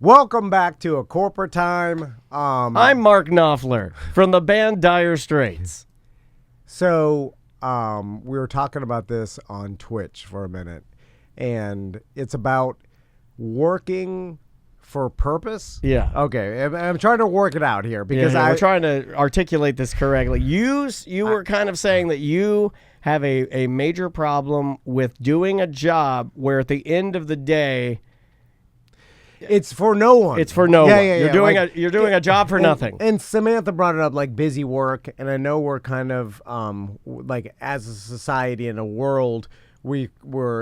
Welcome back to A Corporate Time. I'm Mark Knopfler from the band Dire Straits. So we were talking about this on Twitch for a minute, and it's about working for purpose. Yeah. Okay. I'm trying to work it out here because we're trying to articulate this correctly. You were kind of saying that you have a major problem with doing a job where at the end of the day, it's for no one. It's for no one. Yeah. You're doing a job for nothing. And Samantha brought it up, like busy work, and I know we're kind of like as a society in a world, we're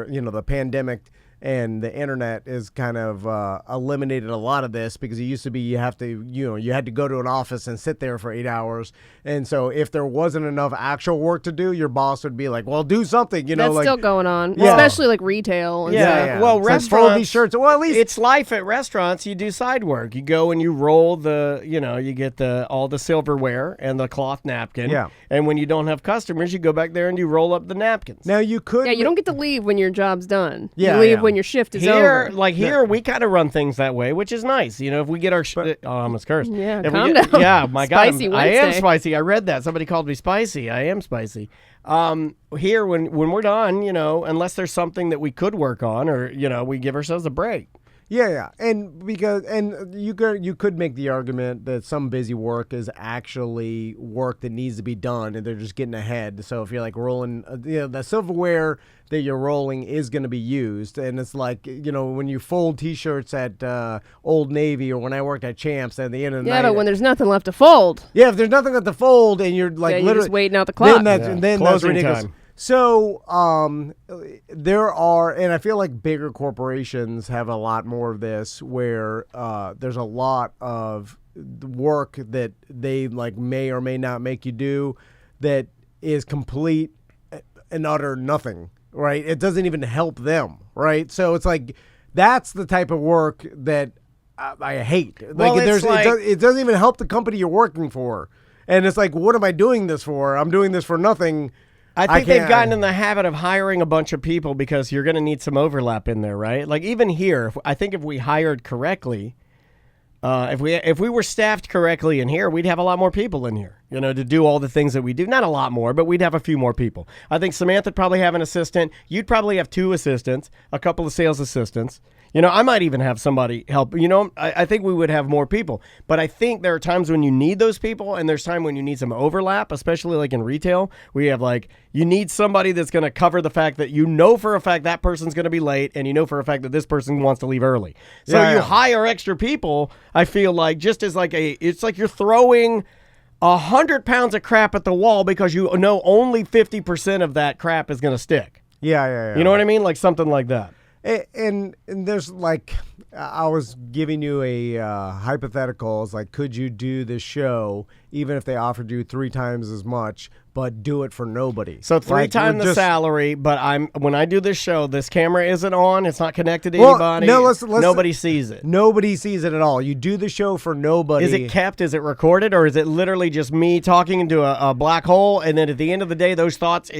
the pandemic and the internet is kind of eliminated a lot of this, because it used to be you had to go to an office and sit there for 8 hours. And so if there wasn't enough actual work to do, your boss would be like, well, do something, That's still going on, Yeah. especially like retail. And stuff. Yeah. Well, It's restaurants, like, fold these shirts. Well, at least it's life at restaurants. You do side work. You go and you roll you get all the silverware and the cloth napkin. Yeah. And when you don't have customers, you go back there and you roll up the napkins. now you could. Yeah, you don't get to leave when your job's done. Yeah, you leave yeah. when your shift is Here, over. here, we kind of run things that way, which is nice. If we get our... I almost cursed. Yeah, If calm we down. Yeah, my God. Spicy I am Wednesday. spicy. I read that. Somebody called me spicy. I am spicy. Here, when we're done, unless there's something that we could work on or, we give ourselves a break. Yeah, and you could make the argument that some busy work is actually work that needs to be done, and they're just getting ahead. So if you're like rolling, the silverware that you're rolling is going to be used, and it's like when you fold T-shirts at Old Navy, or when I worked at Champs at the end of the night. Yeah, but when there's nothing left to fold. Yeah, if there's nothing left to fold, and you're like you're literally just waiting out the clock. then that's Closing ridiculous. time. So there are, and I feel like bigger corporations have a lot more of this, where there's a lot of work that they like may or may not make you do that is complete and utter nothing, right? It doesn't even help them, right? So it's like that's the type of work that I hate. Well, It doesn't even help the company you're working for, and it's like, what am I doing this for? I'm doing this for nothing. I think they've gotten in the habit of hiring a bunch of people because you're going to need some overlap in there, right? Like even here, I think if we hired correctly, if we were staffed correctly in here, we'd have a lot more people in here, to do all the things that we do. Not a lot more, but we'd have a few more people. I think Samantha would probably have an assistant. You'd probably have 2 assistants, a couple of sales assistants. I might even have somebody help. I think we would have more people. But I think there are times when you need those people, and there's time when you need some overlap, especially like in retail, where you have you need somebody that's going to cover the fact that for a fact that person's going to be late, and for a fact that this person wants to leave early. So you hire extra people, I feel like, just as it's like you're throwing 100 pounds of crap at the wall because only 50% of that crap is going to stick. Yeah. You know what I mean? Like something like that. And there's I was giving you a hypothetical. It's like, could you do this show even if they offered you 3 times as much, but do it for nobody? So 3 times the salary, but when I do this show, this camera isn't on. It's not connected to anybody. No, nobody sees it. Nobody sees it at all. You do the show for nobody. Is it kept? Is it recorded? Or is it literally just me talking into a black hole, and then at the end of the day, those thoughts,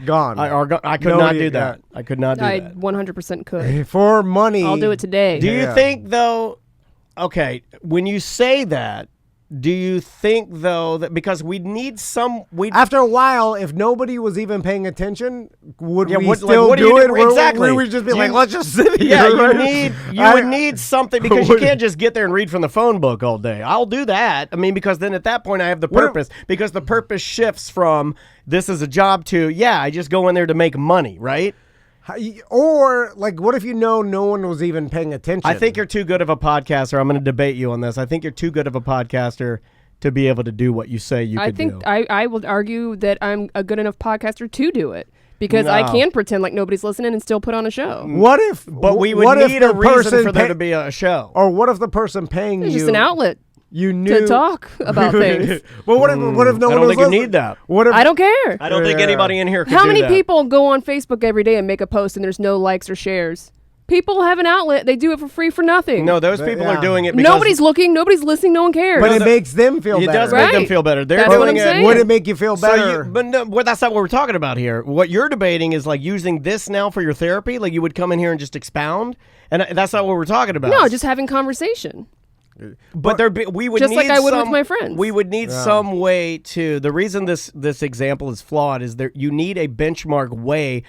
gone. I could not do that. I could not do I that. 100% could. For money. I'll do it today. Do you think, though, okay, when you say that, do you think, though, that because we'd need after a while, if nobody was even paying attention, would we still what do it? Exactly. We would just be let's just sit here. Yeah, you would need something, because you can't just get there and read from the phone book all day. I'll do that. I mean, because then at that point I have the purpose, because the purpose shifts from this is a job to, I just go in there to make money, right? Or what if no one was even paying attention? I think you're too good of a podcaster. I'm going to debate you on this. I think you're too good of a podcaster to be able to do what you say you could do. I would argue that I'm a good enough podcaster to do it, because I can pretend like nobody's listening and still put on a show. But we would need a reason for there to be a show. Or what if the person paying It's you... just an outlet. You knew to talk about things. Well, what if no one? I don't think you need that. What if I don't care? I don't think anybody in here could How do many that. people go on Facebook every day and make a post and there's no likes or shares? People have an outlet. They do it for free for nothing. No, those people are doing it because nobody's looking, nobody's listening, no one cares. But it makes them feel it better. does make them feel better. They're That's doing what I'm it. saying. Would it make you feel better? But no, that's not what we're talking about here. What you're debating is like using this now for your therapy. Like you would come in here and just expound, and that's not what we're talking about. No, just having conversation. But we would Just need like I would with some- my friends. We would need some way to. The reason this example is flawed is that you need a benchmark way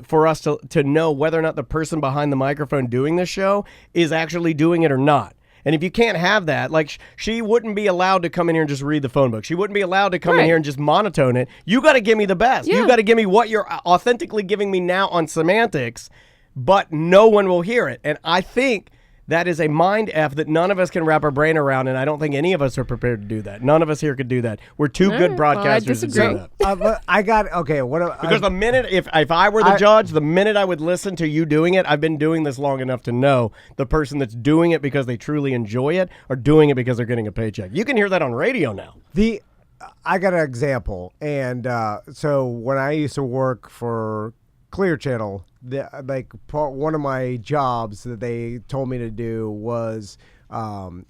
for us to know whether or not the person behind the microphone doing this show is actually doing it or not. And if you can't have that, like she wouldn't be allowed to come in here and just read the phone book. She wouldn't be allowed to come in here and just monotone it. You got to give me the best. Yeah. You got to give me what you're authentically giving me now on semantics, but no one will hear it. And I think that is a mind F that none of us can wrap our brain around, and I don't think any of us are prepared to do that. None of us here could do that. We're too good broadcasters to do that. I got okay. Because the minute, if I were the judge, the minute I would listen to you doing it, I've been doing this long enough to know the person that's doing it because they truly enjoy it or doing it because they're getting a paycheck. You can hear that on radio now. I got an example, and so when I used to work for Clear Channel, one of my jobs that they told me to do was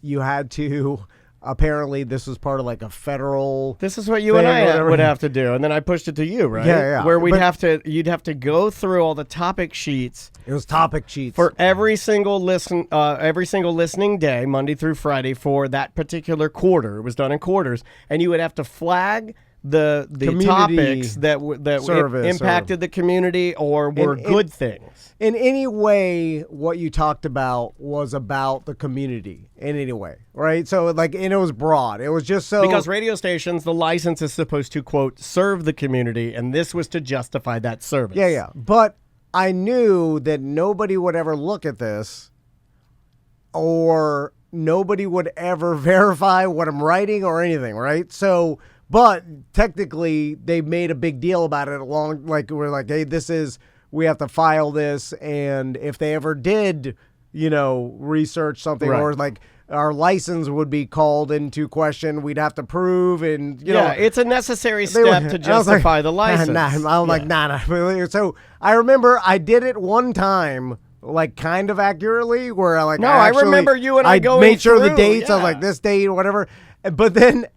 you had to. Apparently, this was part of like a federal. This is what you and I would have to do, and then every to you, right? Yeah. Where you'd have to go through all the topic sheets. It was topic sheets for every single listening day, Monday through Friday, for that particular quarter. It was done in quarters, and you would have to flag the topics that impacted the community or were good things. In any way, what you talked about was about the community in any way, right? So and it was broad. It was just so because radio stations, the license is supposed to quote serve the community, and this was to justify that service. Yeah. But I knew that nobody would ever look at this, or nobody would ever verify what I'm writing or anything, right? So. But technically, they made a big deal about it we're like, hey, we have to file this. And if they ever did, research something or like our license would be called into question, we'd have to prove. And, it's a necessary step to justify the license. Nah. So I remember I did it one time. Kind of accurately, where I remember you and I going made sure through, the dates. I was like, this date or whatever. But then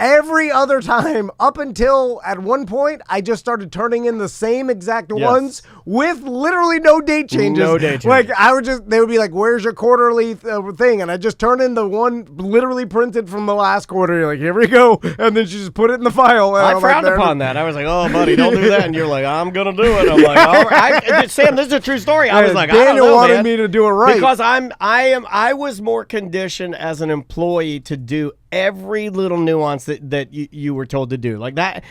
every other time, up until at one point, I just started turning in the same exact ones with literally no date changes. They would be like, "Where's your quarterly thing?" And I just turn in the one literally printed from the last quarter. You're like, "Here we go," and then she just put it in the file. And I frowned upon that. I was like, "Oh, buddy, don't do that." And you're like, "I'm gonna do it." I'm like, "All right, Sam, this is a true story." I was like, Daniel "I don't know, wanted me to do it right because I was more conditioned as an employee to do every little nuance that you were told to do. Like that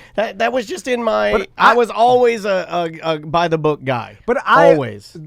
was just in my. I was always a by the book guy. But always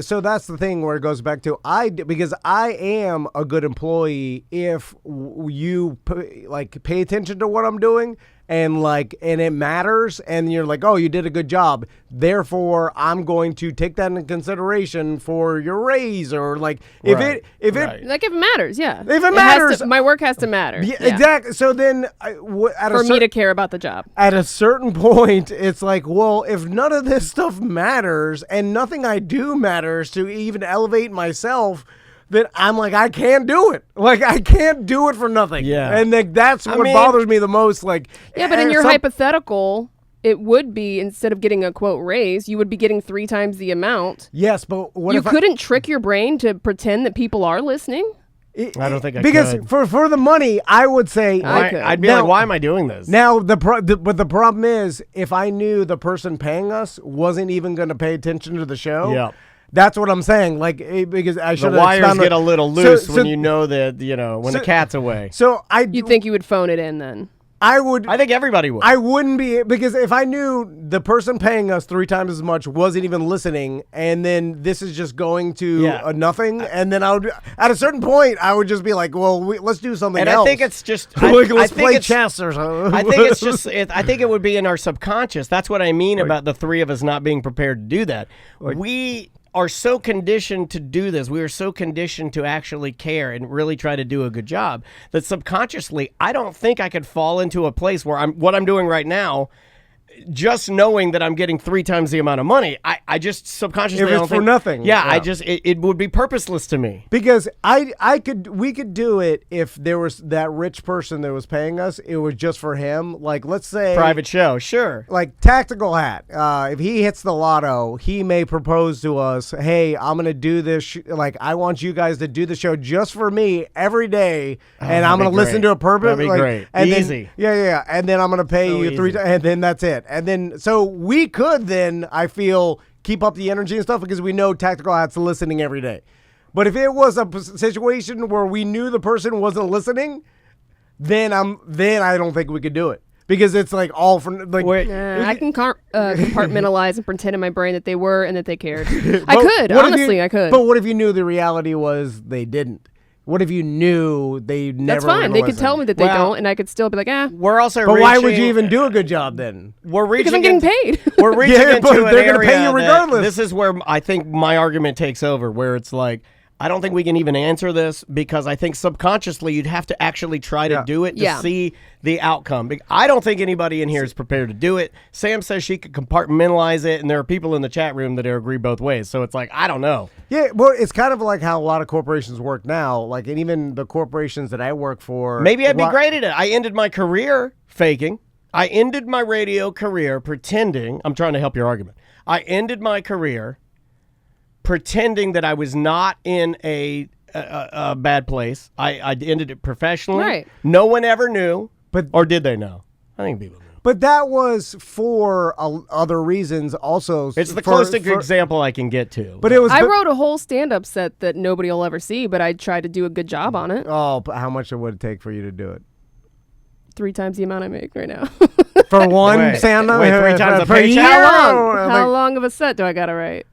so that's the thing where it goes back to because I am a good employee if you pay attention to what I'm doing. And it matters, and you're like, oh, you did a good job. Therefore, I'm going to take that into consideration for your raise, or if it matters, yeah. If it matters, my work has to matter. Yeah. Exactly. So then, for me to care about the job, at a certain point, it's like, well, if none of this stuff matters, and nothing I do matters to even elevate myself, that I'm like, I can't do it. I can't do it for nothing. Yeah. And that's what bothers me the most. But in your hypothetical, it would be, instead of getting a quote raise, you would be getting 3 times the amount. Yes, but what you couldn't trick your brain to pretend that people are listening? I don't think I because could. for the money, I would say I'd be like, why am I doing this? Now but the problem is, if I knew the person paying us wasn't even going to pay attention to the show, that's what I'm saying. Because I should. The wires get a little loose when you know that when the cat's away. So you'd think you would phone it in then. I would. I think everybody would. I wouldn't be, because if I knew the person paying us 3 times as much wasn't even listening, and then this is just going to nothing, and then I would, at a certain point, I would just be like, well, let's do something else. And I think it's just let's play chess or something. I think it's just. I think it would be in our subconscious. That's what I mean about the 3 of us not being prepared to do that. We are so conditioned to do this. We are so conditioned to actually care and really try to do a good job that subconsciously, I don't think I could fall into a place where what I'm doing right now just knowing that I'm getting 3 times the amount of money, I just subconsciously If it's don't for think, nothing, Yeah, yeah. it would be purposeless to me. Because we could do it if there was that rich person that was paying us. It was just for him. Like, let's say Private show, sure. like Tactical Hat. If he hits the lotto, he may propose to us, "Hey, I'm gonna do this. Like, I want you guys to do the show just for me every day, and I'm that'd gonna be listen great. to a purpose. That'd be like, great. And Easy. Then, yeah. And then I'm gonna pay So you 3 easy. times, and then that's it. And then so we could then I feel keep up the energy and stuff because we know Tactical Hat's listening every day. But if it was a situation where we knew the person wasn't listening, then I don't think we could do it because it's like all for like. I can compartmentalize and pretend in my brain that they were and that they cared. I But could, what if honestly, you- I could. But what if you knew the reality was they didn't? What if you knew they never? That's fine. They could tell me that they Well, don't, and I could still be like, We're also But why would reaching- you even do a good job then? We're reaching because I'm getting into- paid. We're reaching Yeah, but into an they're gonna pay area you that- regardless. This is where I think my argument takes over, where it's like, I don't think we can even answer this because I think subconsciously you'd have to actually try to do it to Yeah. see the outcome. I don't think anybody in here is prepared to do it. Sam says she could compartmentalize it, and there are people in the chat room that agree both ways. So it's like, I don't know. Yeah, well, it's kind of like how a lot of corporations work now. Like, and even the corporations that I work for. Maybe I'd be great at it. I ended my career faking. I ended my radio career pretending. I'm trying to help your argument. I ended my career pretending that I was not in a bad place. I ended it professionally. Right. No one ever knew. Or did they know? I think people knew. But that was for other reasons also. It's the closest example I can get to. But it was. I wrote a whole stand-up set that nobody will ever see, but I tried to do a good job on it. Oh, but how much it would take for you to do it? 3 times the amount I make right now. For one Wait, Santa? 3 times a per paycheck? year? How long of a set do I gotta write?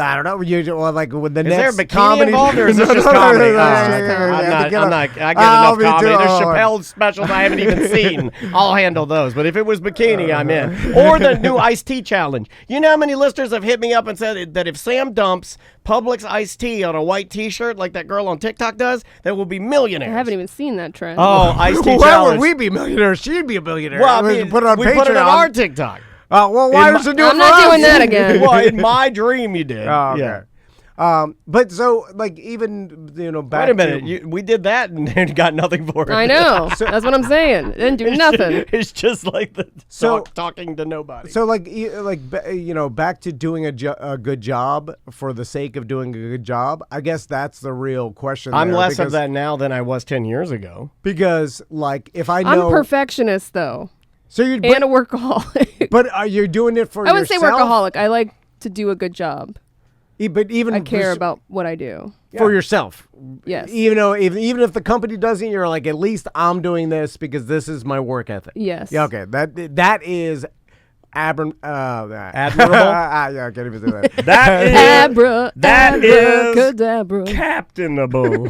I don't know. Well, like with the Is next there a bikini comedy involved, or is this No, just no, no, comedy? no, no, It's no, just no, comedy. no, I no, get no, enough I'll be comedy. too- There's oh, Chappelle specials I haven't even seen. I'll handle those. But if it was bikini, I'm in. Or the new iced tea challenge. You know how many listeners have hit me up and said that if Sam dumps Publix iced tea on a white T-shirt like that girl on TikTok does, that will be millionaires. I haven't even seen that trend. Oh, iced tea Why challenge. would we be millionaires? She'd be a millionaire. Well, I We mean, put it on we Patreon. put it on our TikTok. Well, why does it do it I'm for not us? doing that again. Well, in my dream, you did. Oh, okay. Yeah. But so like even back Wait a minute. to We did that and got nothing for it. I know. That's what I'm saying. Didn't do nothing. It's just like the So- talking to nobody. so back to doing a good job for the sake of doing a good job. I guess that's the real question. I'm there, less because, of that now than I was 10 years ago. because like if I I'm know a perfectionist though, so you and a workaholic. but are you doing it for I wouldn't say yourself? workaholic. I like to do a good job. But even I care just about what I do. for yourself. Yes. Even though even if the company doesn't, you're like, at least I'm doing this because this is my work ethic. Yes. Yeah. Okay. That is Admirable? yeah, I can't even say that. That is Abracadabra. captainable.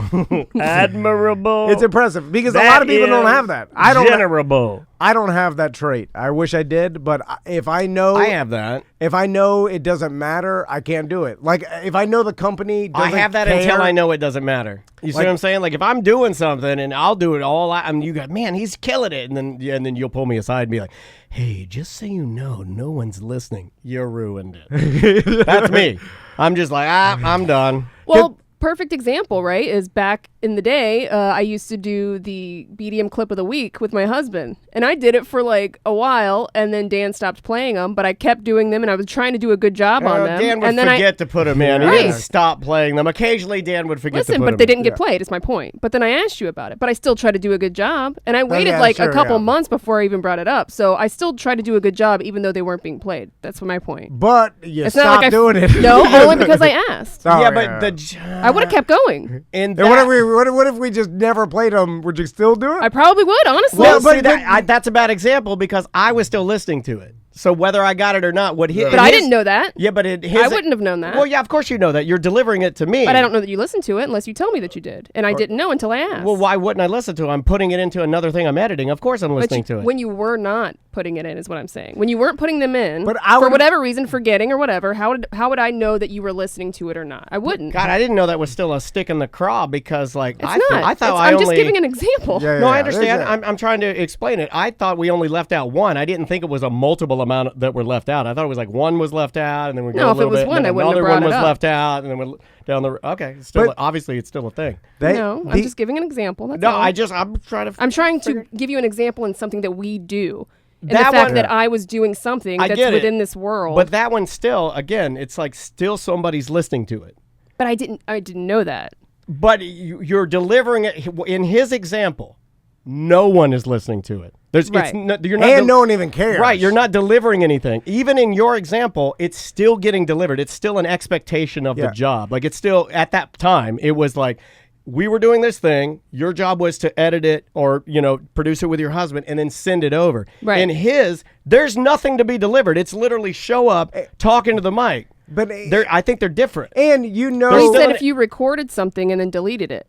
Admirable. It's impressive because a lot of people don't have that. I don't. Generable. I don't have that trait. I wish I did, but if I know, I have that. If I know it doesn't matter, I can't do it. Like if I know the company I doesn't have that care, until I know it doesn't matter. You see Like- what I'm saying? Like if I'm doing something and I'll do it all out, you go, man, he's killing it, and then you'll pull me aside and be like, hey, just so you know, no one's listening. You ruined it. That's me. I'm just like, I'm done. Well, perfect example, right, is back in the day, I used to do the BDM clip of the week with my husband. And I did it for like a while, and then Dan stopped playing them, but I kept doing them, and I was trying to do a good job on them. Dan would and then forget to put them in. He Right. didn't stop playing them. Occasionally, Dan would forget to Listen, put but them they in. didn't get played, is my point. But then I asked you about it. But I still try to do a good job. And I waited yeah, like sure, a couple yeah. months before I even brought it up. So I still try to do a good job, even though they weren't being played. That's my point. But you It's stop not like doing it. No, only because I asked. Oh, Yeah, but I would have kept going. in And what if we just never played them? Would you still do it? I probably would, honestly. Well, Well, see, that's a bad example because I was still listening to it. So whether I got it or not, what he... But I didn't know that. Yeah, but I wouldn't have known that. Well, yeah, of course you know that. You're delivering it to me. But I don't know that you listened to it unless you tell me that you did. And I didn't know until I asked. Well, why wouldn't I listen to it? I'm putting it into another thing I'm editing. Of course I'm listening to it. When you were not putting it in is what I'm saying. When you weren't putting them in, But for whatever reason, forgetting or whatever, how would I know that you were listening to it or not? I wouldn't. God, I didn't know that was still a stick in the craw because, like, It's not. I'm just giving an example. Yeah, No, I there's understand. a- I'm trying to explain it. I thought we only left out one. I didn't think it was a multiple amount that were left out. I thought it was like one was left out, and then we go No, a if it little was bit, one, and I then wouldn't have another brought one it was up. left out, and then we down the. Okay, still But- obviously it's still a thing. I'm just giving an example. That's No, all. I'm trying to give you an example in something that we do. And That the fact one- that I was doing something I that's get it. within this world. But that one still, again, it's like still somebody's listening to it. But I didn't know that. But you're delivering it in his example. No one is listening to it. Right. You're not And no one even cares. Right, you're not delivering anything. Even in your example, it's still getting delivered. It's still an expectation of the job. Like it's still, at that time, it was like, we were doing this thing. Your job was to edit it or, produce it with your husband and then send it over. Right. In his, there's nothing to be delivered. It's literally show up, talking to the mic. But I think they're different. and But he still said an- if you recorded something and then deleted it.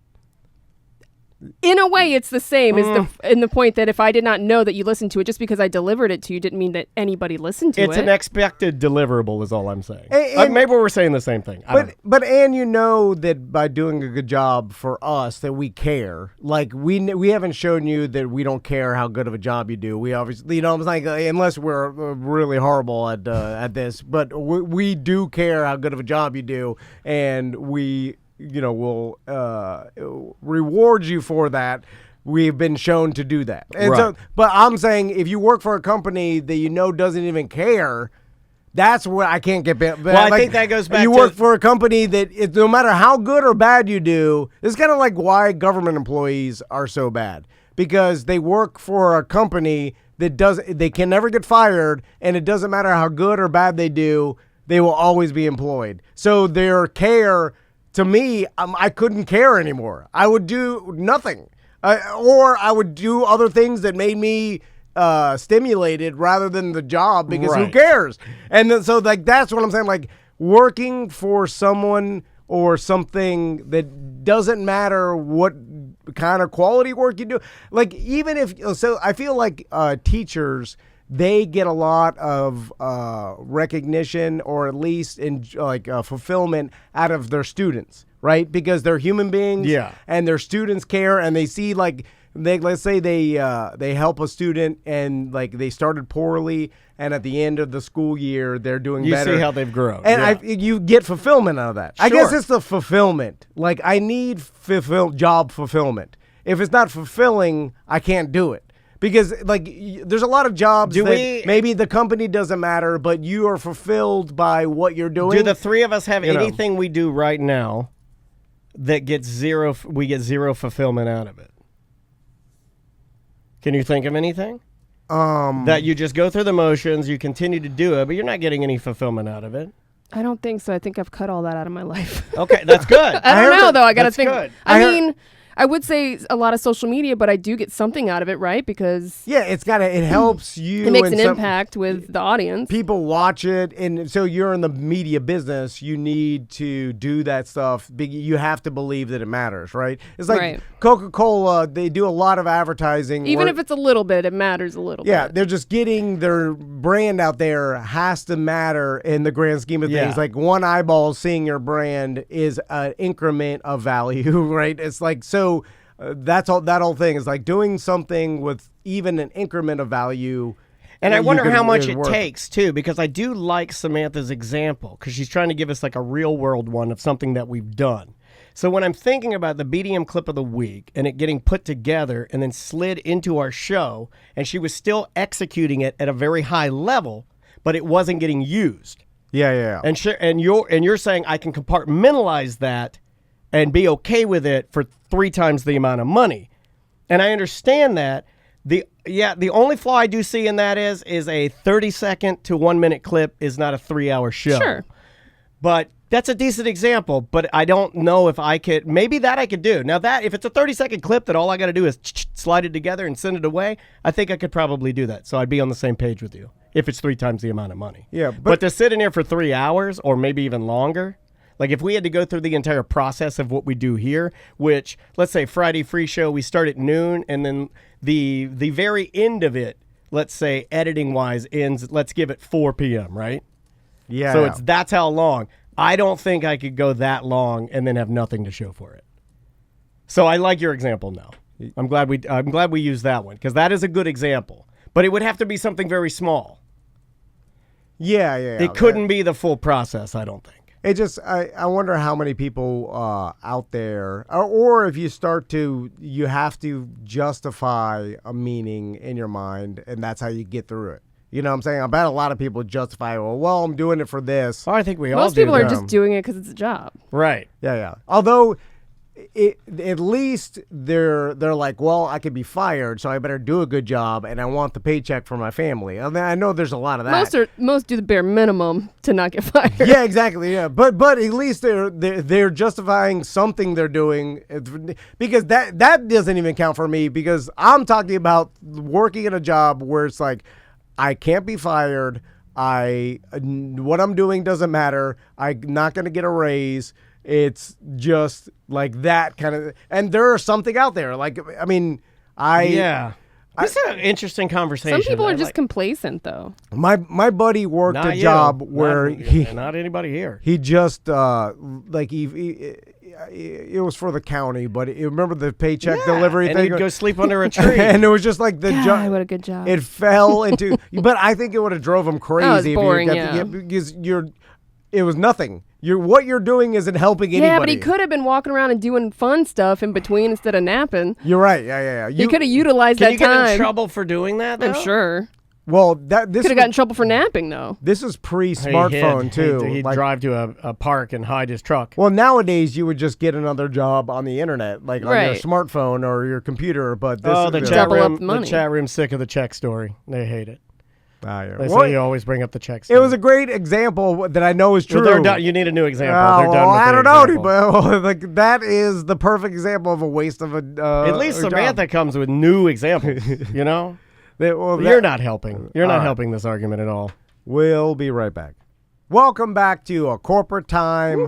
In a way, it's the same in the point that if I did not know that you listened to it, just because I delivered it to you didn't mean that anybody listened to it. It's an expected deliverable is all I'm saying. And- Maybe we're saying the same thing. I don't know. But you know that by doing a good job for us that we care. Like we haven't shown you that we don't care how good of a job you do. We obviously, it's like unless we're really horrible at this, but we do care how good of a job you do, and we will reward you for that. We've been shown to do that. And Right. but I'm saying if you work for a company that doesn't even care, that's what I can't get. Well, I think that goes back You to- work for a company that no matter how good or bad you do, it's kind of like why government employees are so bad, because they work for a company that they can never get fired, and it doesn't matter how good or bad they do, they will always be employed. So their care, to me, I couldn't care anymore. I would do nothing, or I would do other things that made me stimulated rather than the job, because who Right. cares? And then, so that's what I'm saying. Like working for someone or something that doesn't matter what kind of quality work you do. Like even if I feel like teachers, they get a lot of recognition, or at least in fulfillment out of their students, right? Because they're human beings, and their students care, and they see let's say they help a student and they started poorly, and at the end of the school year they're doing better. You see how they've grown. And you get fulfillment out of that. I guess it's the fulfillment. Like I need job fulfillment. If it's not fulfilling, I can't do it. Because there's a lot of jobs maybe the company doesn't matter, but you are fulfilled by what you're doing. Do the three of us have anything we do right now that gets zero? We get zero fulfillment out of it. Can you think of anything? That you just go through the motions, you continue to do it, but you're not getting any fulfillment out of it. I don't think so. I think I've cut all that out of my life. Okay, that's good. I don't know, though. I got to That's think. good. I mean, I would say a lot of social media, but I do get something out of it, right? Because it helps you. it makes and an impact with the audience. People watch it, and so you're in the media business. You need to do that stuff. You have to believe that it matters, right? It's like Right. Coca-Cola. They do a lot of advertising. Even if it's a little bit, it matters a little bit. they're just getting their brand out there. Has to matter in the grand scheme of things. Yeah. Like one eyeball seeing your brand is an increment of value, right? It's like so. That's all. That whole thing is like doing something with even an increment of value. And I you wonder can- how much is it worth. takes, too, because I do like Samantha's example, because she's trying to give us like a real world one of something that we've done. So when I'm thinking about the BDM clip of the week and it getting put together and then slid into our show, and she was still executing it at a very high level, but it wasn't getting used. Yeah. And you're saying I can compartmentalize that and be okay with it for 3 times the amount of money. And I understand that. The only flaw I do see in that is a 30-second to 1 minute clip is not a 3-hour show. Sure. But That's a decent example, but I don't know if I could. Maybe that I could do. Now that if it's a 30-second clip that all I got to do is slide it together and send it away, I think I could probably do that. So I'd be on the same page with you if it's 3 times the amount of money. Yeah, but to sit in here for 3 hours or maybe even longer, like if we had to go through the entire process of what we do here, which let's say Friday free show, we start at noon, and then the very end of it, let's say editing wise ends. Let's give it 4 p.m. Right? Yeah. So that's how long. I don't think I could go that long and then have nothing to show for it. So I like your example now. I'm glad we used that one because that is a good example. But it would have to be something very small. Yeah. It couldn't be the full process, I don't think. It just, I wonder how many people out there, or if you start to, you have to justify a meaning in your mind, and that's how you get through it. You know what I'm saying? I bet a lot of people justify, well, I'm doing it for this. Oh, I think we all do. Most people are just doing it because it's a job. Right. Yeah. Although, at least they're like, well, I could be fired, so I better do a good job, and I want the paycheck for my family. I mean, I know there's a lot of that. Most do the bare minimum to not get fired. Yeah, exactly. Yeah, but at least they're justifying something they're doing, because that doesn't even count for me, because I'm talking about working in a job where it's like, I can't be fired. What I'm doing doesn't matter. I'm not going to get a raise. It's just like that kind of, and there's something out there. Like, I mean, This is an interesting conversation. Some people are just complacent, though. My buddy worked Not a you. job where not anybody here. He just it was for the county, but you remember the paycheck delivery and thing? He'd go sleep under a tree. And it was just like the God, what a good job. It fell into, but I think it would have drove him crazy. Boring, because it was nothing. What you're doing isn't helping anybody. Yeah, but he could have been walking around and doing fun stuff in between instead of napping. You're right. Yeah. He could have utilized that time. Can you get in trouble for doing that, though? I'm sure. Well, this could have gotten in trouble for napping, though. This is pre-smartphone, too. He'd drive to a park and hide his truck. Well, nowadays, you would just get another job on the internet, like on your smartphone or your computer. But this the chat room's sick of the check story. They hate it. They say you always bring up the check story. It was a great example that I know is true. Well, you need a new example. They're done with I don't example. know, but that is the perfect example of a waste of a At least Samantha comes with new examples, you know? You're not helping. You're not helping this argument at all. We'll be right back. Welcome back to A Corporate Time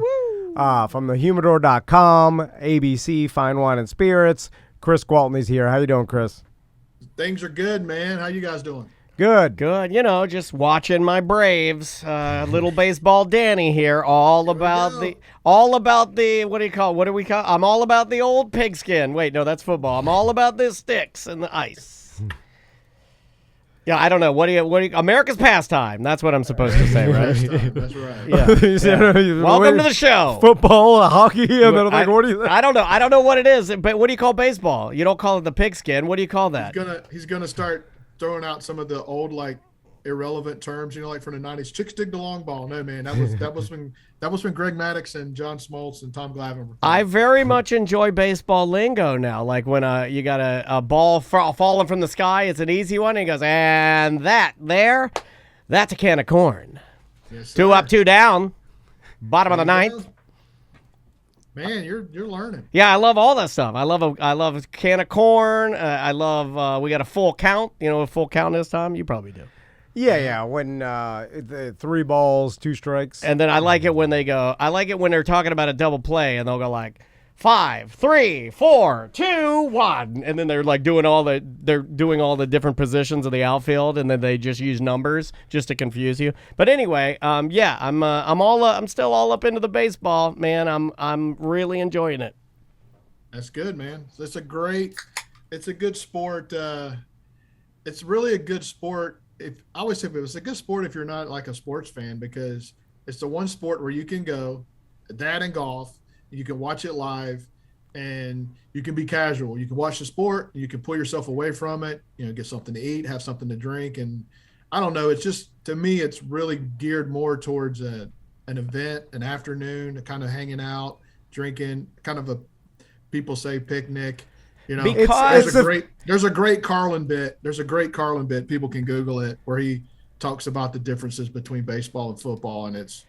from the Humidor.com, ABC, Fine Wine and Spirits. Chris Gwaltney's here. How you doing, Chris? Things are good, man. How you guys doing? Good. You know, just watching my Braves. Little baseball Danny here. All about the what do we call? I'm all about the old pigskin. Wait, no, that's football. I'm all about the sticks and the ice. Yeah, I don't know. What do you America's pastime. That's what I'm supposed to say, right? That's right. Yeah. Welcome to the show. Football, hockey, and then what do you think? I don't know. I don't know what it is, but what do you call baseball? You don't call it the pigskin. What do you call that? He's gonna start throwing out some of the old irrelevant terms, like from the 90s. Chicks dig the long ball. No, man, that was when Greg Maddux and John Smoltz and Tom Glavine were. I very much enjoy baseball lingo now. Like when you got a ball falling from the sky, it's an easy one. And he goes, and that's a can of corn. Yes, 2 up, 2 down, bottom of the ninth. Man, you're learning. Yeah, I love all that stuff. I love a can of corn. I love we got a full count. You know what a full count is, Tom? You probably do. Yeah. When the 3 balls, 2 strikes. And then I like it when they're talking about a double play and they'll go like 5, 3, 4, 2, 1, and then they're like doing all the different positions of the outfield, and then they just use numbers just to confuse you. But anyway, I'm still all up into the baseball, man. I'm really enjoying it. That's good, man. It's a good sport. It's really a good sport. I always say it's a good sport if you're not like a sports fan, because it's the one sport where you can go, that and golf, you can watch it live, and you can be casual. You can watch the sport, you can pull yourself away from it, get something to eat, have something to drink. And I don't know, it's just, to me, it's really geared more towards an event, an afternoon, kind of hanging out, drinking, kind of people say picnic. There's a great Carlin bit. People can Google it, where he talks about the differences between baseball and football, and it's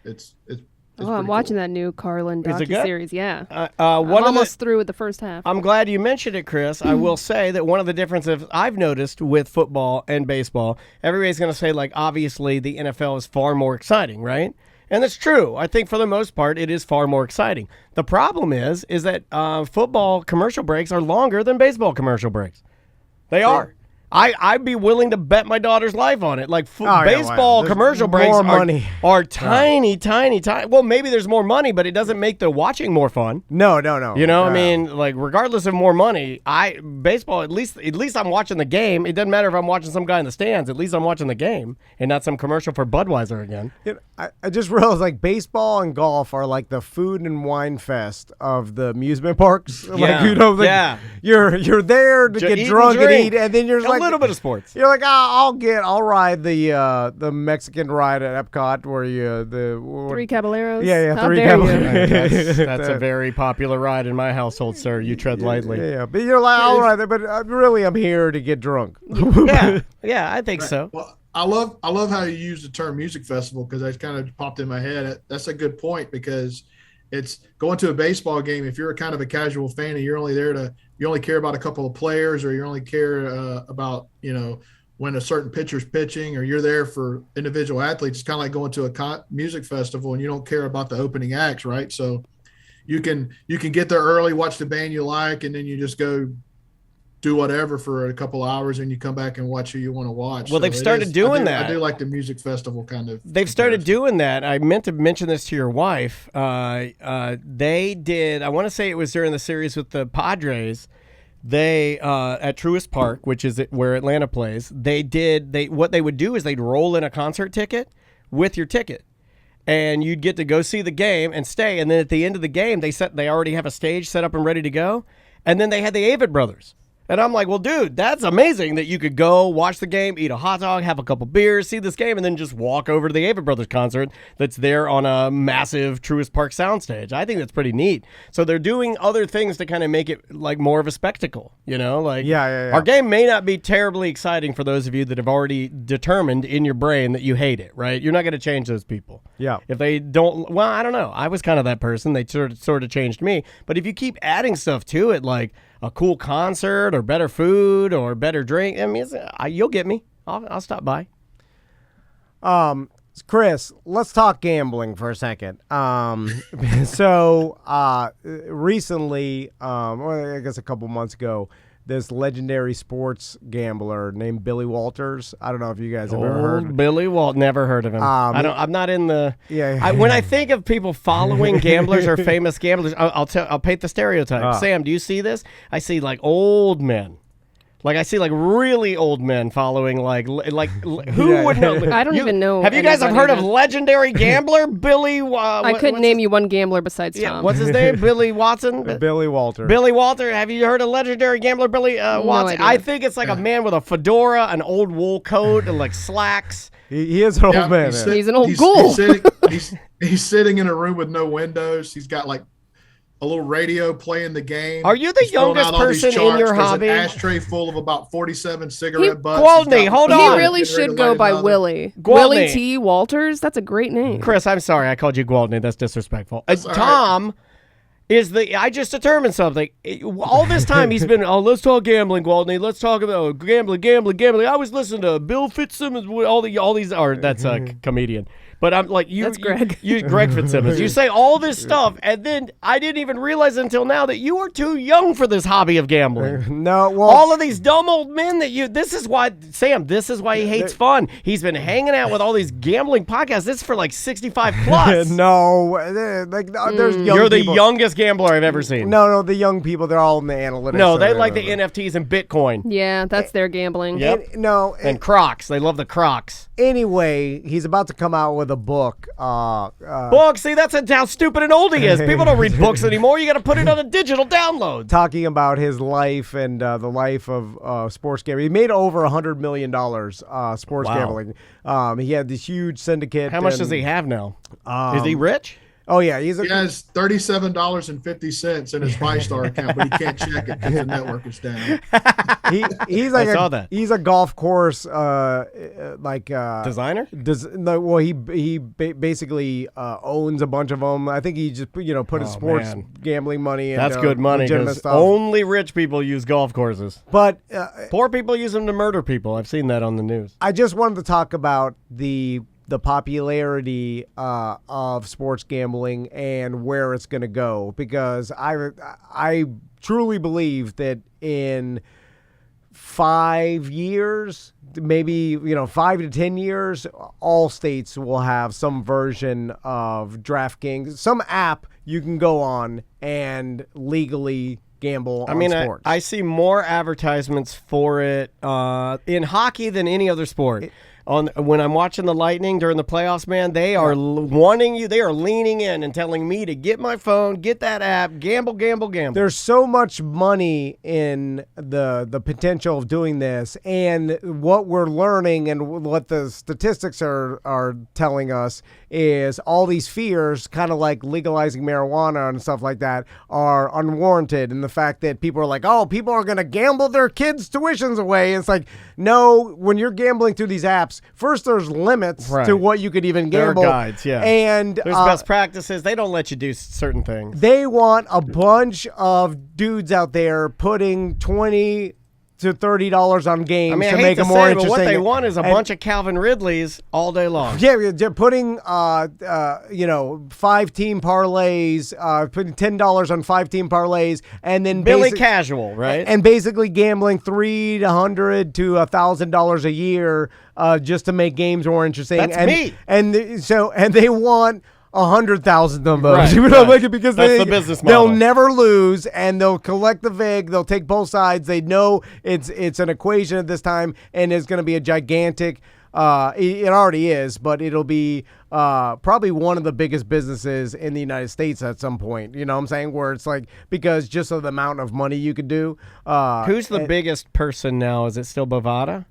I'm watching that new Carlin Is it good? docuseries. Yeah, I'm I'm almost through with the first half. I'm glad you mentioned it, Chris. I will say that one of the differences I've noticed with football and baseball, everybody's going to say, like, obviously the NFL is far more exciting, right? And that's true. I think for the most part, it is far more exciting. The problem is that football commercial breaks are longer than baseball commercial breaks. They are. I'd be willing to bet my daughter's life on it. Like baseball commercial breaks are tiny. Well, maybe there's more money, but it doesn't make the watching more fun. No. You know, I mean, like, regardless of more money, baseball, at least I'm watching the game. It doesn't matter if I'm watching some guy in the stands. At least I'm watching the game and not some commercial for Budweiser again. You know, I just realized, like, baseball and golf are like the food and wine fest of the amusement parks. Like, you know, like, you're there to get drunk and eat, and then you're just like, a little bit of sports. You're like, I'll ride the Mexican ride at Epcot where you Three Caballeros. Yeah, How Three dare you. Caballeros. That's a very popular ride in my household, sir. You tread lightly. Yeah, but you're like, all right, but I'm here to get drunk. Yeah, I think so. Well, I love how you use the term music festival, because that kind of popped in my head. That's a good point, because it's going to a baseball game. If you're a kind of a casual fan and you're only there you only care about a couple of players, or you only care about, you know, when a certain pitcher's pitching, or you're there for individual athletes, it's kind of like going to a music festival and you don't care about the opening acts, right? So you can get there early, watch the band you like, and then you just go do whatever for a couple hours, and you come back and watch who you want to watch. Well, they've started doing that. I do like the music festival kind of. They've started doing that. I meant to mention this to your wife. They did. I want to say it was during the series with the Padres. They at Truist Park, which is where Atlanta plays. What they would do is they'd roll in a concert ticket with your ticket, and you'd get to go see the game and stay. And then at the end of the game, they already have a stage set up and ready to go. And then they had the Avett Brothers. And I'm like, well, dude, that's amazing that you could go watch the game, eat a hot dog, have a couple beers, see this game, and then just walk over to the Avett Brothers concert that's there on a massive Truist Park soundstage. I think that's pretty neat. So they're doing other things to kind of make it like more of a spectacle, you know? Like, yeah. Our game may not be terribly exciting for those of you that have already determined in your brain that you hate it, right? You're not going to change those people. Yeah. If they don't, well, I don't know. I was kind of that person. They sort of changed me. But if you keep adding stuff to it, like a cool concert or better food or better drink, I mean, you'll get me. I'll stop by. Chris, let's talk gambling for a second. Recently, I guess a couple months ago, this legendary sports gambler named Billy Walters. I don't know if you guys have ever heard. Billy Walt, never heard of him. I'm not in the. Yeah. When I think of people following gamblers or famous gamblers, I'll paint the stereotype. Sam, do you see this? I see like old men. Like, I see, like, really old men following, like who would know? I don't even know. Have you guys heard of legendary gambler Billy? I couldn't name you one gambler besides Tom. What's his name? Billy Watson? Billy Walter. Billy Walter. Have you heard of legendary gambler Billy Watson? No idea. I think it's like a man with a fedora, an old wool coat, and, like, slacks. He is an old man. He's an old ghoul. He's sitting in a room with no windows. He's got, like, a little radio playing the game. Are you the youngest person in your hobby? There's an ashtray full of about 47 cigarette butts. Gwaldney, hold on. He really should go by Willie. Willie T. Walters. That's a great name. Chris, I'm sorry. I called you Gwaldney. That's disrespectful. Tom is I just determined something. All this time he's been, let's talk gambling, Gwaldney. Let's talk about gambling. I was listening to Bill Fitzsimmons, all these, or that's a comedian. But I'm like, that's Greg. Greg Fitzsimmons. You say all this stuff, and then I didn't even realize until now that you are too young for this hobby of gambling. No, well, all of these dumb old men this is why he hates fun. He's been hanging out with all these gambling podcasts. This is for like 65 plus. No, there's young You're the people. Youngest gambler I've ever seen. No, the young people, they're all in the analytics. No, they like the NFTs and Bitcoin. Yeah, that's their gambling. Yep. And Crocs. They love the Crocs. Anyway, he's about to come out with a book. Book? See, that's how stupid and old he is. People don't read books anymore. You got to put it on a digital download. Talking about his life and the life of sports gambling. He made over $100 million sports gambling. He had this huge syndicate. How much does he have now? Is he rich? Oh yeah, he's He has $37.50 in his Five-Star account, but he can't check it because the network is down. He's like I saw that. He's a golf course Designer? Well, he basically owns a bunch of them. I think he just put his sports gambling money. That's into good money legitimate because stuff. only rich people use golf courses. But Poor people use them to murder people. I've seen that on the news. I just wanted to talk about the popularity of sports gambling and where it's going to go, because I truly believe that in 5 years, maybe 5 to 10 years, all states will have some version of DraftKings, some app you can go on and legally gamble on sports. I see more advertisements for it in hockey than any other sport. When I'm watching the Lightning during the playoffs, man, they are wanting you. They are leaning in and telling me to get my phone, get that app, gamble. There's so much money in the potential of doing this, and what we're learning and what the statistics are telling us is all these fears, kind of like legalizing marijuana and stuff like that, are unwarranted. And the fact that people are like, oh, people are going to gamble their kids' tuitions away. It's like, no, when you're gambling through these apps, first there's limits to what you could even gamble. There are guides, yeah. And there's best practices. They don't let you do certain things. They want a bunch of dudes out there putting $20 to $30 on games to make them more interesting. But what they want is a bunch of Calvin Ridleys all day long. Yeah, they're putting 5-team parlays, putting $10 on 5-team parlays, and then Billy Casual, right? And basically gambling $300 to $1,000 a year just to make games more interesting. That's me. And they want 100,000 of those. Right. Because that's the business model. They'll never lose, and they'll collect the VIG. They'll take both sides. They know it's an equation at this time, and it's going to be a gigantic. It already is, but it'll be probably one of the biggest businesses in the United States at some point. You know what I'm saying? Where it's like, because just of the amount of money you could do. Who's the biggest person now? Is it still Bovada?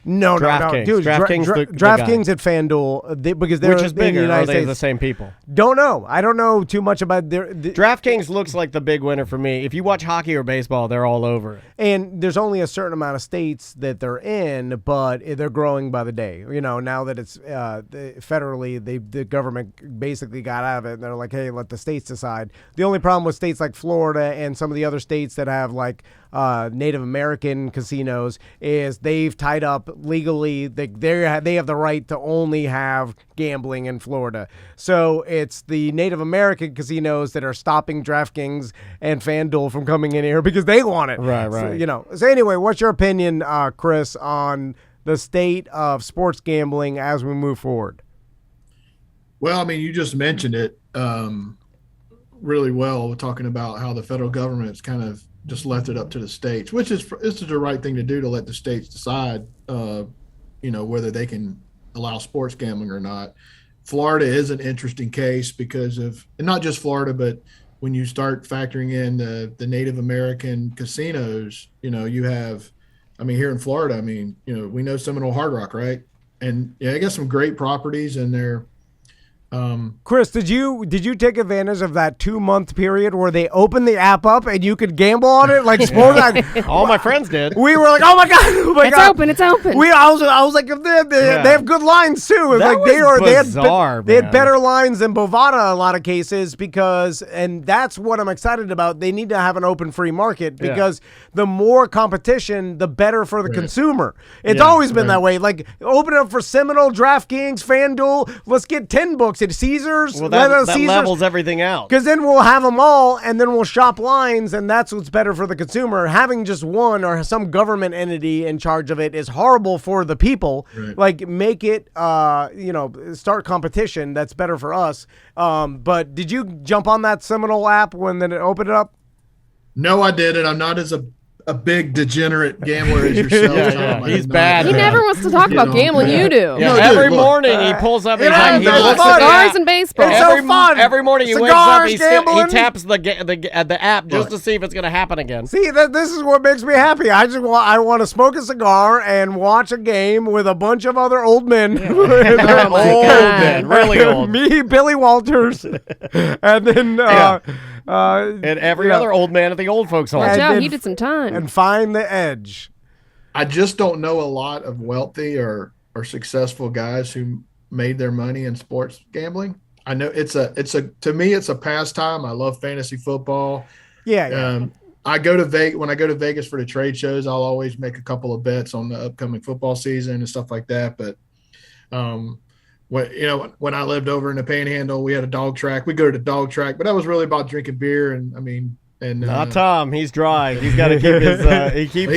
No, DraftKings. Dude, DraftKings at FanDuel, because they're which is bigger. in the United Are they States. the same people? Don't know. I don't know too much about their. DraftKings looks like the big winner for me. If you watch hockey or baseball, they're all over it. And there's only a certain amount of states that they're in, but they're growing by the day. Now that it's federally, the government basically got out of it, and they're like, hey, let the states decide. The only problem with states like Florida and some of the other states that have like Native American casinos is they've tied up legally. They have the right to only have gambling in Florida. So it's the Native American casinos that are stopping DraftKings and FanDuel from coming in here because they want it. Right. So anyway, what's your opinion, Chris, on the state of sports gambling as we move forward? Well, I mean, you just mentioned it really well, talking about how the federal government's kind of just left it up to the states, which is the right thing to do, to let the states decide, whether they can allow sports gambling or not. Florida is an interesting case because of, and not just Florida, but when you start factoring in the Native American casinos, you have, here in Florida, we know Seminole Hard Rock, right? And I got some great properties in there. Chris, did you take advantage of that 2-month period where they opened the app up and you could gamble on it? Like sports, all my friends did. We were like, oh my god, It's open. I was like, they have good lines too. That was bizarre, they had better lines than Bovada in a lot of cases and that's what I'm excited about. They need to have an open free market because the more competition, the better for the consumer. It's always been that way. Like open it up for Seminole, DraftKings, FanDuel. Let's get 10 books at Caesars. Well, that levels everything out. Because then we'll have them all, and then we'll shop lines, and that's what's better for the consumer. Having just one or some government entity in charge of it is horrible for the people. Right. Like, make it, start competition. That's better for us. But did you jump on that Seminole app when then it opened it up? No, I didn't. I'm not as a big degenerate gambler as yourself. Yeah. He's bad. He never wants to talk about gambling. You do. Yeah, No, every dude, look. morning he pulls up. You know, He it's looks fun. at the Cigars app. and baseball. It's so fun. Every morning he wakes Cigars, up. He gambling. taps the app just to see if it's going to happen again. See, this is what makes me happy. I want to smoke a cigar and watch a game with a bunch of other old men. Old man, really old. Me, Billy Walters, and then And every other old man at the old folks home. Watch And out, then- he did some time. and find the edge. I just don't know a lot of wealthy or successful guys who made their money in sports gambling. I know to me it's a pastime. I love fantasy football. Yeah. I go to Vegas when I go to Vegas for the trade shows. I'll always make a couple of bets on the upcoming football season and stuff like that. But when I lived over in the Panhandle, we had a dog track. We go to the dog track, but that was really about drinking beer and Not Tom. He's dry. He's got to keep his.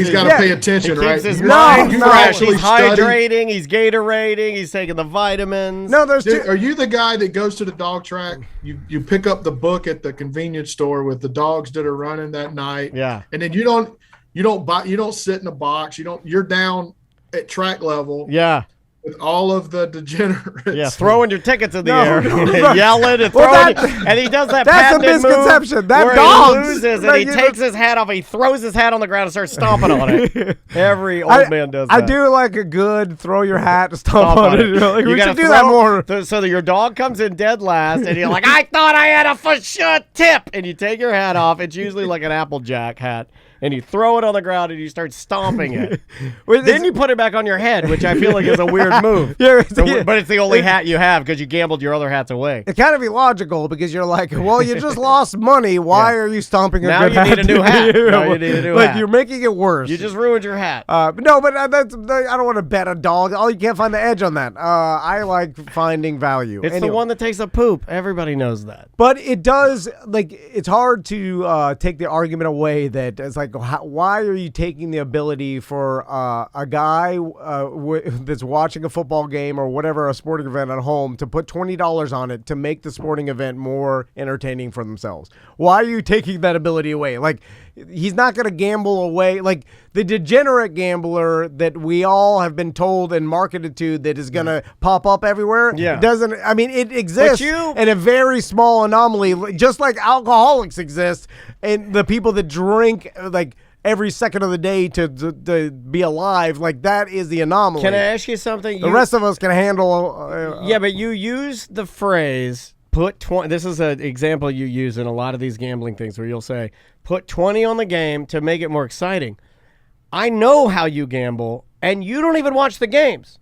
He's got to pay attention, He right? keeps his You mind no, fresh. actually He's study. hydrating. He's Gatorading. He's taking the vitamins. No, there's Dude, two. are you the guy that goes to the dog track? You pick up the book at the convenience store with the dogs that are running that night. Yeah. And then you don't sit in a box. You're down at track level Yeah. with all of the degenerates. Yeah. Throwing your tickets in the No, air, no. yelling and Well, throwing. that- And he does that. that's a patented misconception. Move That where dogs- he loses like, and he you takes know- his hat off. He throws his hat on the ground and starts stomping on it. Every old man does that. I do like a good throw your hat to stomp on it. Like, we gotta should do that more. So that your dog comes in dead last, and you're like, I thought I had a for sure tip, and you take your hat off. It's usually like an Applejack hat, and you throw it on the ground and you start stomping it. Then you put it back on your head, which I feel like is a weird move. Yeah, But it's the only hat you have because you gambled your other hats away. It's kind of illogical because you're like, well, you just lost money. Why are you stomping a Now good you hat? need a new hat. Now you need a new like hat. you're making it worse. You just ruined your hat. But no, but I don't want to bet a dog. Oh, you can't find the edge on that. I like finding value. It's Anyway. the one that takes a poop. Everybody knows that. But it does, like, it's hard to take the argument away that it's like, why are you taking the ability for a guy that's watching a football game or whatever, a sporting event at home, to put $20 on it to make the sporting event more entertaining for themselves? Why are you taking that ability away? Like, he's not going to gamble away. Like, the degenerate gambler that we all have been told and marketed to that is going to pop up everywhere doesn't, I mean, it exists in a very small anomaly, just like alcoholics exist and the people that drink, like, every second of the day to be alive. Like, that is the anomaly. Can I ask you something? The rest of us can handle. Yeah, but you use the phrase put 20. This is an example you use in a lot of these gambling things where you'll say put 20 on the game to make it more exciting. I know how you gamble, and you don't even watch the games.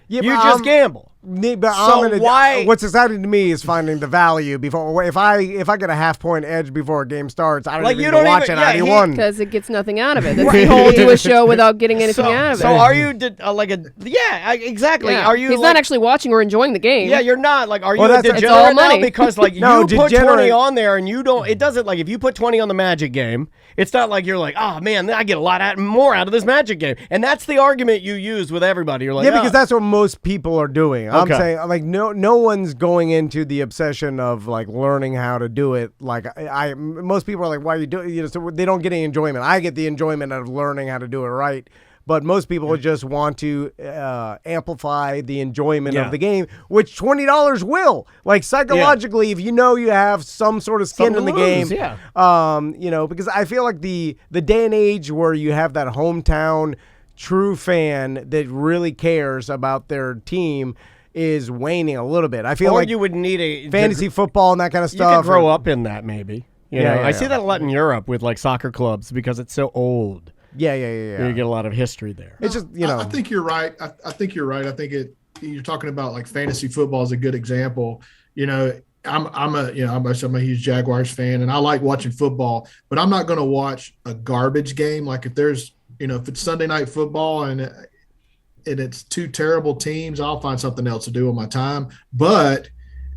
Yeah, you just gamble. But So why? What's exciting to me is finding the value before. If I get a half-point edge before a game starts, I don't Like, even you need to don't watch even- it. yeah, I he- won. Because it gets nothing out of it. That's the whole do a show without getting anything out of it. So are you exactly? Yeah. Are you? He's not actually watching or enjoying the game. Yeah, you're not. Like, are you Well, a that's- It's degenerate all money. now? Because, like, No, you put 20 degenerate- on there and you don't, it doesn't, like, if you put 20 on the Magic game, it's not like you're like, oh, man, I get a lot more out of this Magic game. And that's the argument you use with everybody. You're like, Yeah, because that's what most people are doing. I'm Okay. saying, like, no one's going into the obsession of, like, learning how to do it. Like, most people are like, why are you doing? You know, so they don't get any enjoyment. I get the enjoyment of learning how to do it right. But most people just want to amplify the enjoyment of the game, which $20 will. Like, psychologically, if you know you have some sort of skin in the game, because I feel like the day and age where you have that hometown true fan that really cares about their team is waning a little bit. I feel like you would need a fantasy football and that kind of You stuff. could grow up in that, maybe. You know, Yeah, I see that a lot in Europe with, like, soccer clubs because it's so old. Yeah. You get a lot of history there. It's just, I think you're right. I think you're right. I think you're talking about, like, fantasy football is a good example. You know, I'm a huge Jaguars fan and I like watching football, but I'm not going to watch a garbage game. Like, if it's Sunday night football and it's two terrible teams, I'll find something else to do with my time. But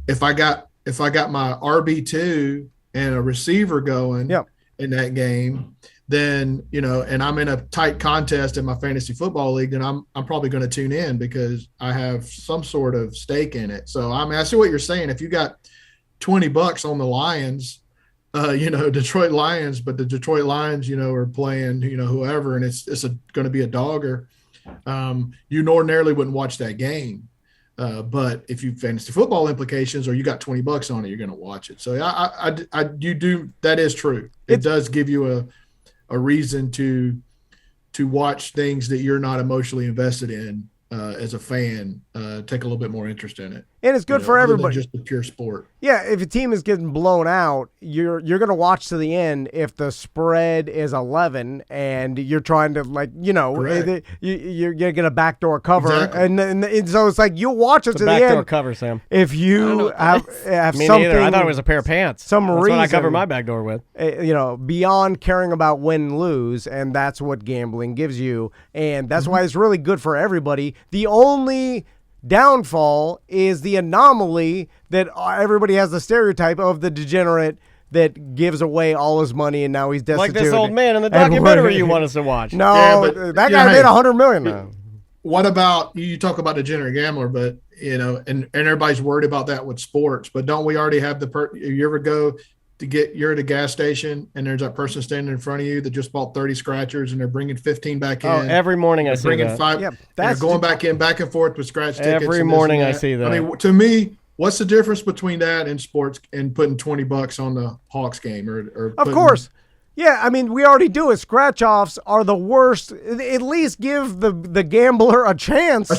if I got my RB2 and a receiver going in that game, then, and I'm in a tight contest in my fantasy football league, then I'm probably going to tune in because I have some sort of stake in it. So, I mean, I see what you're saying. If you got $20 on the Lions, Detroit Lions, but the Detroit Lions, are playing, whoever, and it's going to be a dogger. You ordinarily wouldn't watch that game. But if you fantasy football implications or you got $20 on it, you're going to watch it. So you do. That is true. It does give you a reason to watch things that you're not emotionally invested in as a fan. Take a little bit more interest in it. And it's good for everybody. Just the pure sport. Yeah, if a team is getting blown out, you're going to watch to the end if the spread is 11 and you're trying to you're going to get a backdoor cover. Exactly. And so it's like you'll watch it to the end. Backdoor cover, Sam. If you have Me something. neither. I thought it was a pair of pants. That's reason, what I cover my backdoor with. Beyond caring about win and lose, and that's what gambling gives you. And that's why it's really good for everybody. The only downfall is the anomaly that everybody has the stereotype of the degenerate that gives away all his money and now he's destitute. Like this old man in the documentary you want us to watch. No, that guy made $100 million now. What about you talk about degenerate gambler, but and everybody's worried about that with sports, but don't we already have you ever go you're at a gas station and there's that person standing in front of you that just bought 30 scratchers and they're bringing 15 back in. Oh, every morning I see that. 5. Yeah, that's going back and forth with scratch tickets. Every morning I see that. I mean, to me, what's the difference between that and sports and putting $20 on the Hawks game or of course. Yeah, I mean, we already do it. Scratch-offs are the worst. At least give the gambler a chance. The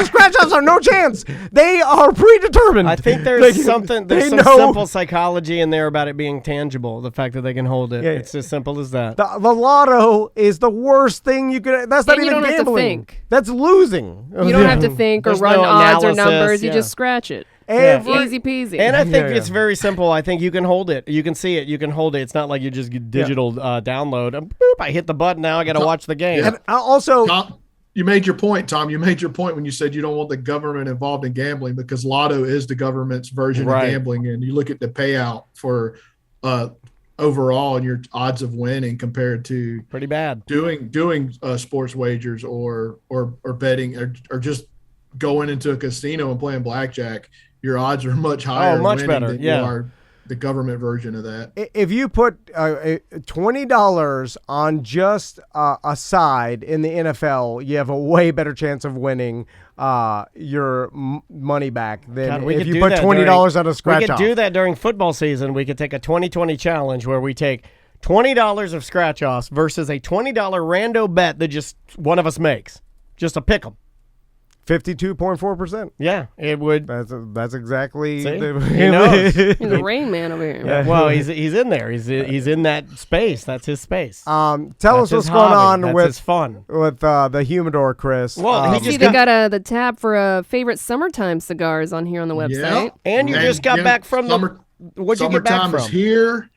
scratch-offs are no chance. They are predetermined. I think there's some simple psychology in there about it being tangible, the fact that they can hold it. Yeah. It's as simple as that. The lotto is the worst thing you could. That's not and even you don't gambling. Have to think. That's losing. You don't have to think or run odds or numbers. You just scratch it. Easy peasy. And I think it's very simple. I think you can hold it. You can see it. You can hold it. It's not like you just digital download. Boop, I hit the button. Now I got to watch the game. Yeah. And also, Tom, you made your point, Tom. You made your point when you said you don't want the government involved in gambling because lotto is the government's version of gambling. And you look at the payout for overall and your odds of winning compared to pretty bad doing sports wagers or betting or just going into a casino and playing blackjack. Your odds are much higher. Oh, much better. Than you are the government version of that. If you put $20 on just a side in the NFL, you have a way better chance of winning your money back than if you put $20 on a scratch-off. We could do that during football season. We could take a 2020 challenge where we take $20 of scratch-offs versus a $20 rando bet that just one of us makes. Just a pick 'em. 52.4%. Yeah, it would. That's exactly. See? He knows. He's a Rain Man over here. Yeah, well, he's in there. He's in that space. That's his space. Tell us what's going on with his fun with the Humidor, Chris. Well, he just got the tab for favorite summertime cigars on here on the website. Yeah. And you just got back from what'd you get back from? Summertime is here.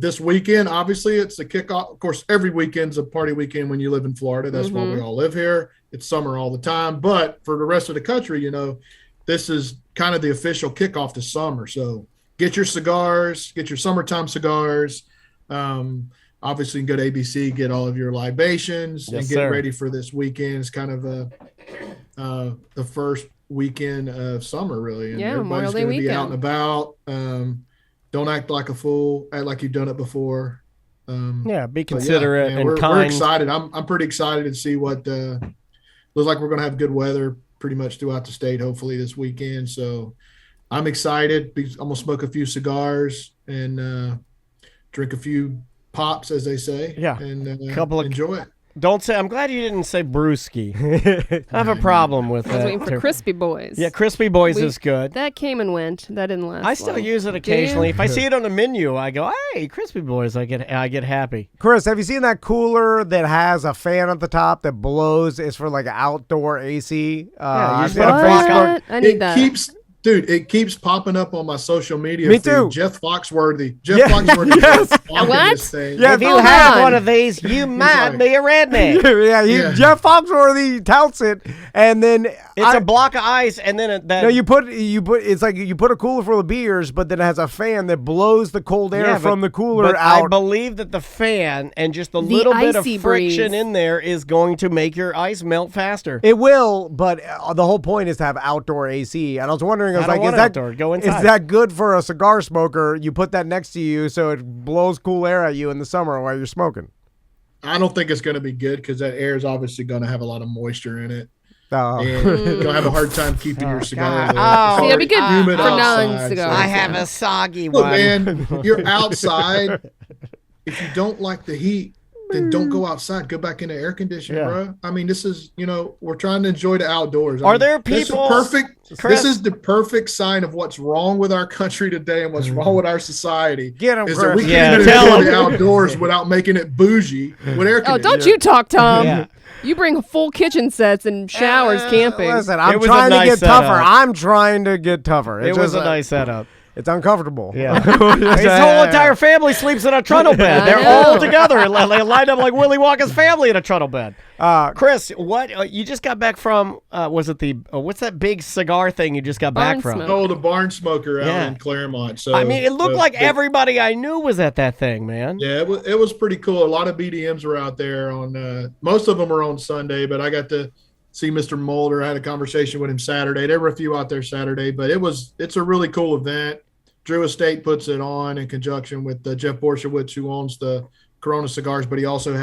This weekend, obviously, it's the kickoff. Of course, every weekend's a party weekend when you live in Florida. That's why we all live here. It's summer all the time. But for the rest of the country, this is kind of the official kickoff to summer. So get your cigars, get your summertime cigars. Obviously, you can go to ABC, get all of your libations, and get ready for this weekend. It's kind of the first weekend of summer, really. And everybody's going to be out and about. Don't act like a fool. Act like you've done it before. Be considerate and kind. We're excited. I'm pretty excited to see what looks like. We're going to have good weather pretty much throughout the state, hopefully this weekend. So I'm excited. I'm going to smoke a few cigars and drink a few pops, as they say. Yeah, and enjoy it. Don't say. I'm glad you didn't say brewski. I have a problem with that. I was waiting for Crispy Boys. Yeah, Crispy Boys is good. That came and went. That didn't last. I still use it occasionally. If I see it on the menu, I go, "Hey, Crispy Boys!" I get happy. Chris, have you seen that cooler that has a fan at the top that blows? It's for like outdoor AC. I've been on Facebook. I need that. It keeps popping up on my social media. Me too. Jeff Foxworthy. Foxworthy. Yes. What? Yeah, if you have one of these, you might be a redneck. Jeff Foxworthy touts it, and then it's a block of ice, and then you put it's like you put a cooler full of beers, but then it has a fan that blows the cold air from the cooler out. I believe that the fan and just a little bit of friction in there is going to make your ice melt faster. It will, but the whole point is to have outdoor AC. And I was wondering was I don't like, want is that outdoor. Go inside. Is that good for a cigar smoker? You put that next to you so it blows cool air at you in the summer while you're smoking. I don't think it's going to be good because that air is obviously going to have a lot of moisture in it. Oh. And you're going to have a hard time keeping your cigar God. there. Oh. It's See, that'd be good humid for outside, non-cigars. I have a soggy Look, one. man, you're outside. If you don't like the heat, then don't go outside. Go back into air conditioning, bro. I mean, this is, we're trying to enjoy the outdoors. Are there people? This is the perfect sign of what's wrong with our country today and what's wrong with our society. Get 'em, is that we Chris. can't Yeah, even enjoy the outdoors without making it bougie with air Oh, conditioning. don't you talk, Tom. Yeah. You bring full kitchen sets and showers camping. Listen, It I'm was a trying to nice get setup. tougher. I'm trying to get tougher. It was a nice setup. It's uncomfortable. Yeah. His whole entire family sleeps in a trundle bed. They're all together. They lined up like Willy Wonka's family in a trundle bed. Chris, what you just got back from? Was it the what's that big cigar thing you just got back from? Smoke. Oh, the barn smoker out Yeah. in Claremont. So I mean, it looked like everybody I knew was at that thing, man. Yeah, it was pretty cool. A lot of BDMs were out there on. Most of them were on Sunday, but I got to see Mr. Mulder. I had a conversation with him Saturday. There were a few out there Saturday, but it's a really cool event. Drew Estate puts it on in conjunction with Jeff Borshowitz, who owns the Corona Cigars, but he also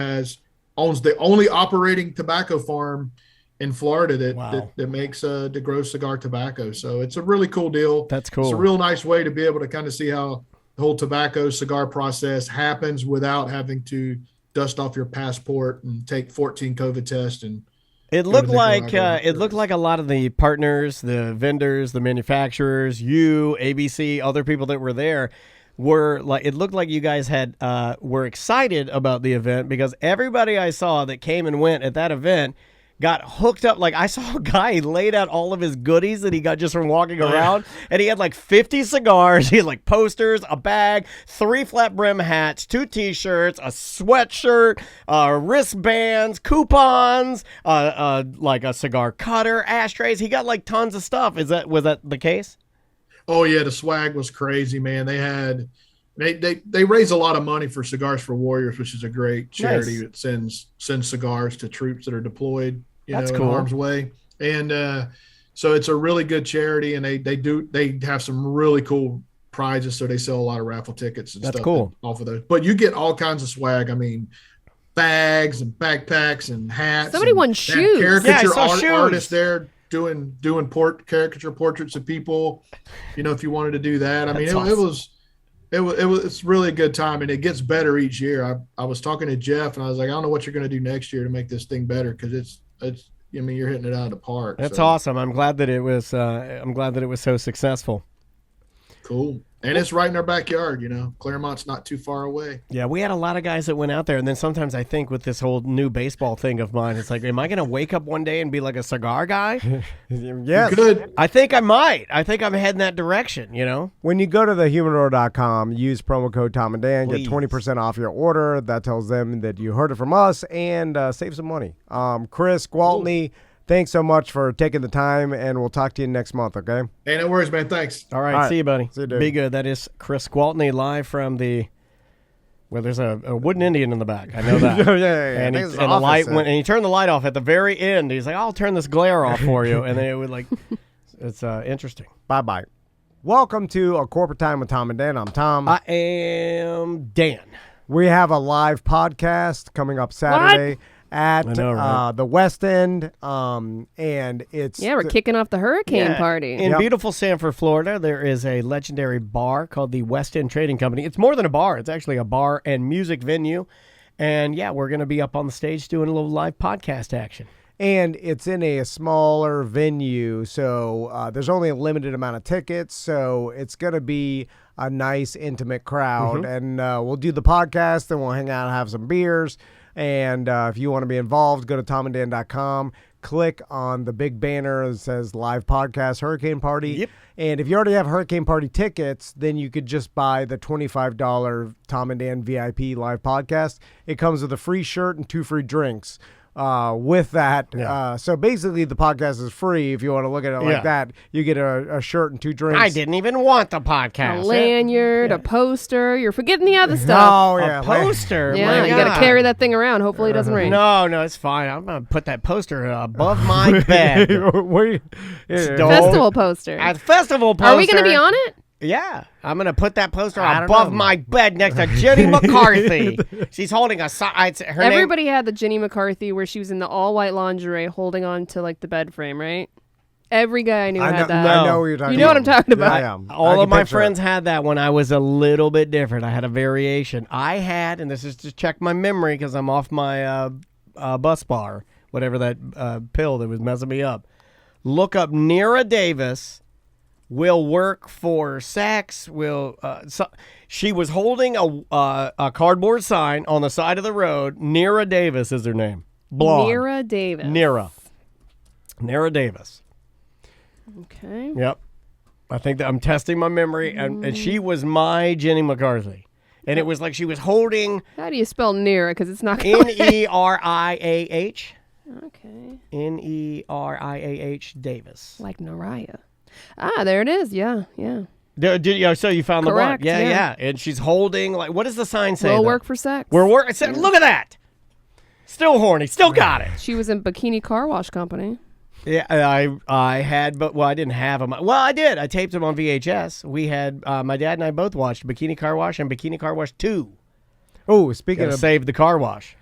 owns the only operating tobacco farm in Florida that makes to grow cigar tobacco. So it's a really cool deal. That's cool. It's a real nice way to be able to kind of see how the whole tobacco cigar process happens without having to dust off your passport and take 14 COVID tests. And It looked like a lot of the partners, the vendors, the manufacturers, you, ABC, other people that were there were like. It looked like you guys had were excited about the event because everybody I saw that came and went at that event got hooked up. Like I saw a guy, he laid out all of his goodies that he got just from walking around, and he had like 50 cigars. He had like posters, a bag, 3 flat brim hats, 2 T-shirts, a sweatshirt, wristbands, coupons, like a cigar cutter, ashtrays. He got like tons of stuff. Was that the case? Oh yeah, the swag was crazy, man. They raise a lot of money for Cigars for Warriors, which is a great charity that sends cigars to troops that are deployed, in harm's way. And so it's a really good charity, and they have some really cool prizes. So they sell a lot of raffle tickets and stuff off of those. But you get all kinds of swag. I mean, bags and backpacks and hats. Somebody won shoes. Caricature I saw shoes. artists there doing caricature portraits of people. If you wanted to do that, I mean, it's really a good time, and it gets better each year. I was talking to Jeff, and I was like, I don't know what you're going to do next year to make this thing better, because it's you're hitting it out of the park. That's awesome. I'm glad that it was. I'm glad that it was so successful. Cool. And it's right in our backyard, Claremont's not too far away. Yeah, we had a lot of guys that went out there, and then sometimes I think with this whole new baseball thing of mine, it's like, am I going to wake up one day and be like a cigar guy? Yes. Good. I think I might. I think I'm heading that direction, When you go to the humidor.com, use promo code Tom and Dan, Please. get 20% off your order. That tells them that you heard it from us, and save some money. Chris Gwaltney, thanks so much for taking the time, and we'll talk to you next month, okay? Hey, no worries, man. Thanks. All right, see you, buddy. See you, dude. Be good. That is Chris Gwaltney live from there's a wooden Indian in the back. I know that. yeah. And, I he, think it's and the the light office went, and he turned the light off at the very end. He's like, I'll turn this glare off for you. And then it would it's interesting. Bye-bye. Welcome to A Corporate Time with Tom and Dan. I'm Tom. I am Dan. We have a live podcast coming up Saturday at the West End, and it's Yeah, we're kicking off the hurricane party. In beautiful Sanford, Florida, there is a legendary bar called the West End Trading Company. It's more than a bar. It's actually a bar and music venue. And, we're going to be up on the stage doing a little live podcast action. And it's in a smaller venue, so there's only a limited amount of tickets, so it's going to be a nice, intimate crowd. And we'll do the podcast, and we'll hang out and have some beers. And if you want to be involved, go to tomanddan.com, click on the big banner that says Live Podcast Hurricane Party. Yep. And if you already have Hurricane Party tickets, then you could just buy the $25 Tom and Dan VIP Live Podcast. It comes with a free shirt and 2 free drinks. with that. Yeah. So basically, the podcast is free if you want to look at it like that. You get a shirt and 2 drinks. I didn't even want the podcast. A lanyard, a poster. You're forgetting the other stuff. Oh, yeah. A poster? Yeah, My you got God. to carry that thing around. Hopefully it doesn't rain. No, it's fine. I'm going to put that poster above my bed. Festival poster. A festival poster. Are we going to be on it? Yeah. I'm going to put that poster I don't above know. my bed next to Jenny McCarthy. She's holding a sign. Her name. Everybody had the Jenny McCarthy where she was in the all-white lingerie holding on to like the bed frame, right? Every guy I knew had that. I know what you're talking about. You know what I'm talking about. Yeah. All of my friends had that when I was a little bit different. I had a variation. I had, and this is to check my memory because I'm off my bus bar, whatever that pill that was messing me up. Look up Nira Davis. Will work for sex. She was holding a cardboard sign on the side of the road. Nira Davis is her name. Blonde. Nira Davis. Nira Davis. Okay. Yep. I think that I'm testing my memory, and she was my Jenny McCarthy. And it was like she was holding How do you spell Nira? Because it's not going Neriah. Okay. Neriah Davis. Like Nariah. Ah, there it is. Yeah. So you found Correct, the one. yeah. Yeah. And she's holding, like, what does the sign say? Will though? work for sex. We're working. Look at that. Still horny. Still got it. She was in Bikini Car Wash Company. Yeah, I had, but I didn't have them. Well, I did. I taped them on VHS. We had my dad and I both watched Bikini Car Wash and Bikini Car Wash 2. Oh, speaking Gotta of save the car wash.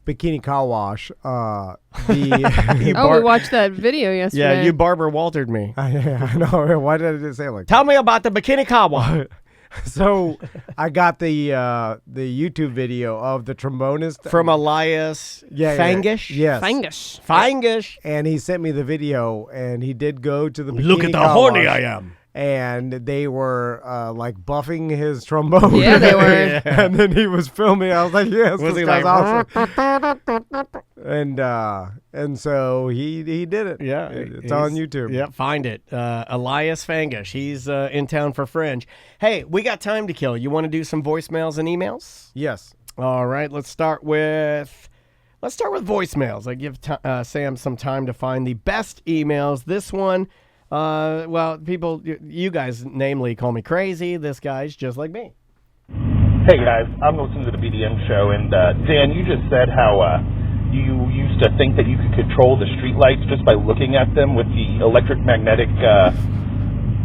Bikini Car Wash, You we watched that video yesterday. Yeah, you Barbara Waltered me. I know. Why did I just say it like that? Tell me about the Bikini Car Wash. So I got the YouTube video of the trombonist From Elias Fangish? Yes. Fangish. And he sent me the video, and he did go to the Bikini Look at the Car horny Wash, I am. and they were like buffing his trombone. Yeah, they were. And then he was filming. I was like, yes, Was this he guy's like, awesome. And so he did it. Yeah. It's on YouTube. Yeah, find it. Elias Fangish. He's in town for Fringe. Hey, we got time to kill. You want to do some voicemails and emails? Yes. All right, let's start with voicemails. I give Sam some time to find the best emails. This one, people, you guys namely call me crazy. This guy's just like me. Hey guys, I'm listening to the BDM show, and Dan, you just said how you used to think that you could control the streetlights just by looking at them with the electromagnetic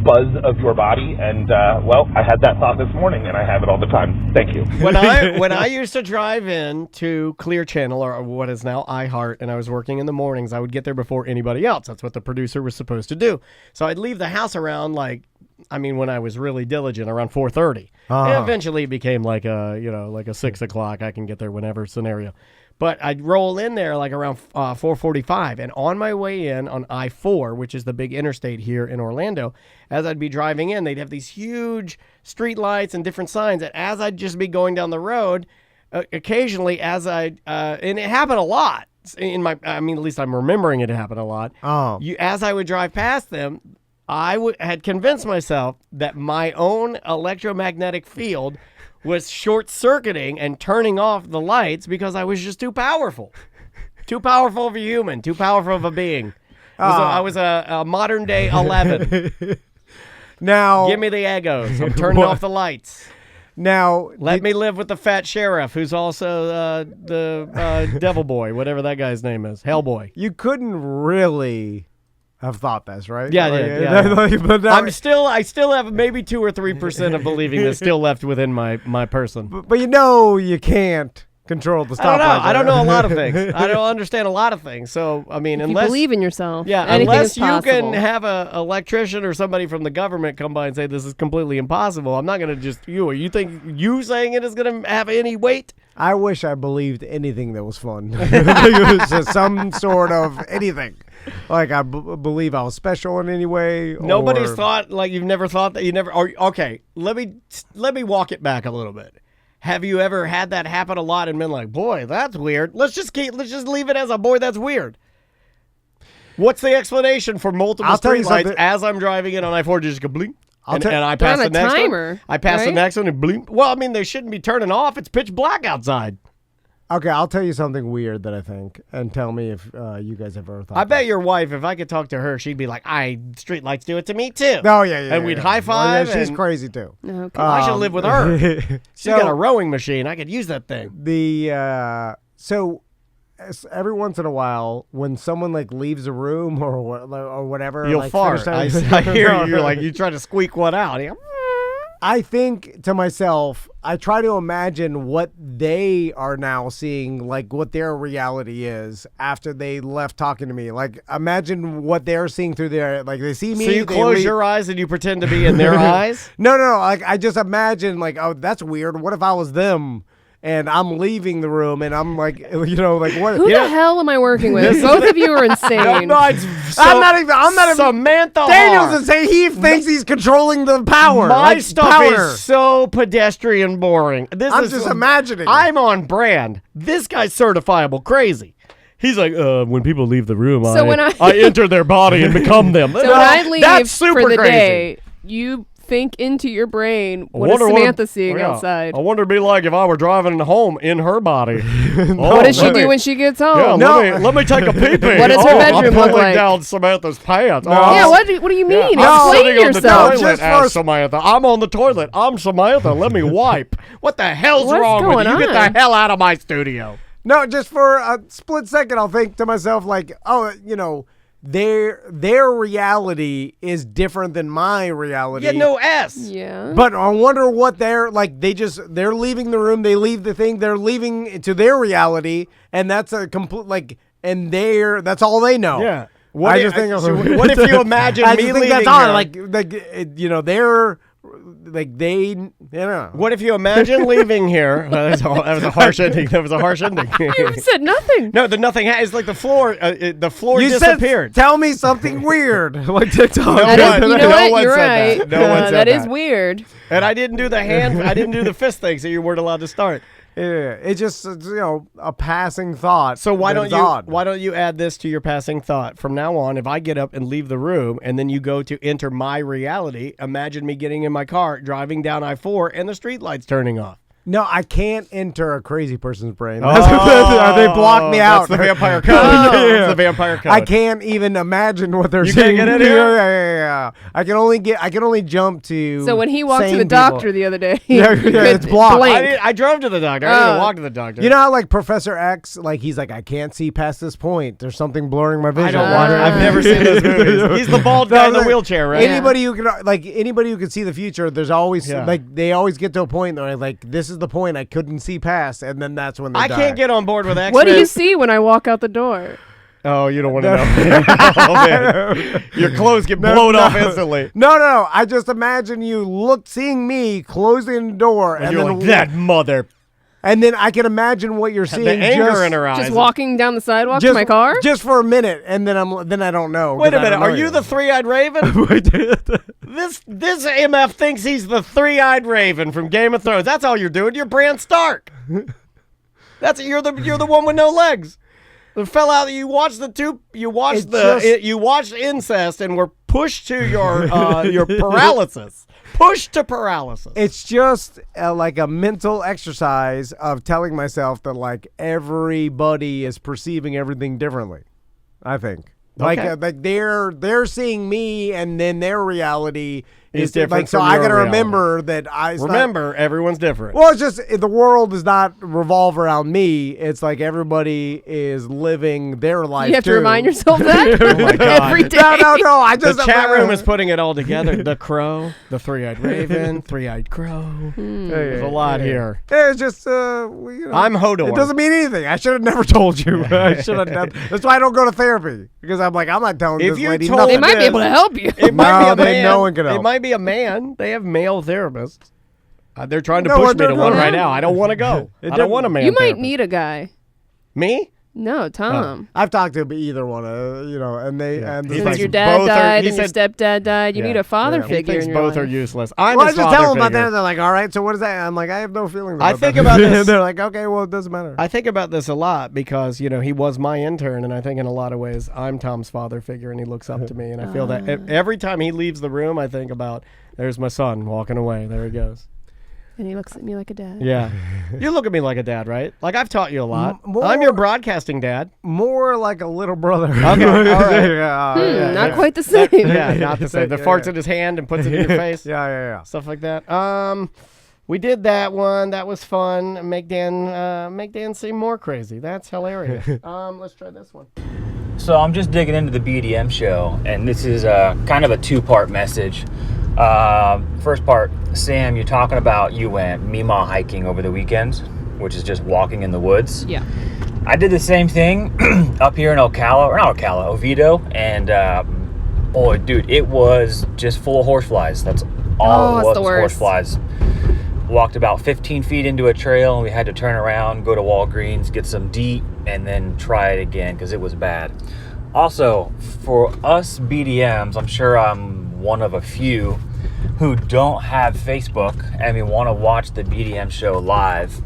buzz of your body, and I had that thought this morning, and I have it all the time. Thank you. When I used to drive in to Clear Channel, or what is now iHeart, and I was working in the mornings, I would get there before anybody else. That's what the producer was supposed to do. So I'd leave the house around when I was really diligent, around 4:30. And eventually it became like a 6 o'clock. I can get there whenever scenario. But I'd roll in there like around 4:45, and on my way in on I-4, which is the big interstate here in Orlando, as I'd be driving in, they'd have these huge street lights and different signs. And as I'd just be going down the road, occasionally, and it happened a lot. At least I'm remembering it happened a lot. Oh. As I would drive past them, I had convinced myself that my own electromagnetic field was short-circuiting and turning off the lights because I was just too powerful. Too powerful of a human. Too powerful of a being. I was a modern-day 11. Now, Give me the egos. I'm turning off the lights. Now, Let me live with the fat sheriff, who's also the devil boy, whatever that guy's name is. Hellboy. you couldn't really have thought this, right? Yeah. But now, I still have maybe 2 or 3% of believing that's still left within my person. but you can't control the stoplight. I don't know a lot of things. I don't understand a lot of things. So, If you unless believe in yourself. yeah, anything unless is you possible. can have an electrician or somebody from the government come by and say this is completely impossible, I'm not going to just you think you saying it is going to have any weight? I wish I believed anything that was fun. It was just some sort of anything. Like I believe I was special in any way. Nobody's or- thought you've never thought that you never. Okay, let me walk it back a little bit. Have you ever had that happen a lot and been like, boy, that's weird? Let's just leave it as a boy, that's weird. What's the explanation for multiple I'll tell you streetlights something. as I'm driving in on I-4? Just go blink. And I They're pass on the a next timer, one. I pass the right? next one and blink. Well, they shouldn't be turning off. It's pitch black outside. Okay, I'll tell you something weird that I think, and tell me if you guys have ever thought. I bet your wife, if I could talk to her, she'd be like, streetlights do it to me too. Oh yeah. And we'd yeah. high five. Well, yeah, she's and crazy too. Okay. I should live with her. She's So- got a rowing machine. I could use that thing. So every once in a while, when someone like leaves a room or whatever, You'll like, fart. finish I hear you. Like you try to squeak one out. I think to myself, I try to imagine what they are now seeing, like what their reality is after they left talking to me. Like, imagine what they're seeing through their, like they see me. So you they close leave- your eyes and you pretend to be in their eyes? No. Like, I just imagine, like, oh, that's weird. What if I was them? And I'm leaving the room, and I'm like, like what? Who the hell am I working with? Both of you are insane. I'm not even. Samantha Daniel's R. insane. He thinks he's controlling the power. My like stuff powder. is so pedestrian boring. I'm just imagining. I'm on brand. This guy's certifiable crazy. He's like, when people leave the room, So when I enter their body and become them. So when I leave That's super for the crazy. day, you think into your brain, what is wonder Samantha seeing outside? I wonder it'd be like if I were driving home in her body. What does she do when she gets home? Yeah, let me take a pee-pee. What does her bedroom I'm look pulling like? down Samantha's pants. Yeah, what do you mean? I'm Explain sitting yourself. on the toilet Just as for- Samantha. I'm on the toilet. I'm Samantha. Let me wipe. What the hell's What's wrong with going you? You get on? the hell out of my studio. No, just for a split second, I'll think to myself like, oh, their reality is different than my reality. Yeah, no S. Yeah. But I wonder what they're like. They're leaving the room. They leave the thing. They're leaving to their reality, and that's a complete like. And that's all they know. Yeah. What if you imagine I me just think leaving that's odd. here? They're like they. What if you imagine leaving here? That was a harsh ending. That was a harsh ending. You said nothing. No, the nothing. It's like the floor. The floor You disappeared. said, "Tell me something weird," like TikTok. No That is, one- you know no what? one You're said right. that. No one said that is that. weird. And I didn't do the hand. I didn't do the fist thing, so you weren't allowed to start. Yeah, it's just a passing thought. So why that don't is you? odd. Why don't you add this to your passing thought? From now on, if I get up and leave the room, and then you go to enter my reality, imagine me getting in my car, driving down I-4, and the streetlights turning off. No, I can't enter a crazy person's brain. They block me out. That's the vampire code. Yeah. That's the vampire code. I can't even imagine what they're You saying. can't get in here? Yeah. I can only jump to. So when he walked to sane the people. doctor the other day, Yeah, he it's could blocked. blink. I drove to the doctor. I didn't walk to the doctor. You know how like Professor X, like he's like, I can't see past this point. There's something blurring my vision. I don't watch. I've never seen those movies. He's the bald guy in the wheelchair, right? Anybody who can see the future, there's always they always get to a point where like this is the point I couldn't see past, and then that's when they I die. can't get on board with X-Men. What do you see when I walk out the door? Oh, you don't want to know. Oh, man. Your clothes get blown off instantly. No. I just imagine you seeing me closing the door, And you're like, that mother. and then I can imagine what you're seeing. The anger just, in her eyes. Just walking down the sidewalk to just, my car? just for a minute, and then I don't know. Wait a 'cause I minute. don't know Are you the three-eyed raven? This MF thinks he's the three-eyed raven from Game of Thrones. That's all you're doing. You're Bran Stark. You're the one with no legs. The fell out. You watched you watched incest and were pushed to your paralysis. Pushed to paralysis. It's just like a mental exercise of telling myself that like everybody is perceiving everything differently. I think like they're seeing me, and then their reality is different Like so, from I your gotta reality. remember that Everyone's different. Well, it's just the world does not revolve around me. It's like everybody is living their life. You have too. to remind yourself that Oh my God. every day. No. I just The chat room is putting it all together. The crow, the three-eyed raven, three-eyed crow. There's a lot here. It's just I'm Hodor. It doesn't mean anything. I should have never told you. I should have done. That's why I don't go to therapy, because I'm like, I'm not telling If this you lady told nothing. They might be able to help you. It might be a man. no one can help. It might be a man. They have male therapists. They're trying to No, push me they're to one not. right now. I don't want to go. I don't want a man. You might therapist. need a guy. Me? No, Tom. I've talked to either one, and they and He's Since like, your dad both are- died he and your said- stepdad died, you need a father He figure thinks in your both life. are useless. I'm Well, I his just father tell them about figure. that. They're like, all right, so what is that? I'm like, I have no feelings. I About think that. about this. They're like, okay, well, it doesn't matter. I think about this a lot because, he was my intern, and I think in a lot of ways I'm Tom's father figure, and he looks up to me, and I feel that every time he leaves the room, I think about, there's my son walking away. There he goes. And he looks at me like a dad. Yeah. You look at me like a dad, right? Like I've taught you a lot. More- I'm your broadcasting dad. More like a little brother. Okay, all right. Not quite the same. Yeah, not the same. The farts yeah. in his hand and puts it in your face. Yeah. Stuff like that. We did that one. That was fun. Make Dan seem more crazy. That's hilarious. Let's try this one. So I'm just digging into the BDM show, and this is kind of a two-part message. First part, Sam, you're talking about you went Mima hiking over the weekends, which is just walking in the woods. Yeah. I did the same thing up here in Oviedo, and boy, dude, it was just full of horseflies. That's all it was, horseflies. Walked about 15 feet into a trail, and we had to turn around, go to Walgreens, get some DEET, and then try it again because it was bad. Also, for us BDMs, I'm sure I'm one of a few who don't have Facebook and we want to watch the BDM show live.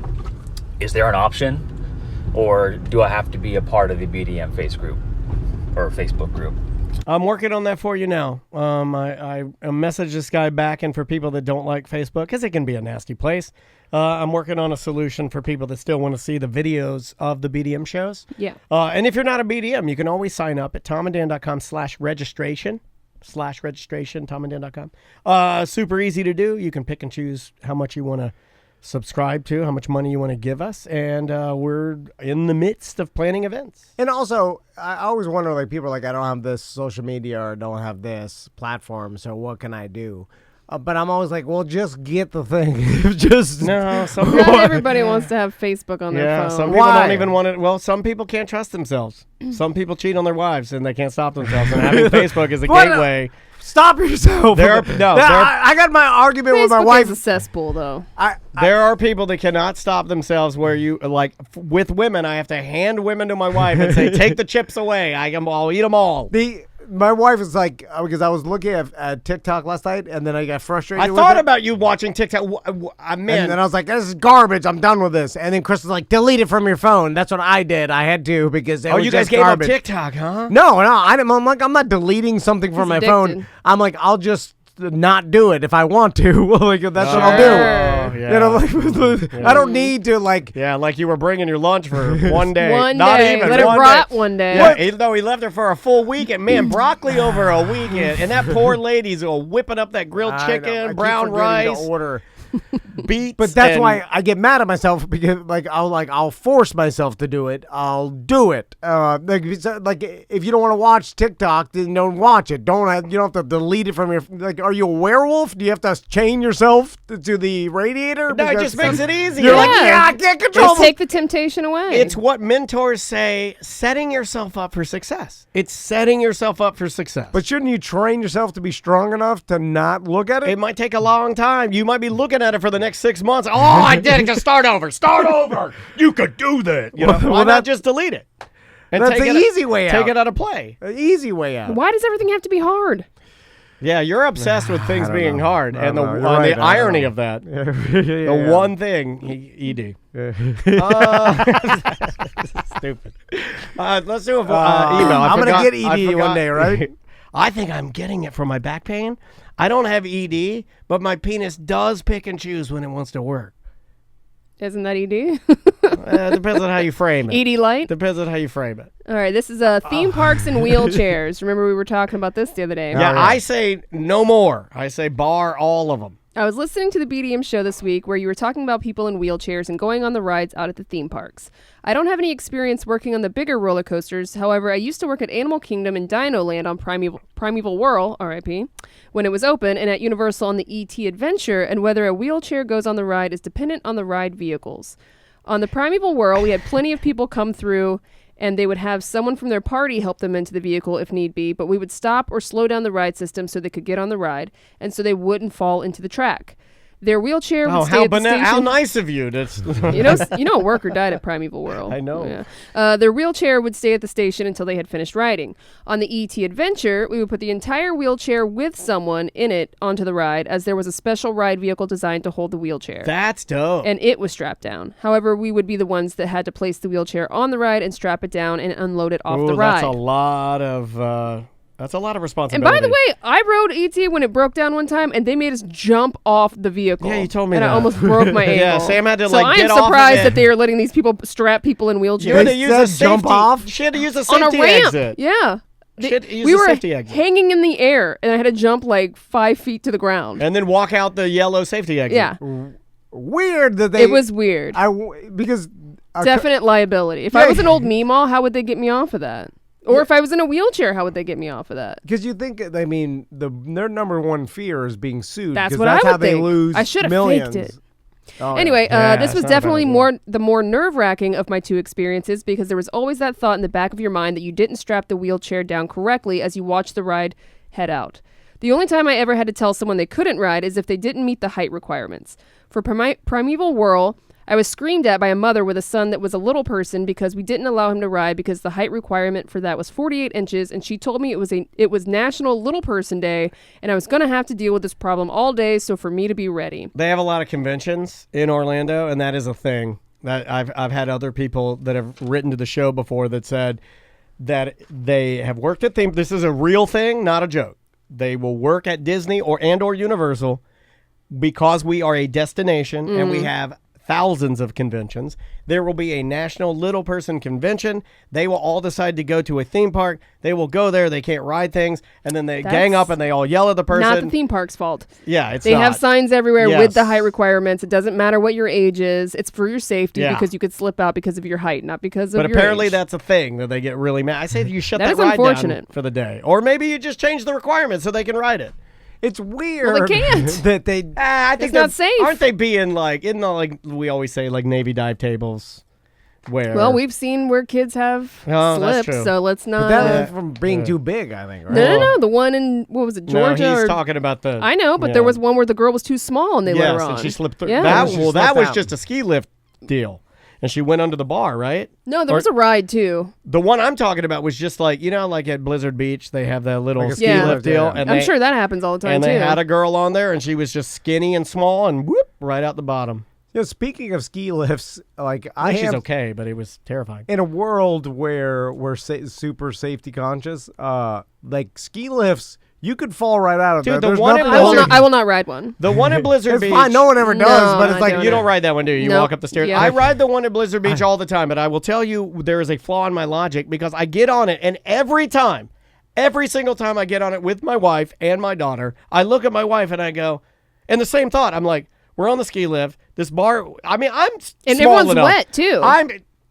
Is there an option, or do I have to be a part of the BDM Facebook group? I'm working on that for you now. I messaged this guy back, and for people that don't like Facebook, because it can be a nasty place, I'm working on a solution for people that still want to see the videos of the BDM shows. Yeah. And if you're not a BDM, you can always sign up at tomanddan.com/registration. tomanddan.com. Super easy to do. You can pick and choose how much you want to subscribe to, how much money you want to give us, and we're in the midst of planning events. And also, I always wonder, like, people are like, I don't have this social media or don't have this platform, so what can I do? But I'm always like, well, just get the thing. No, Not everybody wants to have Facebook on their phone. Some people don't even want it. Well, some people can't trust themselves. Some people cheat on their wives, and they can't stop themselves. And having Facebook is a gateway. Stop yourself. I got my argument with my wife. Facebook is a cesspool, though. There are people that cannot stop themselves where you, like, with women, I have to hand women to my wife and say, take the chips away. I'll eat them all. My wife is like, because I was looking at TikTok last night, and then I got frustrated. I thought about you watching TikTok. Man. And then I was like, this is garbage. I'm done with this. And then Chris was like, delete it from your phone. That's what I did. I had to because it was you guys just gave garbage. up TikTok, huh? No. I'm like, I'm not deleting something from my phone. I'm like, I'll just not do it if I want to. Like, that's what I'll do. Yeah. You know, like, I don't need to, like. Yeah, like you were bringing your lunch for one day. Not day. Even. Let it rot one day. Yeah, even though he left her for a full weekend. Man, broccoli over a weekend. And that poor lady's whipping up that grilled chicken, brown rice. To order. Beets. But that's why I get mad at myself, because I'll force myself to do it. I'll do it. Like if you don't want to watch TikTok, then don't watch it. You don't have to delete it from your. Like, are you a werewolf? Do you have to chain yourself to the radiator? No, it just makes it easier. You're like, I can't control. Just take the temptation away. It's what mentors say: setting yourself up for success. It's setting yourself up for success. But shouldn't you train yourself to be strong enough to not look at it? It might take a long time. You might be looking at it for the next 6 months. Oh, I did it. Just start over. Start over. You could do that. Why not just delete it? And that's the easy way out. Take it out of play. An easy way out. Why does everything have to be hard? Yeah, you're obsessed with things being hard, and the right, irony of that. The one thing, ED. Stupid. Let's do an email. I'm going to get ED one day, right? I think I'm getting it for my back pain. I don't have ED, but my penis does pick and choose when it wants to work. Isn't that ED? Depends on how you frame it. ED light? Depends on how you frame it. All right, this is theme parks and wheelchairs. Remember we were talking about this the other day. Yeah, I say no more. I say bar all of them. I was listening to the BDM show this week where you were talking about people in wheelchairs and going on the rides out at the theme parks. I don't have any experience working on the bigger roller coasters. However, I used to work at Animal Kingdom and Dino Land on Primeval Whirl, RIP, when it was open, and at Universal on the ET Adventure, and whether a wheelchair goes on the ride is dependent on the ride vehicles. On the Primeval Whirl, we had plenty of people come through, and they would have someone from their party help them into the vehicle if need be, but we would stop or slow down the ride system so they could get on the ride, and so they wouldn't fall into the track. Their wheelchair would stay at the station. How nice of you. That's you know a worker died at Primeval Whirl. I know. Yeah. Their wheelchair would stay at the station until they had finished riding. On the ET Adventure, we would put the entire wheelchair with someone in it onto the ride, as there was a special ride vehicle designed to hold the wheelchair. That's dope. And it was strapped down. However, we would be the ones that had to place the wheelchair on the ride and strap it down and unload it off the ride. That's a lot of That's a lot of And responsibility. by the way, I rode ET when it broke down one time, and they made us jump off the vehicle. Yeah, you told me and that. I almost broke my ankle. Yeah, Sam had to, so like, get I'm off of surprised it. that they are letting these people strap people in wheelchairs. You had to They use a said safety, jump off? She had to use a on safety a ramp. exit. Yeah. She had to use we a were safety exit. hanging in the air, and I had to jump like 5 feet to the ground. And then walk out the yellow safety exit. Yeah. Weird that they. It was weird. Because Definite liability. If I was an old Meemaw, how would they get me off of that? Or if I was in a wheelchair, how would they get me off of that? Because you think, I mean, their number one fear is being sued. That's 'cause what that's I how would they think. lose I should have millions. faked it. Oh, Anyway, Yeah, this was it's not a bad definitely idea. the more nerve-wracking of my two experiences because there was always that thought in the back of your mind that you didn't strap the wheelchair down correctly as you watched the ride head out. The only time I ever had to tell someone they couldn't ride is if they didn't meet the height requirements. For Primeval Whirl, I was screamed at by a mother with a son that was a little person because we didn't allow him to ride because the height requirement for that was 48 inches, and she told me it was National Little Person Day, and I was going to have to deal with this problem all day, so for me to be ready. They have a lot of conventions in Orlando, and that is a thing. That I've had other people that have written to the show before that said that they have worked at theme. This is a real thing, not a joke. They will work at Disney or Universal because we are a destination and we have thousands of conventions. There will be a National Little Person Convention. They will all decide to go to a theme park. They will go there. They can't ride things. And then they gang up and they all yell at the person. Not the theme park's fault. Yeah, it's They not. have signs everywhere Yes. with the height requirements. It doesn't matter what your age is. It's for your safety Yeah. because you could slip out because of your height, not because of But your apparently age. that's a thing that they get really mad. I say you shut That that is ride unfortunate. down for the day. Or maybe you just change the requirements so they can ride it. It's weird. Well, they can't. that they. I think It's not they're- safe. Aren't they being like, in the, like we always say, like Navy dive tables where. Well, we've seen where kids have Oh, that's slipped, true. so let's But not. that was from being too big, I think. Right? No. The one in, what was it, Georgia? No, he's or, talking about the. I know, but yeah. there was one where the girl was too small and they let Yes, her on. and she slipped through. Yeah. That, She well, that slipped was out. just a ski lift deal. And she went under the bar, right? No, there was a ride too. The one I'm talking about was just like, like at Blizzard Beach, they have that little Like a ski ski lift lift, deal. yeah. And I'm they, sure that happens all the time and too. they had a girl on there, and she was just skinny and small, and whoop, right out the bottom. Speaking of ski lifts, like I I think she's am okay, but it was terrifying. in a world where we're super safety conscious, like ski lifts, you could fall right out of Dude, there. the There's one in nothing Blizzard- I will not ride one. The one at Blizzard It's Beach. fine. No one ever does, No, but it's I like don't. You don't ride that one, do you? You Nope. walk up the stairs. Yeah. I ride the one at Blizzard Beach all the time, but I will tell you there is a flaw in my logic because I get on it, and every single time I get on it with my wife and my daughter, I look at my wife and I go, and the same thought, I'm like, we're on the ski lift. This bar, I mean, I'm And small everyone's enough. wet, too.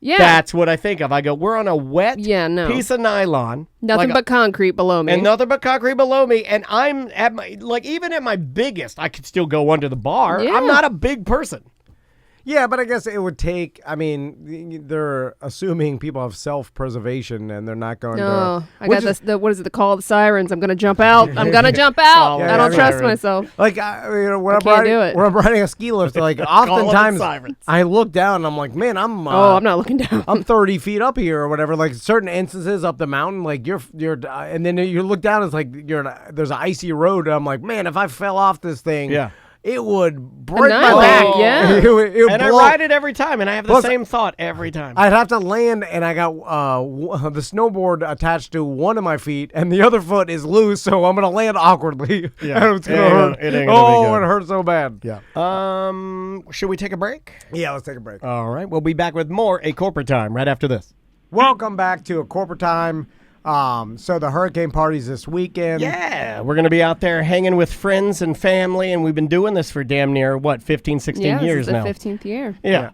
Yeah. That's what I think of. I go, we're on a wet No. piece of nylon. Nothing like but concrete below me. and nothing but concrete below me, and I'm at my, like, even at my biggest, I could still go under the bar. Yeah. I'm not a big person. Yeah, but I guess it would take. I mean, they're assuming people have self-preservation, and they're not going No, to. I which got is- this. What is it? The call of the sirens. I'm gonna jump out. I'm gonna jump out. Yeah, I don't yeah, trust yeah. myself. Like when I'm can't riding, do it. when I'm riding a ski lift, like the oftentimes sirens. I look down and I'm like, man, I'm. I'm not looking down. I'm 30 feet up here or whatever. Like certain instances up the mountain, like you're, and then you look down, it's like there's an icy road. And I'm like, man, if I fell off this thing, Yeah. it would break my Annihilate, back. yeah. it would And I blow. ride it every time, and I have the Plus, same thought every time. I'd have to land, and I got the snowboard attached to one of my feet, and the other foot is loose, so I'm gonna land awkwardly. Yeah. And it's gonna It ain't hurt. gonna- it ain't gonna be Oh, good. it hurts so bad. Yeah. Should we take a break? Yeah, let's take a break. All right. We'll be back with more A Corporate Time right after this. Welcome back to A Corporate Time. So the hurricane party's this weekend. Yeah. We're going to be out there hanging with friends and family, and we've been doing this for damn near, 15, 16 Yeah, years this is now. the 15th year. Yeah.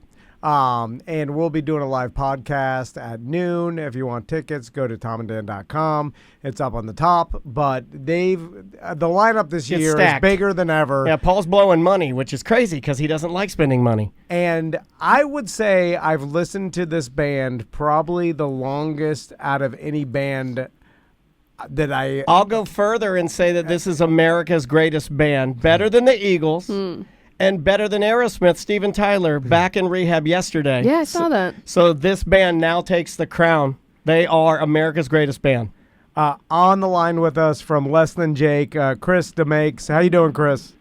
And we'll be doing a live podcast at noon. If you want tickets, go to tomandan.com. It's up on the top. But the lineup this It's year stacked. is bigger than ever. Yeah, Paul's blowing money, which is crazy because he doesn't like spending money. And I would say I've listened to this band probably the longest out of any band that I'll go further and say that this is America's greatest band, better than the Eagles and better than Aerosmith, Steven Tyler, back in rehab yesterday. Yeah, I saw that. So this band now takes the crown. They are America's greatest band. on the line with us from Less Than Jake, Chris DeMakes. How you doing, Chris?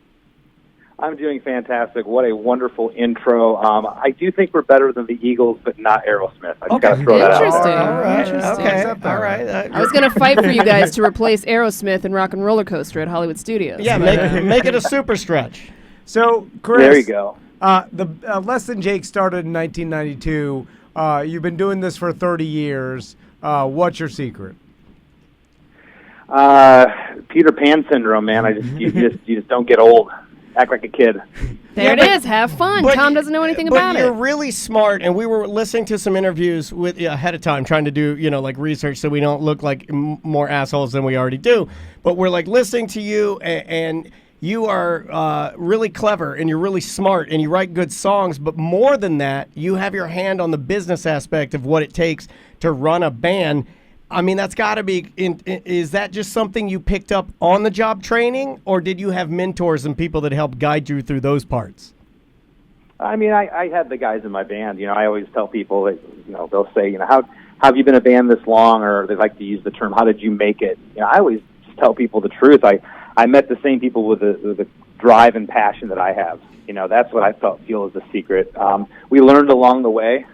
I'm doing fantastic. What a wonderful intro. I do think we're better than the Eagles, but not Aerosmith. I just got to throw that out. Interesting. All right. Interesting. Okay. All right. I was going to fight for you guys to replace Aerosmith and Rock and Roller Coaster at Hollywood Studios. Yeah, make it a super stretch. So, Chris, There you go. The Less Than Jake started in 1992. You've been doing this for 30 years. What's your secret? Peter Pan syndrome, man. You just don't get old. Act like a kid. There it is. Have fun. Tom doesn't know anything about But you're it. really smart, and we were listening to some interviews with ahead of time, trying to do like research so we don't look like more assholes than we already do. But we're like listening to you, and you are really clever, and you're really smart, and you write good songs. But more than that, you have your hand on the business aspect of what it takes to run a band. I mean, that's got to be, is that just something you picked up on the job training, or did you have mentors and people that helped guide you through those parts? I mean, I had the guys in my band. I always tell people that, they'll say, how have you been a band this long? Or they like to use the term, how did you make it? I always just tell people the truth. I met the same people with the drive and passion that I have. That's what I feel is the secret. We learned along the way,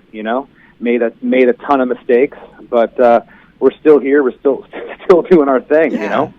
made a ton of mistakes, but we're still here. We're still doing our thing,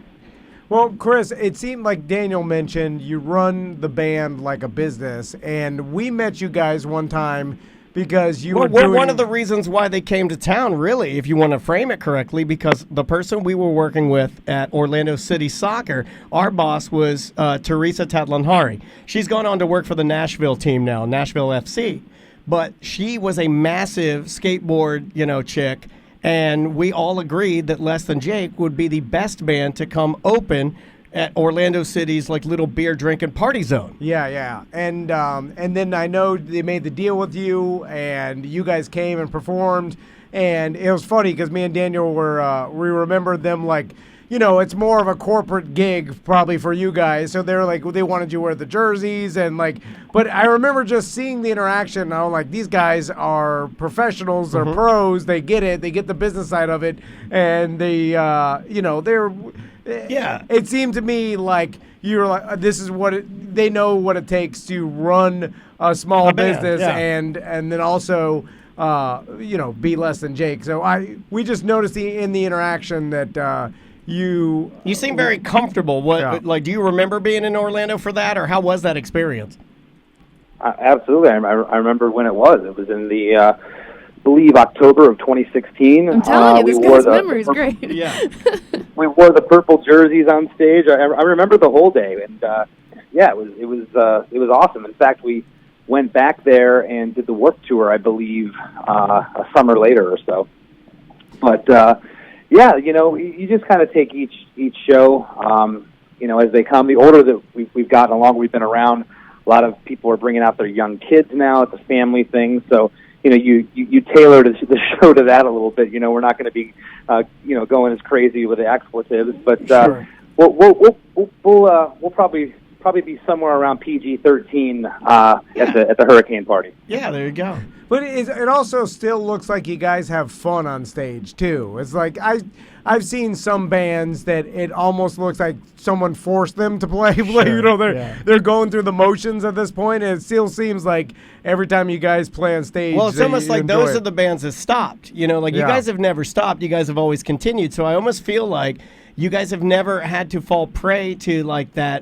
Well, Chris, it seemed like Daniel mentioned you run the band like a business, and we met you guys one time because you were doing... one of the reasons why they came to town, really, if you want to frame it correctly, because the person we were working with at Orlando City Soccer, our boss was Teresa Tatlanhari. She's gone on to work for the Nashville team now, Nashville FC, but she was a massive skateboard, chick. And we all agreed that Less Than Jake would be the best band to come open at Orlando City's little beer drinking party zone. Yeah. And then I know they made the deal with you, and you guys came and performed. And it was funny because me and Daniel we remembered them it's more of a corporate gig probably for you guys. So they're they wanted you to wear the jerseys but I remember just seeing the interaction. And I was like, these guys are professionals, they're pros, they get it, they get the business side of it, and they, they're. Yeah. It seemed to me like you're like, this is they know what it takes to run a small business, and then also. Be Less Than Jake. So we just noticed in the interaction that. You seem very comfortable. Do you remember being in Orlando for that, or how was that experience? Absolutely. I remember when it was. It was in the, believe, October of 2016. I'm telling you, this guy's memory is great. Yeah. We wore the purple jerseys on stage. I remember the whole day, and it was awesome. In fact, we went back there and did the Warped Tour, I believe, a summer later or so. But you just kind of take each show, as they come. The older that we've gotten along, we've been around. A lot of people are bringing out their young kids now. It's a family thing, so you tailor the show to that a little bit. We're not going to be going as crazy with the expletives, but sure. we'll probably be somewhere around PG-13 at the hurricane party. Yeah, there you go. But it also still looks like you guys have fun on stage too. It's like I've seen some bands that it almost looks like someone forced them to play. Sure. They're going through the motions at this point, and it still seems like every time you guys play on stage. Well, it's almost like those are the bands that stopped. You guys have never stopped. You guys have always continued. So I almost feel like you guys have never had to fall prey to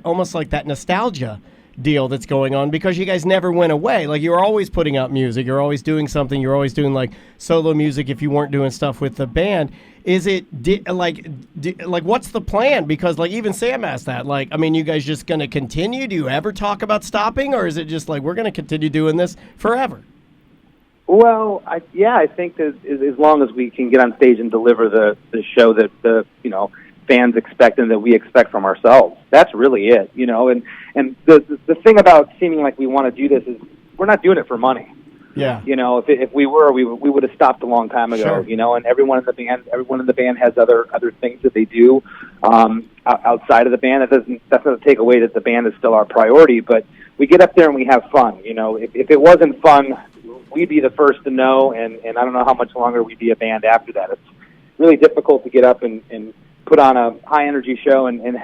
almost like that nostalgia deal that's going on, because you guys never went away. You're always putting out music, you're always doing something, you're always doing solo music if you weren't doing stuff with the band. Is it what's the plan? Because even Sam asked that. You guys just going to continue? Do you ever talk about stopping, or is it just we're going to continue doing this forever? Well, I think that as long as we can get on stage and deliver the show that the fans expect and that we expect from ourselves, that's really it. And the thing about seeming like we want to do this is we're not doing it for money. Yeah. If we were, we would have stopped a long time ago. Sure. And everyone in the band has other things that they do outside of the band. That doesn't take away that the band is still our priority, but we get up there and we have fun. If it wasn't fun, we'd be the first to know, and I don't know how much longer we'd be a band after that. It's really difficult to get up and put on a high energy show and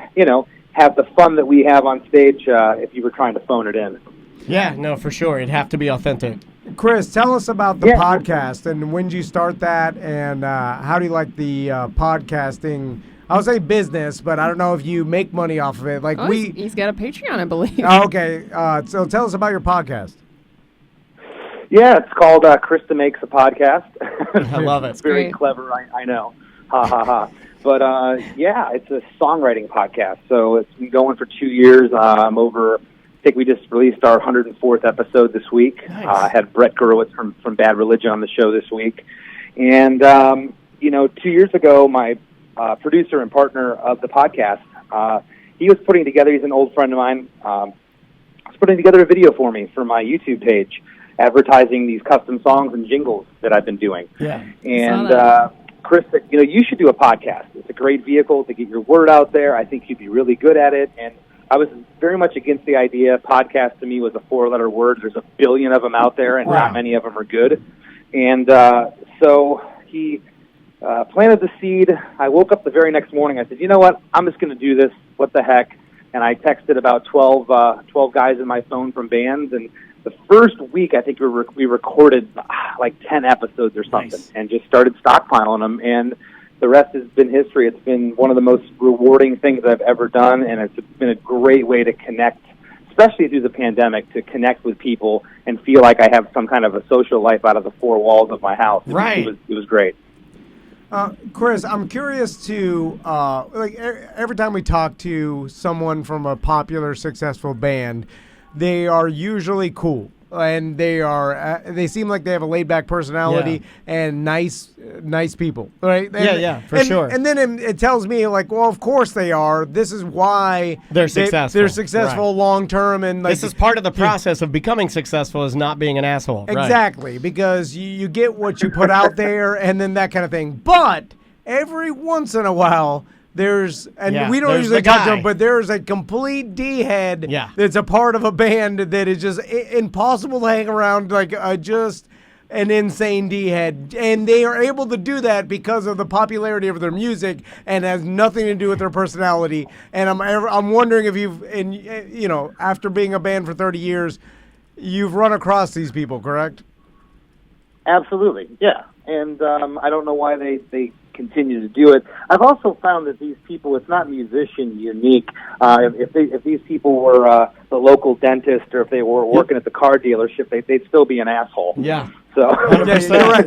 have the fun that we have on stage if you were trying to phone it in. Yeah, no, for sure. It'd have to be authentic. Chris, tell us about the podcast and when did you start that, and how do you like the podcasting? I would say business, but I don't know if you make money off of it. Like he's got a Patreon, I believe. Oh, okay, so tell us about your podcast. Yeah, it's called Chris DeMakes a podcast. I love it. It's very Great. clever, I know. Ha ha ha. But yeah, it's a songwriting podcast. So it's been going for 2 years. I think we just released our 104th episode this week. Nice. I had Brett Gurewitz from Bad Religion on the show this week. And, 2 years ago, my producer and partner of the podcast, he was putting together, he's an old friend of mine, was putting together a video for me for my YouTube page, advertising these custom songs and jingles that I've been doing. Yeah. And Chris said, you should do a podcast. It's a great vehicle to get your word out there. I think you'd be really good at it. And I was very much against the idea. Podcast to me was a 4-letter word. There's a billion of them out there, and not many of them are good. And so he planted the seed. I woke up the very next morning. I said, you know what? I'm just going to do this. What the heck? And I texted about 12 guys in my phone from bands. And the first week, I think we recorded like 10 episodes or something, and just started stockpiling them. And the rest has been history. It's been one of the most rewarding things I've ever done, and it's been a great way to connect, especially through the pandemic, to connect with people and feel like I have some kind of a social life out of the four walls of my house. Right. It was great. Chris, I'm curious to, every time we talk to someone from a popular, successful band, they are usually cool. And they seem like they have a laid-back personality and nice people, right? For sure. And then it tells me, like, well, of course they are. This is why they're successful. They're successful long-term. And this is part of the process of becoming successful, is not being an asshole. Exactly, because you get what you put out there and then that kind of thing. But every once in a while, we don't usually talk to him, but there's a complete D-head that's a part of a band that is just impossible to hang around, like just an insane D-head. And they are able to do that because of the popularity of their music and has nothing to do with their personality. And I'm wondering if after being a band for 30 years, you've run across these people, correct? Absolutely, yeah. And I don't know why they continue to do it. I've also found that these people, it's not musician unique. If these people were the local dentist, or if they were working at the car dealership, they'd still be an asshole. Yeah. So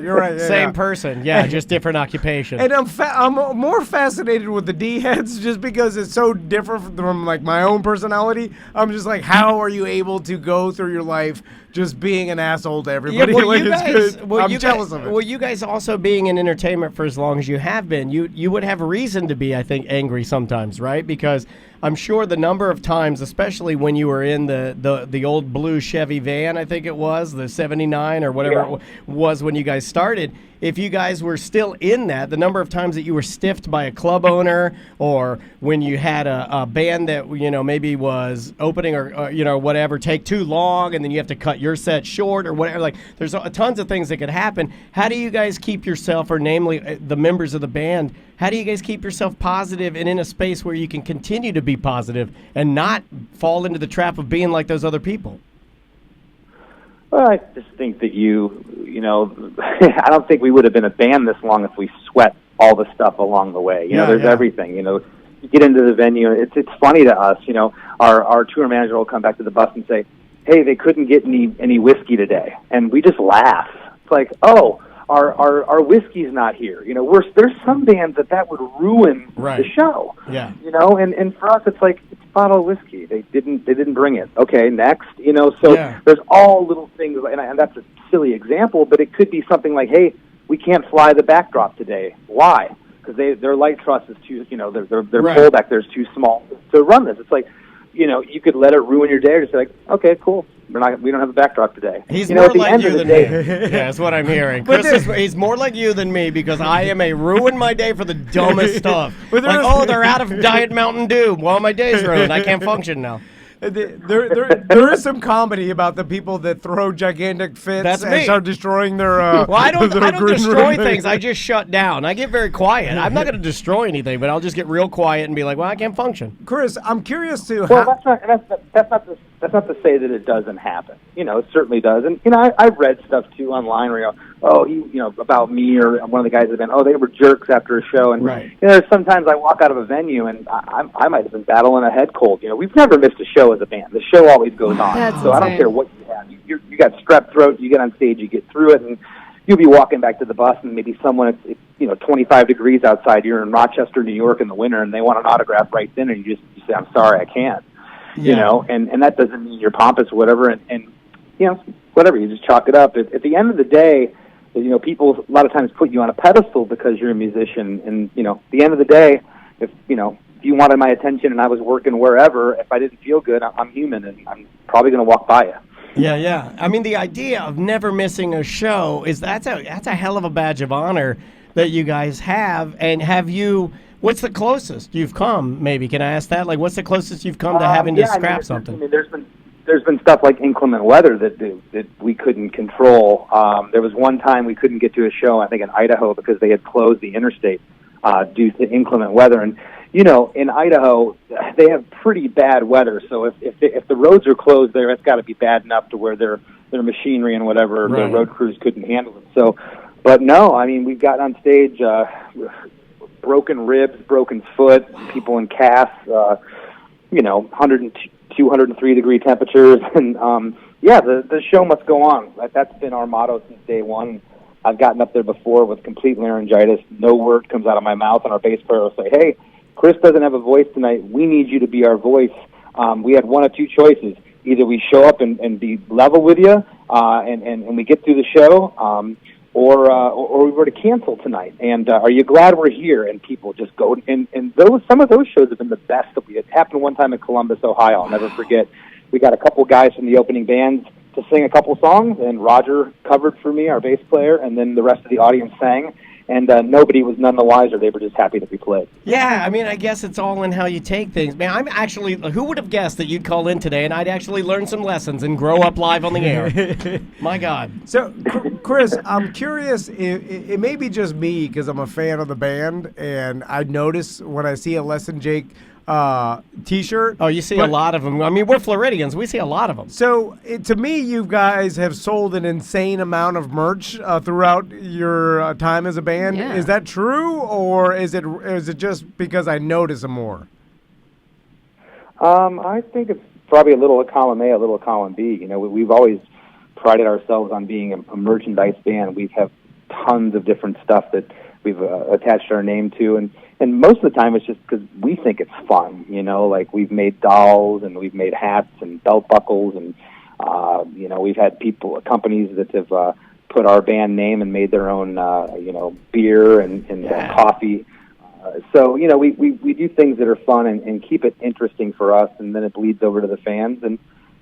you're right. Same person, just different occupation. And I'm more fascinated with the D-heads just because it's so different from like my own personality. I'm just like, how are you able to go through your life just being an asshole to everybody? I'm jealous of it. Well, you guys also being in entertainment for as long as you have been, you would have a reason to be, I think, angry sometimes, right? Because I'm sure the number of times, especially when you were in the old blue Chevy van, I think it was, the 79 or whatever it was when you guys started, if you guys were still in that, the number of times that you were stiffed by a club owner, or when you had a band that, maybe was opening or whatever, take too long, and then you have to cut your set short or whatever. Like, there's tons of things that could happen. How do you guys keep yourself, or namely the members of the band, how do you guys keep yourself positive and in a space where you can continue to be positive and not fall into the trap of being like those other people? Well, I just think that I don't think we would have been a band this long if we sweat all the stuff along the way. There's everything. You get into the venue. It's funny to us. Our tour manager will come back to the bus and say, "Hey, they couldn't get any whiskey today," and we just laugh. It's like, oh, our whiskey's not here. There's some bands that would ruin the show. Yeah. And for us, it's like, it's bottled whiskey. They didn't bring it. Okay, next. There's all little things, and that's a silly example, but it could be something like, hey, we can't fly the backdrop today. Why? Because their light truss is too, their pole back there's too small to run this. It's like, you could let it ruin your day, or just say, like, okay, cool. We don't have a backdrop today. He's more like you than me. Yeah, that's what I'm hearing. Chris he's more like you than me, because I am ruin my day for the dumbest stuff. They're out of Diet Mountain Dew. Well, my day's ruined. I can't function now. There is some comedy about the people that throw gigantic fits That's and me. start destroying their. Well, I don't green destroy room. things. I just shut down. I get very quiet. I'm not going to destroy anything, but I'll just get real quiet and be like, well, I can't function. Chris, I'm curious to. Well, that's not to say that it doesn't happen. It certainly does. And I've read stuff too online where about me or one of the guys have been, they were jerks after a show. And right. Sometimes I walk out of a venue and I might have been battling a head cold. We've never missed a show as a band. The show always goes on. That's so I don't insane. care what you have. You got strep throat. You get on stage, you get through it, and you'll be walking back to the bus, and maybe someone, it's 25 degrees outside. You're in Rochester, New York in the winter, and they want an autograph right then, and you say, I'm sorry, I can't. Yeah. And that doesn't mean you're pompous or whatever, and whatever, you just chalk it up. At the end of the day, people a lot of times put you on a pedestal because you're a musician, and, at the end of the day, if you wanted my attention and I was working wherever, if I didn't feel good, I'm human, and I'm probably going to walk by you. Yeah. I mean, the idea of never missing a show that's a hell of a badge of honor that you guys have. And what's the closest you've come? Maybe can I ask that? Like, what's the closest you've come to having to scrap something? There's been stuff like inclement weather that we couldn't control. There was one time we couldn't get to a show, I think in Idaho, because they had closed the interstate due to inclement weather. And in Idaho, they have pretty bad weather. So if the roads are closed there, it's got to be bad enough to where their machinery and whatever, right. their road crews couldn't handle it. So, but no, I mean, we've gotten on stage, broken ribs, broken foot, people in casts, 102, 203 degree temperatures. And, the show must go on. That's been our motto since day one. I've gotten up there before with complete laryngitis. No word comes out of my mouth, and our bass player will say, hey, Chris doesn't have a voice tonight. We need you to be our voice. We had one of two choices. Either we show up and be level with you, and we get through the show, or we were to cancel tonight. And are you glad we're here? And people just go. And some of those shows have been the best. It happened one time in Columbus, Ohio. I'll never forget. We got a couple guys from the opening bands to sing a couple songs, and Roger covered for me, our bass player, and then the rest of the audience sang. And nobody was none the wiser. They were just happy that we played. Yeah, I mean, I guess it's all in how you take things. Man, who would have guessed that you'd call in today and I'd actually learn some lessons and grow up live on the air? My God. So, Chris, I'm curious, it may be just me because I'm a fan of the band, and I notice when I see a Less Than Jake T-shirt. Oh, you see a lot of them. I mean, we're Floridians. We see a lot of them. So, to me, you guys have sold an insane amount of merch throughout your time as a band. Yeah. Is that true, or is it just because I notice them more? I think it's probably a little of column A, a little of column B. We've always prided ourselves on being a merchandise band. We have tons of different stuff that we've attached our name to, and most of the time it's just because we think it's fun, like we've made dolls and we've made hats and belt buckles, and we've had companies that have put our band name and made their own beer and coffee. So we do things that are fun and keep it interesting for us, and then it bleeds over to the fans. And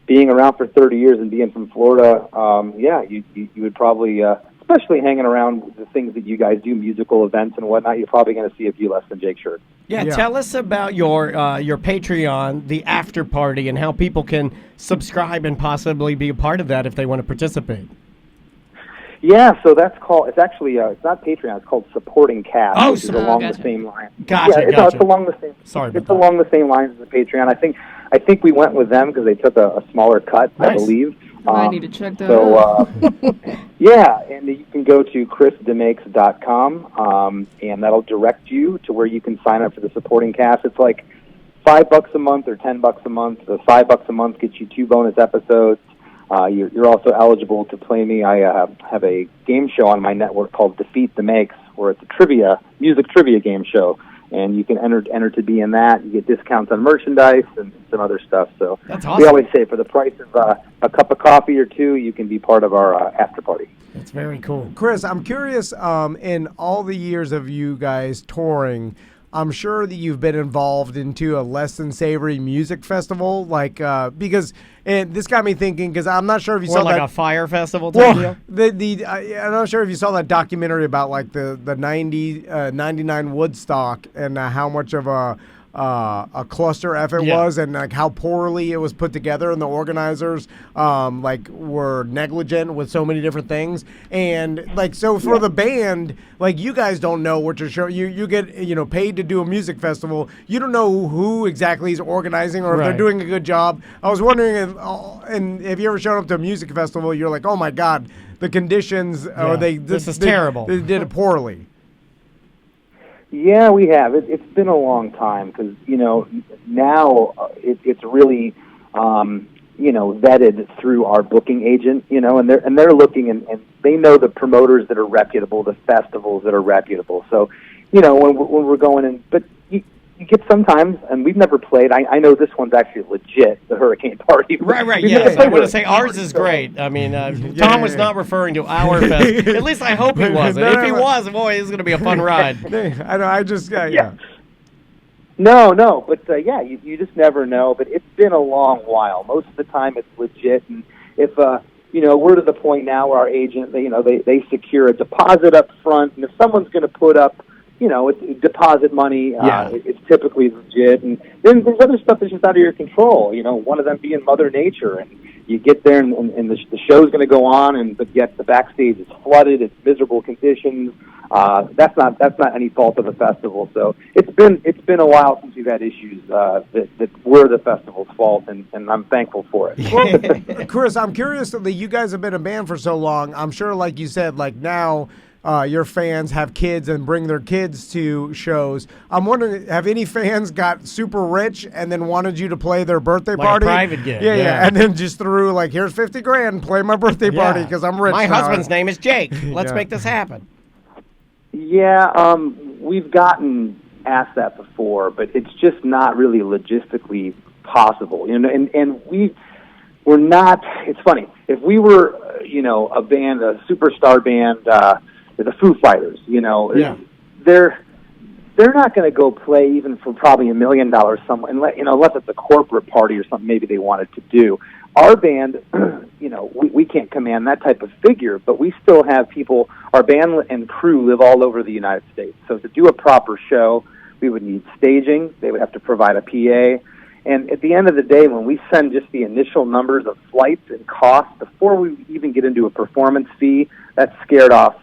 being around for 30 years and being from Florida, you would probably, especially hanging around the things that you guys do, musical events and whatnot, you're probably going to see a few Less Than Jake shirts. Yeah, tell us about your Patreon, the after party, and how people can subscribe and possibly be a part of that if they want to participate. Yeah, so that's called, it's actually, it's not Patreon, it's called Supporting Cast, which is along gotcha. the same line. Gotcha. It's along the same, Sorry about it's that. along the same lines as the Patreon. I think we went with them because they took a smaller cut, Nice. I believe. I need to check that out. And you can go to chrisdemakes.com, and that'll direct you to where you can sign up for the Supporting Cast. It's like $5 a month or $10 a month. The $5 a month gets you 2 bonus episodes. You're also eligible to play me. I have a game show on my network called Defeat the Makes, where it's a music trivia game show, and you can enter to be in that. You get discounts on merchandise and some other stuff. So That's awesome. We always say for the price of a cup of coffee or two, you can be part of our after party. That's very cool. Chris, I'm curious, in all the years of you guys touring, I'm sure that you've been involved into a less than savory music festival, because this got me thinking, because I'm not sure if you saw like that. a fire festival type deal? I'm not sure if you saw that documentary about the 99 Woodstock and how much of a a cluster F it was, and like how poorly it was put together, and the organizers like were negligent with so many different things. And like so for the band, like you guys don't know what you're showing. You get paid to do a music festival. You don't know who exactly is organizing or if they're doing a good job. I was wondering if you ever showed up to a music festival, you're like, oh my God, the conditions or this is terrible. They did it poorly. Yeah, we have. It's been a long time because now it's really vetted through our booking agent, and they're looking and they know the promoters that are reputable, the festivals that are reputable. So, when we're going in, but you get sometimes, and we've never played. I know this one's actually legit, the Hurricane Party. Right. Yes, I want to say ours is great. I mean, Tom was not referring to our fest. At least I hope he wasn't. If he was, boy, it's going to be a fun ride. I know. I just No, but you just never know. But it's been a long while. Most of the time, it's legit. And if we're to the point now where our agent, they secure a deposit up front, and if someone's going to put up, it's deposit money. It's typically legit, and then there's other stuff that's just out of your control. One of them being Mother Nature, and you get there, and the show's going to go on, but yet the backstage is flooded. It's miserable conditions. That's not any fault of the festival. So it's been a while since we've had issues that were the festival's fault, and I'm thankful for it. Well, Chris, I'm curious that you guys have been a band for so long. I'm sure, like you said, like now. Your fans have kids and bring their kids to shows. I'm wondering, have any fans got super rich and then wanted you to play their birthday party? A private gig. Yeah. And then just threw like, here's $50,000, play my birthday party because I'm rich. My husband's name is Jake. Let's make this happen. Yeah, we've gotten asked that before, but it's just not really logistically possible. And we're not. It's funny if we were, a band, a superstar band. The Foo Fighters, they're not going to go play even for probably $1 million somewhere, unless it's a corporate party or something maybe they wanted to do. Our band, we can't command that type of figure, but we still have people. Our band and crew live all over the United States, so to do a proper show, we would need staging. They would have to provide a PA. And at the end of the day, when we send just the initial numbers of flights and costs before we even get into a performance fee, that's scared off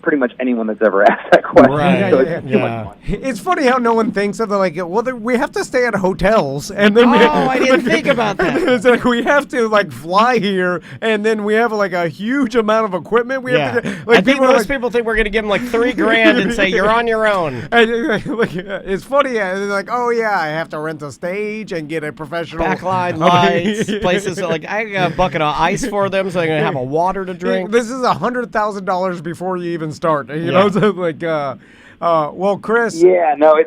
pretty much anyone that's ever asked that question. Right. So it's too much money. It's funny how no one thinks of we have to stay at hotels, and then I didn't think about that. It's like we have to fly here, and then we have a huge amount of equipment. We have to, I think most people think we're going to give them $3,000 and say you're on your own. It's funny. They're like, oh yeah, I have to rent a stage and get a professional backline lights, places I got a bucket of ice for them, so they're going to have a water to drink. This is $100,000 before you even start. So well, Chris. Yeah, no,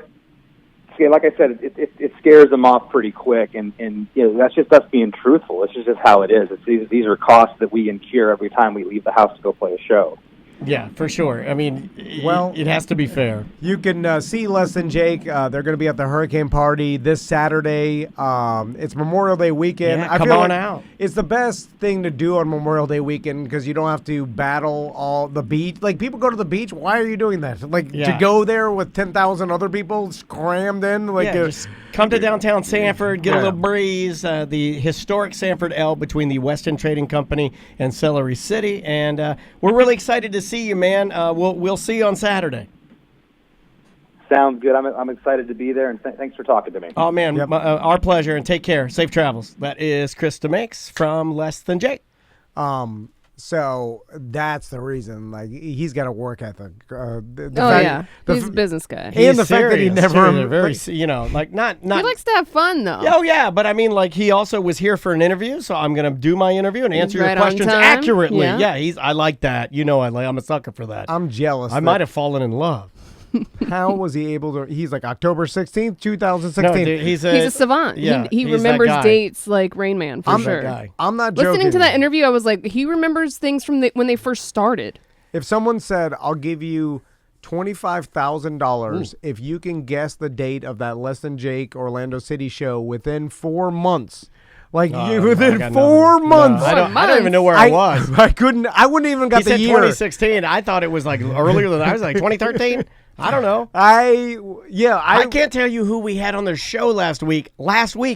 like I said, it scares them off pretty quick, and that's just us being truthful. This is just how it is. These are costs that we incur every time we leave the house to go play a show. Yeah, for sure. I mean, it has to be fair. You can see Less Than Jake. They're going to be at the Hurricane Party this Saturday. It's Memorial Day weekend. Yeah, come on out. It's the best thing to do on Memorial Day weekend because you don't have to battle all the beach. Like, people go to the beach. Why are you doing that? To go there with 10,000 other people crammed in? Just come to downtown Sanford, get a little breeze. The historic Sanford L between the Weston Trading Company and Celery City. And we're really excited to see you, man. We'll see you on Saturday. Sounds good. I'm excited to be there, and thanks for talking to me. Oh, man, our pleasure, and take care. Safe travels. That is Chris DeMakes from Less Than Jake. So that's the reason. He's got a work ethic. He's a business guy. And the fact that he never not. He likes to have fun though. Oh yeah, but I mean, he also was here for an interview, so I'm gonna do my interview and answer your questions accurately. Yeah, I like that. I'm a sucker for that. I'm jealous. I might have fallen in love. How was he able to? He's October 16th, 2016. No, dude, he's a savant. Yeah, he remembers dates like Rain Man for sure. I'm not joking. Listening to that interview, I was like, he remembers things from when they first started. If someone said, "I'll give you $25,000 if you can guess the date of that Less Than Jake Orlando City show within 4 months." Within 4 months. I don't even know where I was. I couldn't. I wouldn't even got the year. 2016. I thought it was earlier than I was 2013. I don't know. I can't tell you who we had on the show last week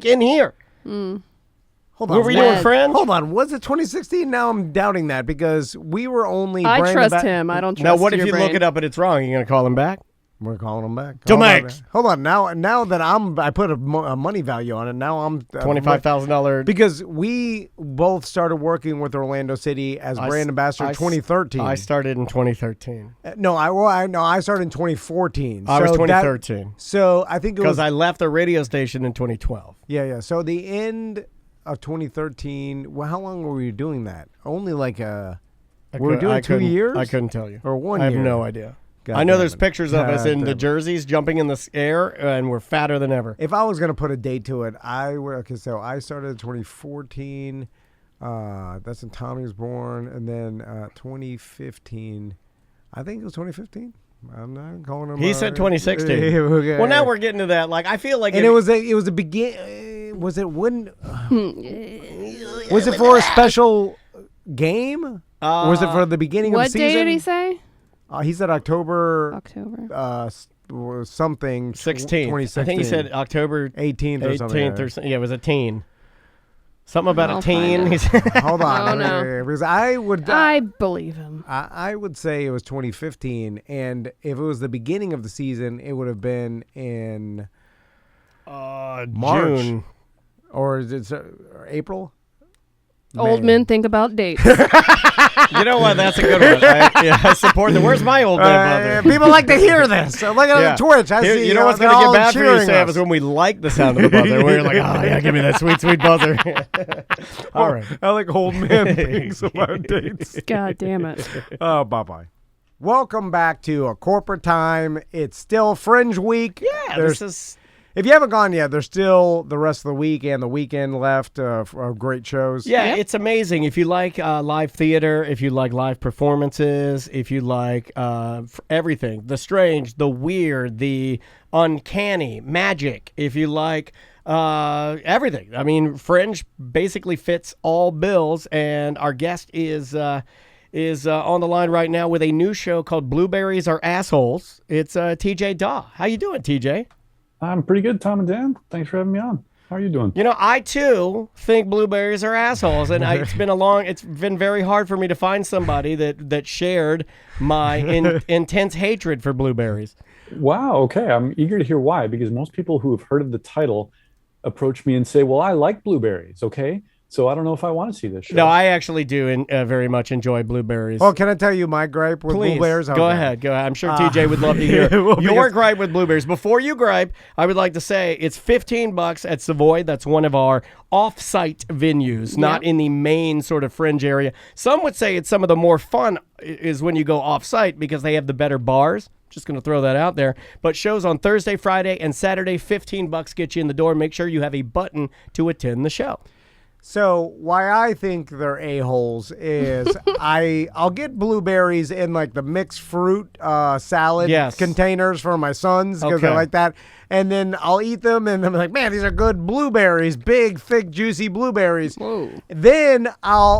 in here. Hold on. Were we doing Friends? Hold on. Was it 2016? Now I'm doubting that because we were only. I trust him. I don't trust. Now, what if your you brain. look it up and it's wrong? You gonna call him back? We're calling him back. DeMakes. Hold on. Now that I put a money value on it. Now I'm $25,000. because we both started working with Orlando City as brand ambassador in 2013. I started in 2013. I started in 2014. I was 2013. So I think it was because I left the radio station in 2012. Yeah. So the end of 2013. Well, how long were we doing that? Only like were we doing 2 years? I couldn't tell you. Or 1 year? I have no idea. God I know damn there's it. pictures of us in the damn it. jerseys jumping in the air, and we're fatter than ever. If I was gonna put a date to it, so I started in 2014. That's when Tommy was born, and then 2015. I think it was 2015. I'm not calling him. He said 2016. Well, now we're getting to that. Like I feel like, and it was a begin. Was it when? Was it for a special game? Was it for the beginning of the season? What day did he say? He said October. Something 16th. 2016. I think he said October 18th or something. 18th or something. Yeah, it was a teen. Something about I'll a teen. find it. Hold on. Oh, no. Because I would. I believe him. I would say it was 2015, and if it was the beginning of the season, it would have been in March. June. Or is it April? Old men think about dates. You know what? That's a good one. I support the. Where's my old man buzzer? People like to hear this. Look at Twitch. I see. You know what's they're going to all get bad for you, cheering Sam, us. is when we like the sound of the buzzer. Where you're like, oh, yeah, give me that sweet, sweet buzzer. All right. I like old man thinks about dates. God damn it. Oh, bye-bye. Welcome back to A Corporate Time. It's still Fringe Week. Yeah, There's, this is... If you haven't gone yet, there's still the rest of the week and the weekend left of great shows. Yeah, it's amazing. If you like live theater, if you like live performances, if you like everything, the strange, the weird, the uncanny, magic, if you like everything. I mean, Fringe basically fits all bills, and our guest is on the line right now with a new show called Blueberries Are Assholes. It's TJ Dawe. How you doing, TJ? I'm pretty good, Tom and Dan. Thanks for having me on. How are you doing? You know, I too think blueberries are assholes, and it's been very hard for me to find somebody that shared my intense hatred for blueberries. Wow. Okay, I'm eager to hear why, because most people who have heard of the title approach me and say, "Well, I like blueberries." Okay. So I don't know if I want to see this show. No, I actually do very much enjoy blueberries. Oh, can I tell you my gripe with blueberries? Go ahead. I'm sure TJ would love to hear your gripe with blueberries. Before you gripe, I would like to say it's $15 at Savoy. That's one of our off-site venues, not in the main sort of Fringe area. Some would say it's some of the more fun is when you go off-site because they have the better bars. Just going to throw that out there. But shows on Thursday, Friday, and Saturday, $15 get you in the door. Make sure you have a button to attend the show. So why I think they're a-holes is I'll get blueberries in like the mixed fruit salad containers for my sons because they like that. And then I'll eat them and I'm like, man, these are good blueberries, big, thick, juicy blueberries. Whoa. Then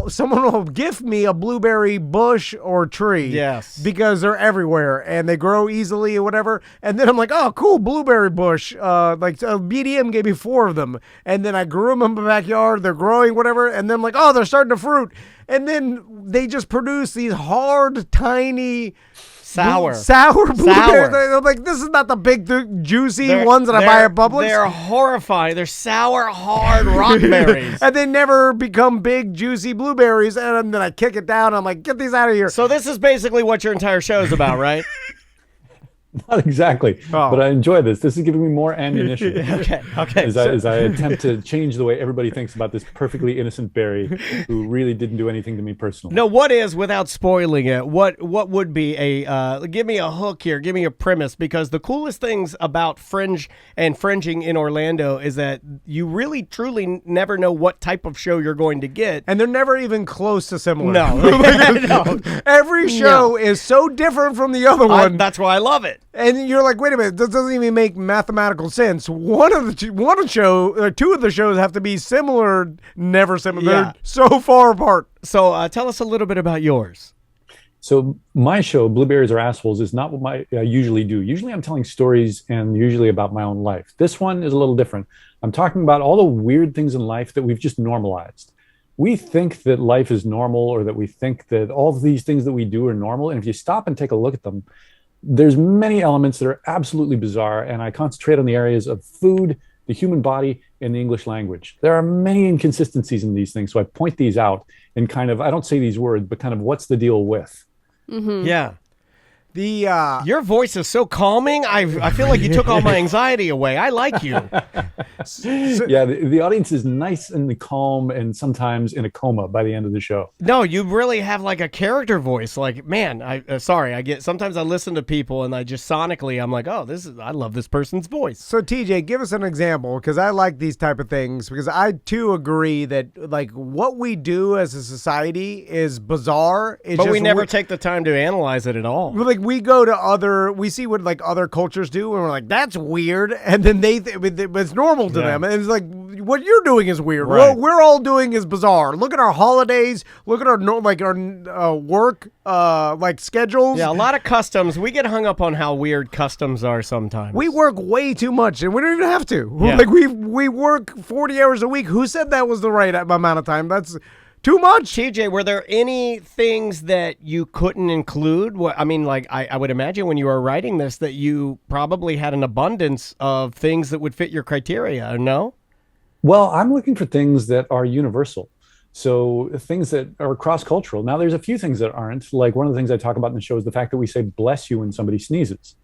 someone will gift me a blueberry bush or tree. Yes. Because they're everywhere and they grow easily or whatever. And then I'm like, oh, cool, blueberry bush. BDM gave me 4 of them. And then I grew them in my backyard. They're growing, whatever. And then I'm like, oh, they're starting to fruit. And then they just produce these hard, tiny... Sour blueberries. I'm like, this is not the big, juicy ones that I buy at Publix. They're horrifying. They're sour, hard rock berries. And they never become big, juicy blueberries. And then I kick it down. I'm like, get these out of here. So this is basically what your entire show is about, right? Not exactly, but I enjoy this. This is giving me more ammunition. Okay. As I attempt to change the way everybody thinks about this perfectly innocent berry who really didn't do anything to me personally. No, what is, without spoiling it, what would be give me a hook here, give me a premise, because the coolest things about Fringe and fringing in Orlando is that you really, truly never know what type of show you're going to get. And they're never even close to similar. No. Every show is so different from the other one. That's why I love it. And you're like, wait a minute, this doesn't even make mathematical sense. Two of the shows have to be similar, never similar. Yeah. They're so far apart. So tell us a little bit about yours. So my show, Blueberries Are Assholes, is not what I usually do. Usually I'm telling stories and usually about my own life. This one is a little different. I'm talking about all the weird things in life that we've just normalized. We think that life is normal, or that we think that all of these things that we do are normal. And if you stop and take a look at them, there's many elements that are absolutely bizarre. And I concentrate on the areas of food, the human body, and the English language. There are many inconsistencies in these things. So I point these out and kind of, I don't say these words, but kind of what's the deal with. Mm-hmm. Yeah. Your voice is so calming. I feel like you took all my anxiety away. I like you. Yeah, the audience is nice and calm and sometimes in a coma by the end of the show. No, you really have like a character voice. Like, man, sometimes I listen to people and I just sonically, I'm like, oh, I love this person's voice. So TJ, give us an example, because I like these type of things, because I too agree that like what we do as a society is bizarre. But we never take the time to analyze it at all. Like we see what like other cultures do, and we're like, that's weird, and then it's normal to them, and it's like, what you're doing is weird. Right. What we're all doing is bizarre. Look at our holidays. Look at our work like schedules. Yeah, a lot of customs. We get hung up on how weird customs are sometimes. We work way too much, and we don't even have to. Yeah. Like we work 40 hours a week. Who said that was the right amount of time? That's too much. TJ, were there any things that you couldn't include? I mean, like, I would imagine when you were writing this that you probably had an abundance of things that would fit your criteria, no? Well, I'm looking for things that are universal. So things that are cross-cultural. Now, there's a few things that aren't. Like, one of the things I talk about in the show is the fact that we say bless you when somebody sneezes.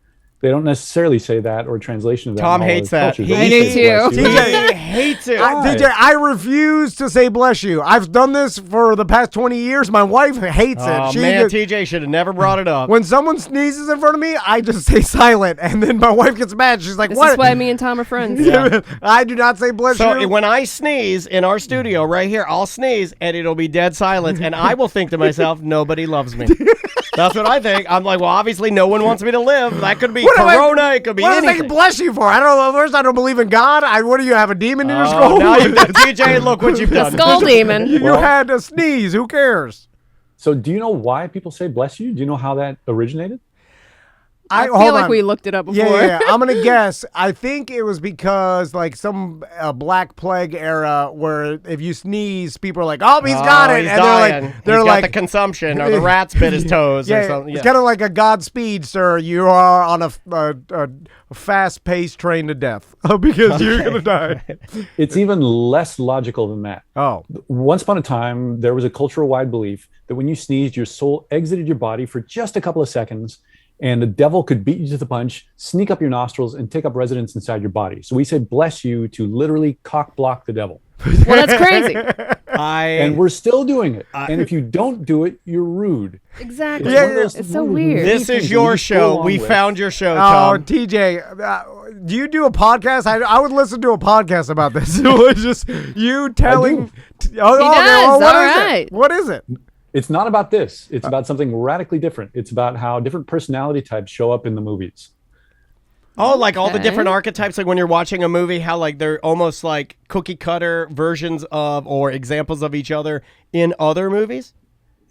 They don't necessarily say that, or translation of that. Tom hates that. He hates you. TJ hates it. TJ, I refuse to say bless you. I've done this for the past 20 years. My wife hates it. TJ should have never brought it up. When someone sneezes in front of me, I just say silent, and then my wife gets mad. She's like, "What?" This is why me and Tom are friends. Yeah. I do not say bless so you. When I sneeze in our studio right here, I'll sneeze, and it'll be dead silence, and I will think to myself, nobody loves me. That's what I think. I'm like, well, obviously no one wants me to live. That could be Corona. It could be anything. What do they bless you for? I don't know. First, I don't believe in God. What do you have, a demon in your skull? Now TJ, look what you've done. Skull demon. You had a sneeze. Who cares? So do you know why people say bless you? Do you know how that originated? I feel like we looked it up before. Yeah. I'm going to guess. I think it was because like some Black Plague era where if you sneeze, people are like, oh, he's got it. He's and dying. they're He's like, got the consumption, or the rats bit his toes or something. Yeah. It's kind of like a Godspeed, sir. You are on a fast-paced train to death because you're going to die. It's even less logical than that. Oh. Once upon a time, there was a cultural-wide belief that when you sneezed, your soul exited your body for just a couple of seconds, and the devil could beat you to the punch, sneak up your nostrils, and take up residence inside your body. So we say bless you to literally cock block the devil. Well, that's crazy. And we're still doing it. And if you don't do it, you're rude. Exactly. It's so weird. This is your show. We found your show, Tom. Oh, TJ, do you do a podcast? I would listen to a podcast about this. It's just you telling. What is it? It's not about this. It's about something radically different. It's about how different personality types show up in the movies. Oh, like all the different archetypes, like when you're watching a movie, how like they're almost like cookie cutter versions of or examples of each other in other movies?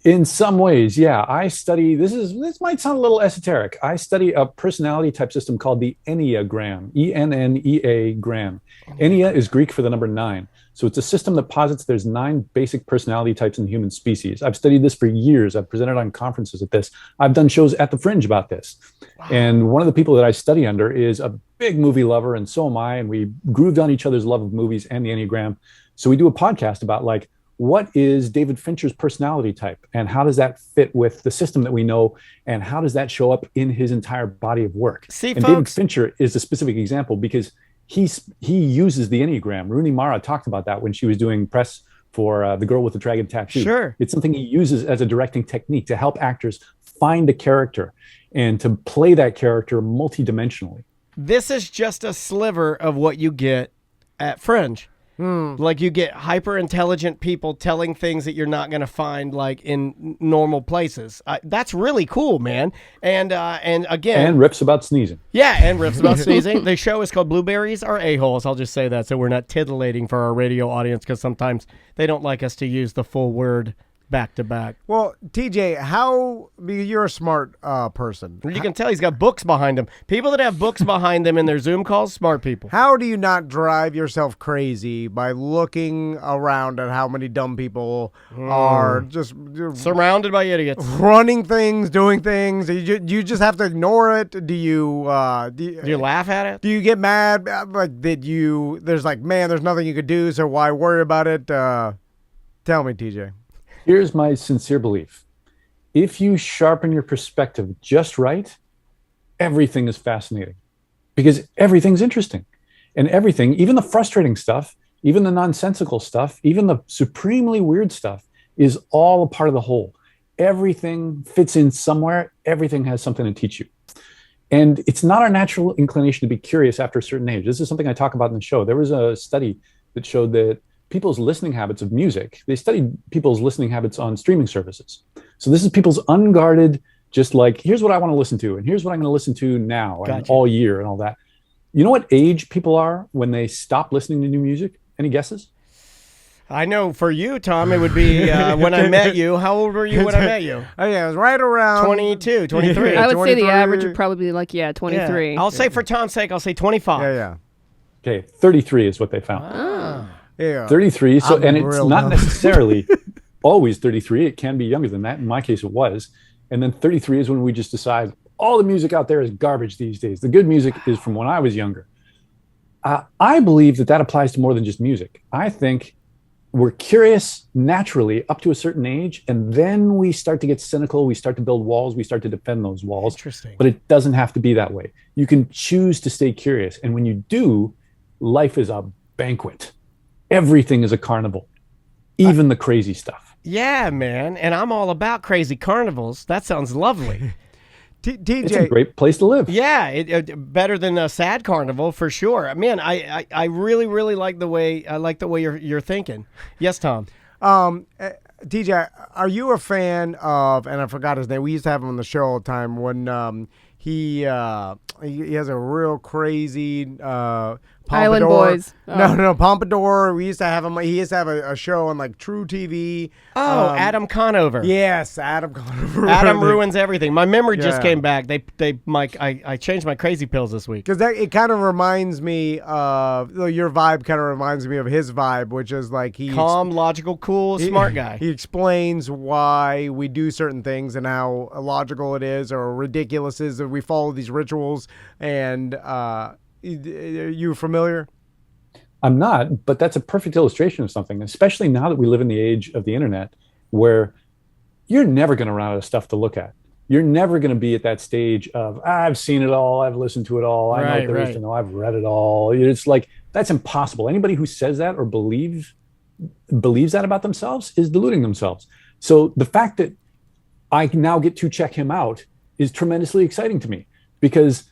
In some ways, yeah. I study, this might sound a little esoteric. I study a personality type system called the Enneagram, Ennea-gram. Ennea is Greek for the number 9. So it's a system that posits there's 9 basic personality types in the human species. I've studied this for years. I've presented on conferences at this. I've done shows at the Fringe about this. Wow. And one of the people that I study under is a big movie lover, and so am I. And we grooved on each other's love of movies and the Enneagram. So we do a podcast about like, what is David Fincher's personality type? And how does that fit with the system that we know? And how does that show up in his entire body of work? David Fincher is a specific example because he uses the Enneagram. Rooney Mara talked about that when she was doing press for The Girl with the Dragon Tattoo. Sure. It's something he uses as a directing technique to help actors find a character and to play that character multidimensionally. This is just a sliver of what you get at Fringe. Like you get hyper intelligent people telling things that you're not going to find like in normal places. That's really cool, man. And again, and rips about sneezing. Yeah, and rips about sneezing. The show is called Blueberries Are A-Holes. I'll just say that so we're not titillating for our radio audience because sometimes they don't like us to use the full word back to back. Well, TJ, you're a smart person. You can tell he's got books behind him. People that have books behind them in their Zoom calls, smart people. How do you not drive yourself crazy by looking around at how many dumb people are just surrounded by idiots, running things, doing things? Do you just have to ignore it? Do you laugh at it? Do you get mad? Like, there's nothing you could do, so why worry about it? Tell me, TJ. Here's my sincere belief. If you sharpen your perspective just right, everything is fascinating because everything's interesting. And everything, even the frustrating stuff, even the nonsensical stuff, even the supremely weird stuff is all a part of the whole. Everything fits in somewhere. Everything has something to teach you. And it's not our natural inclination to be curious after a certain age. This is something I talk about in the show. There was a study that showed that people's listening habits of music, they studied people's listening habits on streaming services. So this is people's unguarded, just like, here's what I want to listen to, and here's what I'm going to listen to now and all year and all that. You know what age people are when they stop listening to new music? Any guesses? I know for you, Tom, it would be when I met you. How old were you when I met you? Oh, yeah, it was right around 22, 23. I would say the average would probably be 23. Yeah. I'll say for Tom's sake, I'll say 25. Yeah. Okay, 33 is what they found. Ah. Yeah. 33. So, and it's not dumb. necessarily always 33. It can be younger than that. In my case, it was. And then 33 is when we just decide all the music out there is garbage these days. The good music is from when I was younger. I believe that applies to more than just music. I think we're curious naturally up to a certain age, and then we start to get cynical. We start to build walls. We start to defend those walls. Interesting. But it doesn't have to be that way. You can choose to stay curious. And when you do, life is a banquet. Everything is a carnival, even the crazy stuff. Yeah, man. And I'm all about crazy carnivals. That sounds lovely. TJ, it's a great place to live. Yeah, it better than a sad carnival for sure. Man, I really, really like the way you're thinking. Yes, Tom. TJ, are you a fan of? And I forgot his name. We used to have him on the show all the time. When he has a real crazy. Pompadour. Island Boys. Oh. No, Pompadour. We used to have him. He used to have a show on like True TV. Oh, Adam Conover. Yes, Adam Conover. Adam ruins everything. My memory just came back. I changed my crazy pills this week. Because it kind of reminds me of your vibe. Kind of reminds me of his vibe, which is like calm, logical, cool, smart guy. He explains why we do certain things and how illogical it is or ridiculous it is that we follow these rituals. And are you familiar? I'm not, but that's a perfect illustration of something, especially now that we live in the age of the internet where you're never going to run out of stuff to look at. You're never going to be at that stage of, I've seen it all, I've listened to it all, I know what there is to know, I've read it all. It's like, that's impossible. Anybody who says that or believes that about themselves is deluding themselves. So the fact that I now get to check him out is tremendously exciting to me because,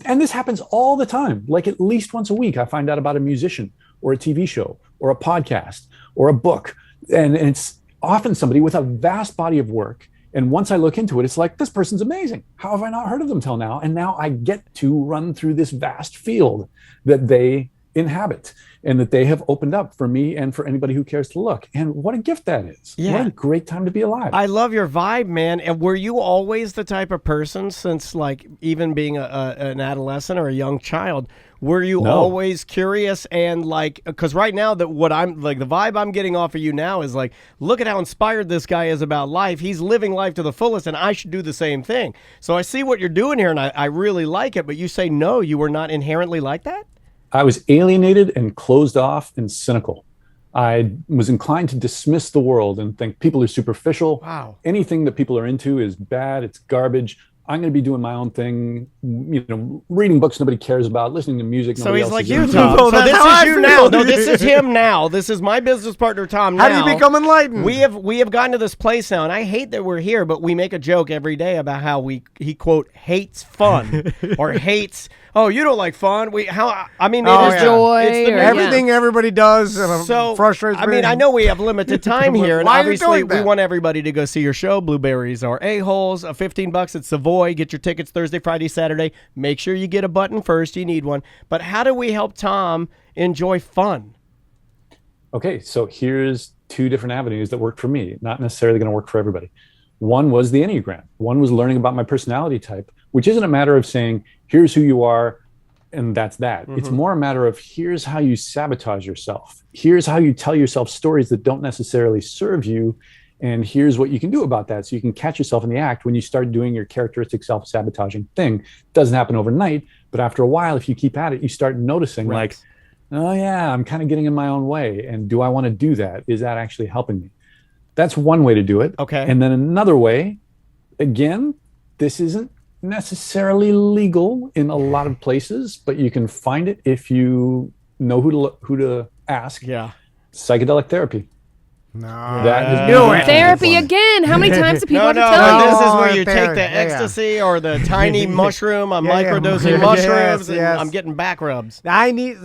and this happens all the time, like at least once a week, I find out about a musician or a TV show or a podcast or a book. And it's often somebody with a vast body of work. And once I look into it, it's like, this person's amazing. How have I not heard of them till now? And now I get to run through this vast field that they inhabit and that they have opened up for me and for anybody who cares to look. And what a gift that is. Yeah. What a great time to be alive. I love your vibe, man. And were you always the type of person since like even being an adolescent or a young child, were you always curious and like, because right now that what I'm like, the vibe I'm getting off of you now is like, look at how inspired this guy is about life. He's living life to the fullest and I should do the same thing. So I see what you're doing here and I really like it, but you say, no, you were not inherently like that? I was alienated and closed off and cynical. I was inclined to dismiss the world and think people are superficial. Wow. Anything that people are into is bad. It's garbage. I'm going to be doing my own thing, reading books nobody cares about, listening to music nobody else So he's like is you, Tom. into. So this is you now. No, this is him now. This is my business partner, Tom, now. How do you become enlightened? We have gotten to this place now, and I hate that we're here, but we make a joke every day about how he quote, hates fun or hates, oh, you don't like fun. It is joy. It's everything everybody does frustrates me. I mean, I know we have limited time here, and Why are you obviously doing that? we want everybody to go see your show. Blueberries are a-holes, $15 at Savoy. Get your tickets Thursday, Friday, Saturday. Make sure you get a button first. You need one. But how do we help Tom enjoy fun? Okay, so here's two different avenues that worked for me, not necessarily going to work for everybody. One was the Enneagram. One was learning about my personality type, which isn't a matter of saying, here's who you are, and that's that. It's more a matter of, here's how you sabotage yourself. Here's how you tell yourself stories that don't necessarily serve you. And here's what you can do about that. So you can catch yourself in the act when you start doing your characteristic self-sabotaging thing. It doesn't happen overnight, but after a while, if you keep at it, you start noticing like, oh yeah, I'm kind of getting in my own way. And do I want to do that? Is that actually helping me? That's one way to do it. Okay. And then another way, again, this isn't necessarily legal in a lot of places, but you can find it if you know who to ask. Yeah. Psychedelic therapy. No. That is Therapy again. How many times do people have to tell you? This is where you there, take the ecstasy or the tiny mushroom. I'm microdosing Yes, mushrooms, and yes. I'm getting back rubs. I need.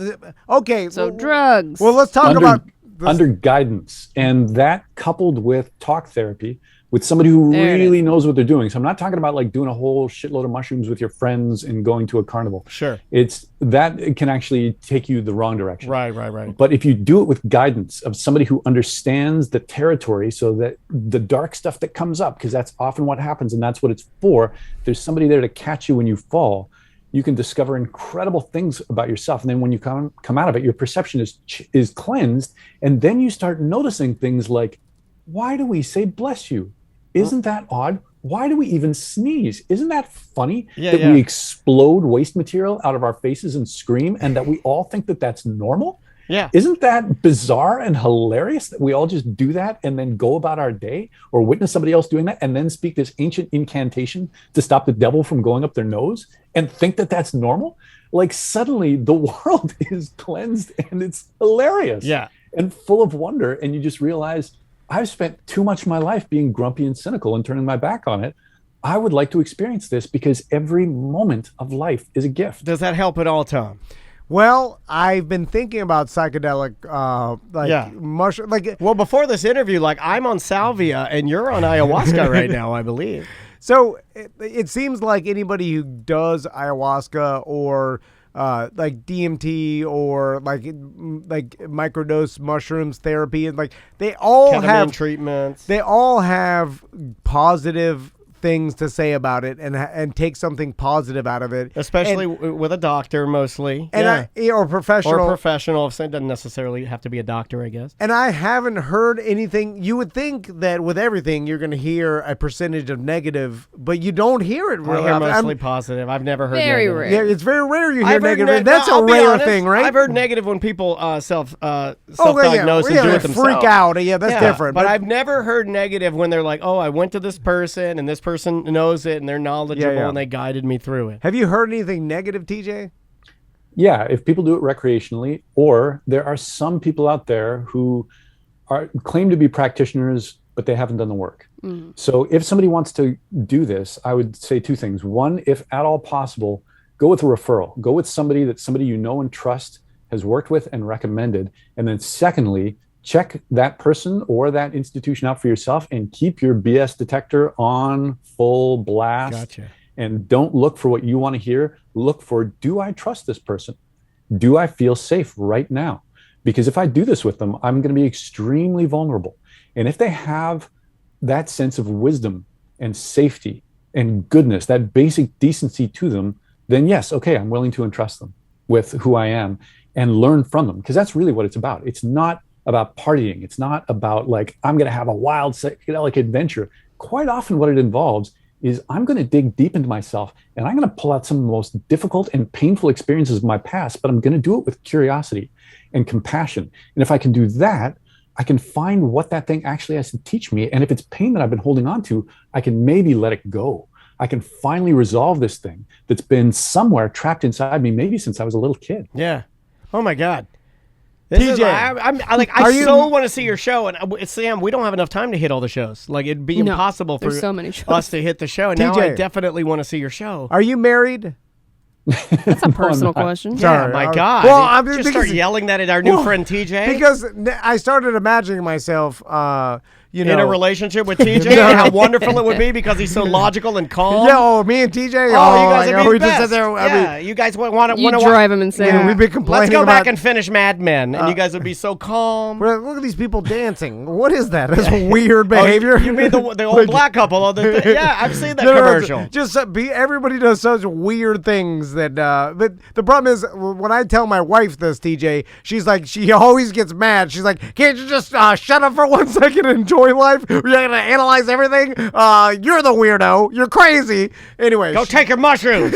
Okay. So drugs. Well, let's talk about under guidance, and that coupled with talk therapy with somebody who really knows what they're doing. So I'm not talking about like doing a whole shitload of mushrooms with your friends and going to a carnival. Sure. It's that it can actually take you the wrong direction. Right. But if you do it with guidance of somebody who understands the territory, so that the dark stuff that comes up, because that's often what happens and that's what it's for, there's somebody there to catch you when you fall. You can discover incredible things about yourself. And then when you come out of it, your perception is cleansed. And then you start noticing things like, why do we say bless you? Isn't that odd? Why do we even sneeze? Isn't that funny that we explode waste material out of our faces and scream, and that we all think that that's normal? Yeah. Isn't that bizarre and hilarious that we all just do that and then go about our day, or witness somebody else doing that and then speak this ancient incantation to stop the devil from going up their nose and think that that's normal? Like suddenly the world is cleansed and it's hilarious and full of wonder. And you just realize, I've spent too much of my life being grumpy and cynical and turning my back on it. I would like to experience this because every moment of life is a gift. Does that help at all, Tom? Well, I've been thinking about psychedelic, mushroom. Well, before this interview, like I'm on salvia and you're on ayahuasca right now, I believe. So it seems like anybody who does ayahuasca or like DMT or like microdose mushrooms therapy, and like they all ketamine have treatments. They all have positive things to say about it and take something positive out of it, especially with a doctor mostly, and or professional. It doesn't necessarily have to be a doctor, I guess. And I haven't heard anything. You would think that with everything you're going to hear a percentage of negative, but you don't hear it really. I hear mostly positive. I've never heard very negative. rare. Yeah, it's very rare you hear negative. That's a rare thing, right? I've heard negative when people self-diagnose and do it themselves. Freak out. Yeah, that's different. But I've never heard negative when they're like, oh, I went to this person and this person knows it and they're knowledgeable and they guided me through it. Have you heard anything negative, TJ? Yeah, if people do it recreationally, or there are some people out there who claim to be practitioners, but they haven't done the work. Mm. So if somebody wants to do this, I would say two things. One, if at all possible, go with a referral. Go with somebody you know and trust, has worked with and recommended. And then secondly, check that person or that institution out for yourself and keep your BS detector on full blast. Gotcha. And don't look for what you want to hear. Look for, do I trust this person? Do I feel safe right now? Because if I do this with them, I'm going to be extremely vulnerable. And if they have that sense of wisdom and safety and goodness, that basic decency to them, then yes, okay, I'm willing to entrust them with who I am and learn from them. Because that's really what it's about. It's not about partying. It's not about like, I'm going to have a wild psychedelic adventure. Quite often what it involves is I'm going to dig deep into myself and I'm going to pull out some of the most difficult and painful experiences of my past, but I'm going to do it with curiosity and compassion. And if I can do that, I can find what that thing actually has to teach me. And if it's pain that I've been holding on to, I can maybe let it go. I can finally resolve this thing that's been somewhere trapped inside me, maybe since I was a little kid. Yeah. Oh my God. TJ, I so want to see your show, and Sam, we don't have enough time to hit all the shows. Like it'd be impossible for so many shows. us to hit the show. And now I definitely want to see your show. Are you married? That's a personal question. Yeah, my God. Well, I mean, just start yelling that at our new friend TJ. Because I started imagining myself, you know, in a relationship with TJ, and how wonderful it would be because he's so logical and calm. Yo, me and TJ. you guys would be we the just best. sit there. I mean, You guys want You to drive him insane. we've been complaining. Let's go about, back and finish Mad Men, and you guys would be so calm. Look at these people dancing. What is that? That's weird behavior. You mean the old black couple? Yeah, I've seen that commercial. Just everybody does such weird things that. But the problem is when I tell my wife this, TJ, she's like, she always gets mad. She's like, can't you just shut up for 1 second and enjoy life? You're gonna analyze everything. You're the weirdo. You're crazy. Anyway, Go take your mushrooms.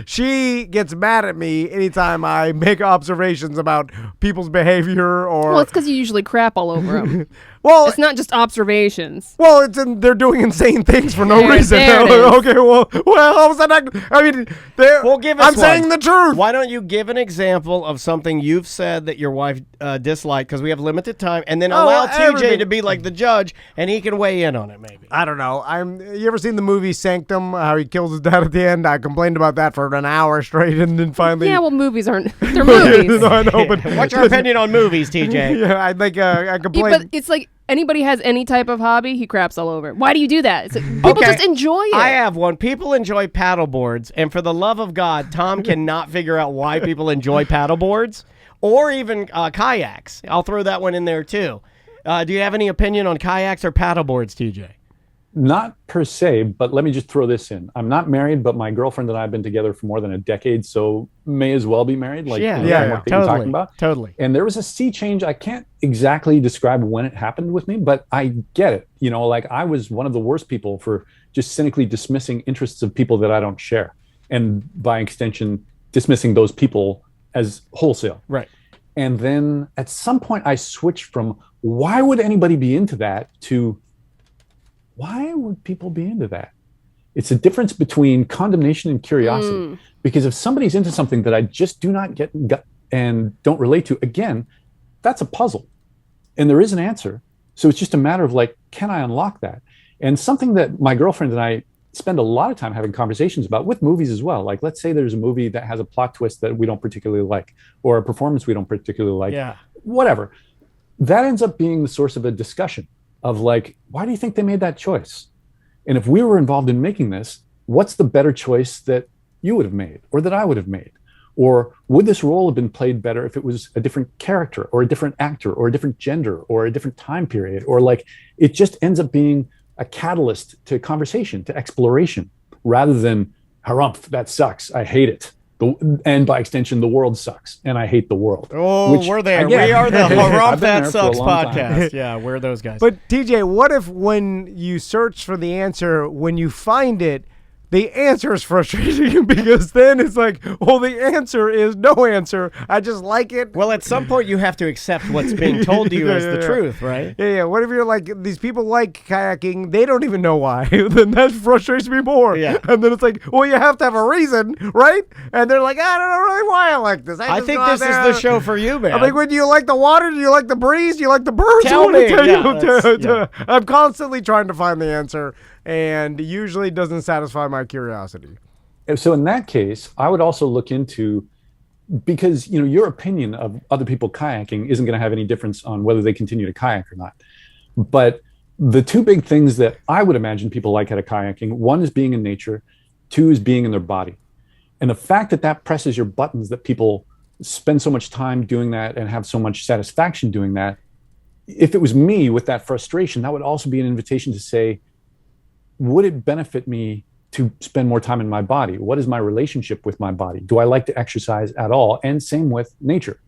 she gets mad at me anytime I make observations about people's behavior or. Well, it's because you usually crap all over them. Well, It's not just observations. Well, they're doing insane things for no reason. There it is. Okay, well, how was that not? I mean, Well, give us I'm one. saying the truth. Why don't you give an example of something you've said that your wife disliked, because we have limited time, and then allow TJ everything. to be like the judge, and he can weigh in on it maybe. I don't know. You ever seen the movie Sanctum? How he kills his dad at the end? I complained about that for an hour straight, and then finally. Yeah, well, movies aren't. They're movies. No, I know, but What's your opinion on movies, TJ? Yeah, I Yeah, complained. but it's like anybody has any type of hobby, he craps all over. Why do you do that? It's like, people Okay. just enjoy it. I have one. People enjoy paddle boards, and for the love of God, Tom cannot figure out why people enjoy paddle boards or even kayaks. I'll throw that one in there too. Do you have any opinion on kayaks or paddle boards, TJ? Not per se, but let me just throw this in. I'm not married, but my girlfriend and I have been together for more than a decade, so may as well be married. Like Yeah, the framework that you're talking about. Totally. And there was a sea change. I can't exactly describe when it happened with me, but I get it. You know, like I was one of the worst people for just cynically dismissing interests of people that I don't share. And by extension, dismissing those people as wholesale. Right. And then at some point I switched from why would anybody be into that to why would people be into that? It's a difference between condemnation and curiosity. Because if somebody's into something that I just do not get and don't relate to, again, that's a puzzle. And there is an answer. So it's just a matter of like, can I unlock that? And something that my girlfriend and I spend a lot of time having conversations about with movies as well. Like, let's say there's a movie that has a plot twist that we don't particularly like, or a performance we don't particularly like, whatever. That ends up being the source of a discussion of like, why do you think they made that choice? And if we were involved in making this, what's the better choice that you would have made or that I would have made? Or would this role have been played better if it was a different character or a different actor or a different gender or a different time period? Or like, it just ends up being a catalyst to conversation, to exploration, rather than harumph, that sucks, I hate it. And by extension, the world sucks, and I hate the world. Oh, we're there. We are the Harumph That Sucks podcast. Yeah, we're those guys. But TJ, what if when you search for the answer, when you find it, the answer is frustrating because then it's like, well, the answer is no answer. I just like it. Well, at some point you have to accept what's being told to you as the truth, right? Yeah. What if you're like, these people like kayaking, they don't even know why. Then that frustrates me more. Yeah. And then it's like, well, you have to have a reason, right? And they're like, I don't know really why I like this. I think this is the show for you, man. I'm like, do you like the water? Do you like the breeze? Do you like the birds? Tell me. I'm constantly trying to find the answer, and usually doesn't satisfy my curiosity. So in that case, I would also look into, because you know your opinion of other people kayaking isn't going to have any difference on whether they continue to kayak or not. But the two big things that I would imagine people like out of kayaking, one is being in nature, two is being in their body. And the fact that that presses your buttons, that people spend so much time doing that and have so much satisfaction doing that, if it was me with that frustration, that would also be an invitation to say, would it benefit me to spend more time in my body? What is my relationship with my body? Do I like to exercise at all? And same with nature.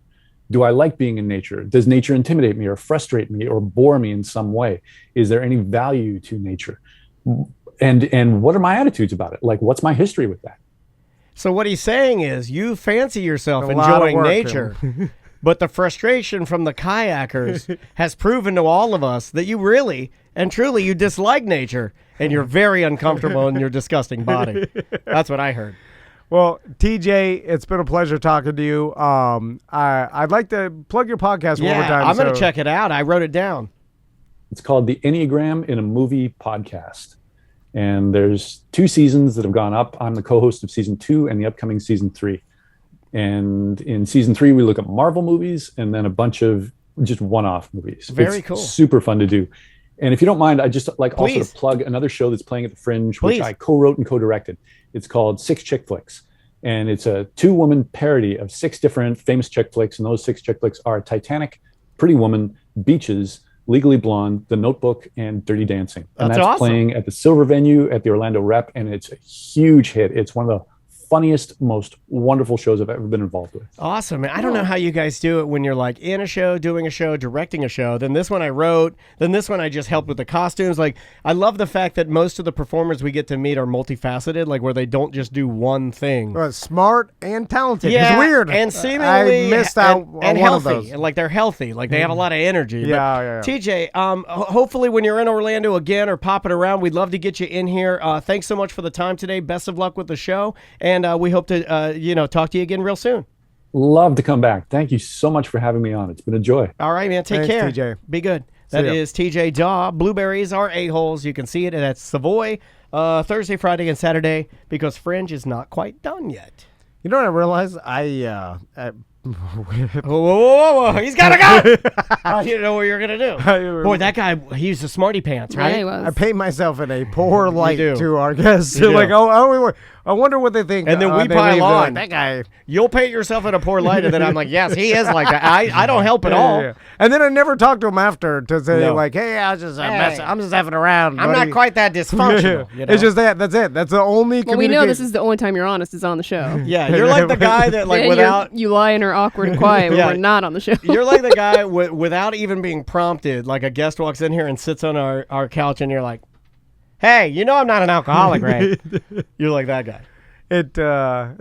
Do I like being in nature? Does nature intimidate me or frustrate me or bore me in some way? Is there any value to nature? And what are my attitudes about it? Like, what's my history with that? So what he's saying is you fancy yourself A lot of enjoying work, nature, but the frustration from the kayakers has proven to all of us that you really and truly you dislike nature and you're very uncomfortable in your disgusting body. That's what I heard. Well, TJ, it's been a pleasure talking to you. I'd like to plug your podcast one more time. I'm going to check it out. I wrote it down. It's called the Enneagram in a Movie podcast. And there's 2 seasons that have gone up. I'm the co-host of season 2 and the upcoming season 3. And in season 3, we look at Marvel movies and then a bunch of just one-off movies. Very it's cool. Super fun to do. And if you don't mind, I just like also Please. to plug another show that's playing at the Fringe, Please. which I co-wrote and co-directed. It's called 6 Chick Flicks. And it's a 2-woman parody of 6 different famous chick flicks. And those 6 chick flicks are Titanic, Pretty Woman, Beaches, Legally Blonde, The Notebook, and Dirty Dancing. And that's awesome. playing at the Silver Venue at the Orlando Rep. And it's a huge hit. It's one of the funniest, most wonderful shows I've ever been involved with. Awesome. I don't know how you guys do it when you're like in a show, doing a show, directing a show. Then this one I wrote. Then this one I just helped with the costumes. Like, I love the fact that most of the performers we get to meet are multifaceted, like where they don't just do one thing. Smart and talented. Yeah, It's weird. and seemingly I missed out and on one healthy. of those. Like they're healthy. Like they have a lot of energy. Yeah, But TJ, hopefully when you're in Orlando again or popping around, we'd love to get you in here. Thanks so much for the time today. Best of luck with the show, and we hope to talk to you again real soon. Love to come back. Thank you so much for having me on. It's been a joy. All right, man. Take Thanks, care. TJ. Be good. That is TJ Dawe. Blueberries are a-holes. You can see it at Savoy Thursday, Friday, and Saturday because Fringe is not quite done yet. You know what I realized? Whoa. He's got to go. I didn't know what you were going to do. Boy, that guy, he was a smarty pants, right? Yeah, he was. I paint myself in a poor light do. to our guests. You do. Like, I wonder what they think. And then we they pile leave. They're on. like, that guy. You'll paint yourself in a poor light, and then I'm like, yes, he is like that. I don't help at all. Yeah. And then I never talk to him after to say No. like, hey, I'm just having around. I'm not quite that dysfunctional. You know? It's just that. That's it. That's the only. Well, we know this is the only time you're honest is on the show. Yeah, you're like the guy that like Yeah, without you lie and are awkward and quiet when Yeah. we're not on the show. you're like the guy without even being prompted. Like a guest walks in here and sits on our couch, and you're like, "Hey, you know I'm not an alcoholic, right?" You're like that guy. I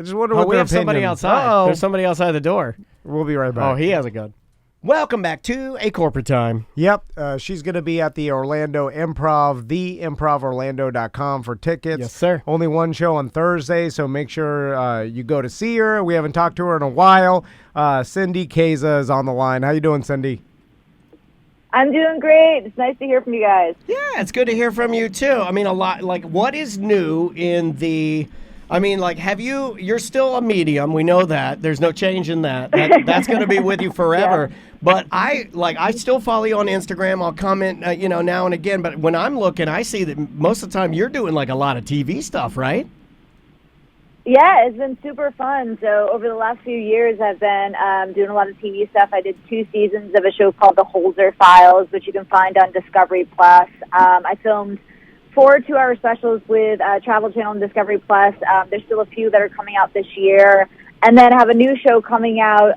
just wonder Oh, what we their have somebody opinion- outside. Uh-oh. There's somebody outside the door. We'll be right back. Oh, he has a gun. Welcome back to A Corporate Time. Yep. She's going to be at the Orlando Improv, theimprovorlando.com for tickets. Yes, sir. Only one show on Thursday, so make sure you go to see her. We haven't talked to her in a while. Cindy Kaza is on the line. How you doing, Cindy? I'm doing great. It's nice to hear from you guys. Yeah, it's good to hear from you too. I mean, a lot. Like, what is new in the? I mean, like, you're still a medium. We know that. There's no change in that. That's going to be with you forever. Yeah. But I still follow you on Instagram. I'll comment, now and again. But when I'm looking, I see that most of the time you're doing like a lot of TV stuff, right? Yeah, it's been super fun. So over the last few years, I've been doing a lot of TV stuff. I did 2 seasons of a show called The Holzer Files, which you can find on Discovery Plus. I filmed 4 2-hour specials with Travel Channel and Discovery Plus. There's still a few that are coming out this year. And then I have a new show coming out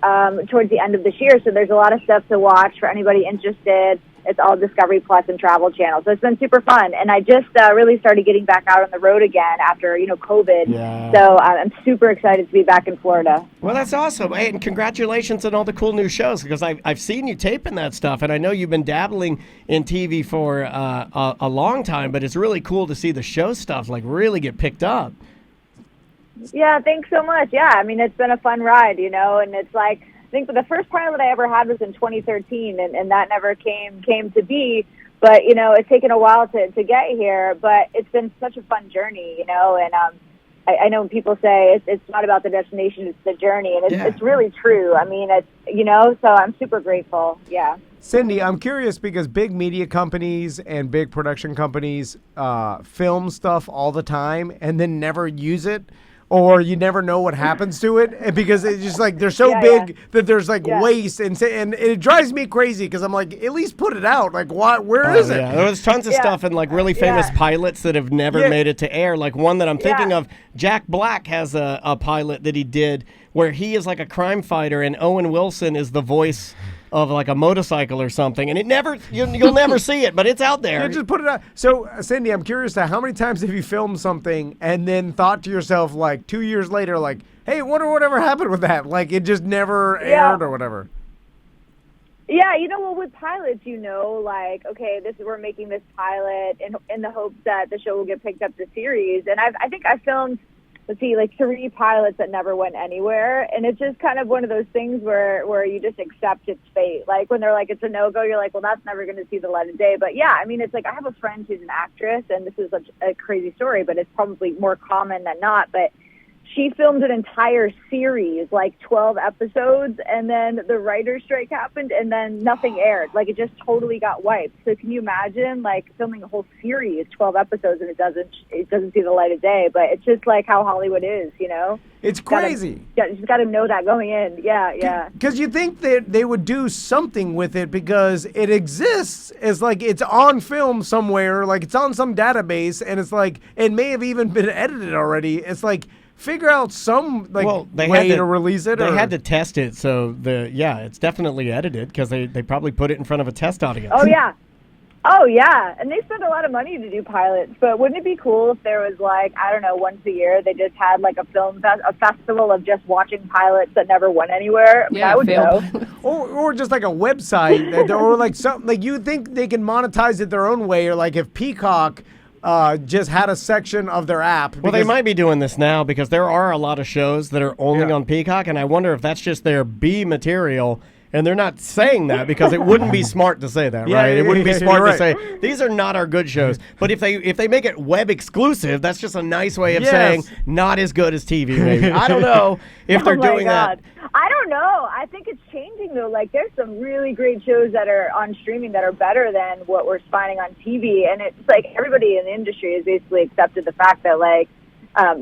towards the end of this year. So there's a lot of stuff to watch for anybody interested. It's all Discovery Plus and Travel Channel. So it's been super fun. And I just really started getting back out on the road again after, COVID. Yeah. So I'm super excited to be back in Florida. Well, that's awesome. Hey, and congratulations on all the cool new shows because I've seen you taping that stuff. And I know you've been dabbling in TV for a long time, but it's really cool to see the show stuff like really get picked up. Yeah, thanks so much. Yeah, I mean, it's been a fun ride, and it's like, I think the first pilot I ever had was in 2013, and that never came to be. But, it's taken a while to get here, but it's been such a fun journey, and I know when people say it's not about the destination, it's the journey, and it's really true. I mean, it's, so I'm super grateful. Yeah. Cindy, I'm curious because big media companies and big production companies film stuff all the time and then never use it. Or you never know what happens to it because it's just like they're so big that there's like waste and it drives me crazy because I'm like, at least put it out. Like, what? Where is it? Yeah. There's tons of stuff and like really famous pilots that have never made it to air. Like one that I'm thinking of, Jack Black has a pilot that he did where he is like a crime fighter and Owen Wilson is the voice of like a motorcycle or something, and you'll never see it, but it's out there. Yeah, just put it out. So, Cindy, I'm curious to how many times have you filmed something and then thought to yourself, like 2 years later, like, hey, wonder whatever happened with that? Like it just never aired or whatever. Yeah, with pilots, like, okay, we're making this pilot in the hopes that the show will get picked up to series, and I think I filmed. Let's see, like 3 pilots that never went anywhere. And it's just kind of one of those things where you just accept its fate. Like when they're like, it's a no-go, you're like, well, that's never going to see the light of day. But yeah, I mean, it's like I have a friend who's an actress, and this is a crazy story, but it's probably more common than not. But she filmed an entire series, like 12 episodes, and then the writer's strike happened, and then nothing aired. Like, it just totally got wiped. So can you imagine, like, filming a whole series, 12 episodes, and it doesn't see the light of day? But it's just like how Hollywood is, you know? It's crazy. You just got to know that going in. Yeah. Because you think that they would do something with it because it exists. It's like it's on film somewhere, like it's on some database, and it's like it may have even been edited already. It's like figure out some way to release it. They had to test it, so it's definitely edited because they probably put it in front of a test audience. Oh yeah, and they spend a lot of money to do pilots. But wouldn't it be cool if there was like, I don't know, once a year they just had like a festival of just watching pilots that never went anywhere? I mean, I would go. or just like a website, or like something like you think they can monetize it their own way, or like if Peacock just had a section of their app. Well, they might be doing this now because there are a lot of shows that are only on Peacock, and I wonder if that's just their B material. And they're not saying that because it wouldn't be smart to say that, right? It wouldn't be smart to say these are not our good shows. But if they make it web exclusive, that's just a nice way of saying not as good as TV. Maybe I don't know if they're doing that. I don't know. I think it's changing though. Like there's some really great shows that are on streaming that are better than what we're finding on TV, and it's like everybody in the industry has basically accepted the fact that like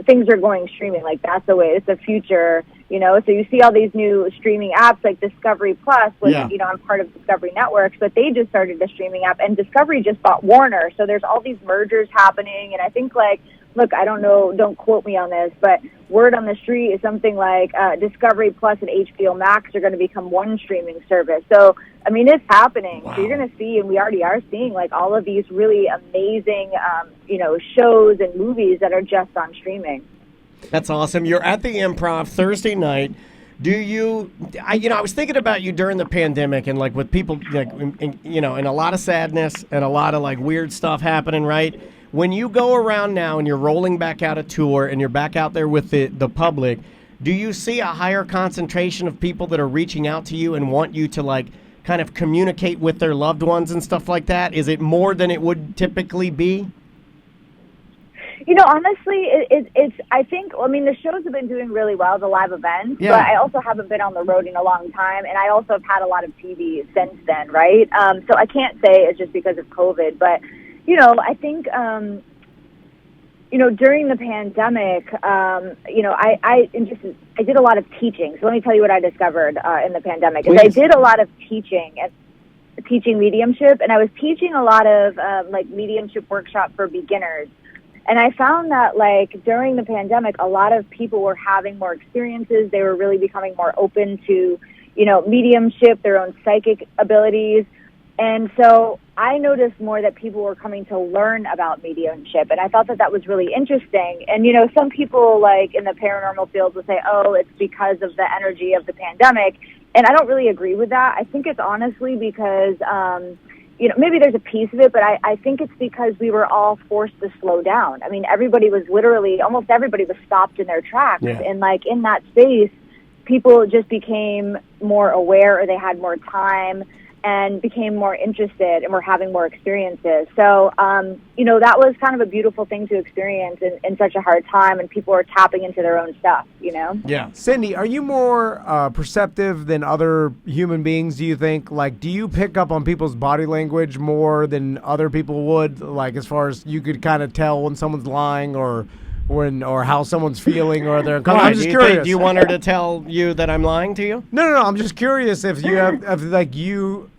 things are going streaming. Like that's the way. It's the future. You know, so you see all these new streaming apps like Discovery Plus, which, you know, I'm part of Discovery Networks, but they just started a streaming app, and Discovery just bought Warner. So there's all these mergers happening, and I think, like, look, I don't know, don't quote me on this, but word on the street is something like Discovery Plus and HBO Max are going to become one streaming service. So, I mean, it's happening. Wow. So you're going to see, and we already are seeing, like, all of these really amazing, you know, shows and movies that are just on streaming. That's awesome. You're at the Improv Thursday night. I was thinking about you during the pandemic and like with people, like, and a lot of sadness and a lot of like weird stuff happening, right? When you go around now and you're rolling back out a tour and you're back out there with the public, do you see a higher concentration of people that are reaching out to you and want you to like kind of communicate with their loved ones and stuff like that? Is it more than it would typically be? You know, honestly, it's. I think. I mean, the shows have been doing really well, the live events. Yeah. But I also haven't been on the road in a long time, and I also have had a lot of TV since then, right? So I can't say it's just because of COVID, but you know, I think. You know, during the pandemic, you know, I did a lot of teaching. So let me tell you what I discovered in the pandemic. Is I did a lot of teaching mediumship, and I was teaching a lot of like mediumship workshop for beginners. And I found that, like, during the pandemic, a lot of people were having more experiences. They were really becoming more open to, you know, mediumship, their own psychic abilities. And so I noticed more that people were coming to learn about mediumship. And I thought that that was really interesting. And, you know, some people, like, in the paranormal field will say, oh, it's because of the energy of the pandemic. And I don't really agree with that. I think it's honestly because you know, maybe there's a piece of it, but I think it's because we were all forced to slow down. I mean, almost everybody was stopped in their tracks. Yeah. And, like, in that space, people just became more aware, or they had more time and became more interested and were having more experiences. So, you know, that was kind of a beautiful thing to experience in such a hard time, and people are tapping into their own stuff, you know? Yeah. Cindy, are you more perceptive than other human beings, do you think? Like, do you pick up on people's body language more than other people would? Like, as far as you could kind of tell when someone's lying or how someo's feeling, or they're uncomfortable. I'm just curious. Do you want her to tell you that I'm lying to you? No. I'm just curious if you have,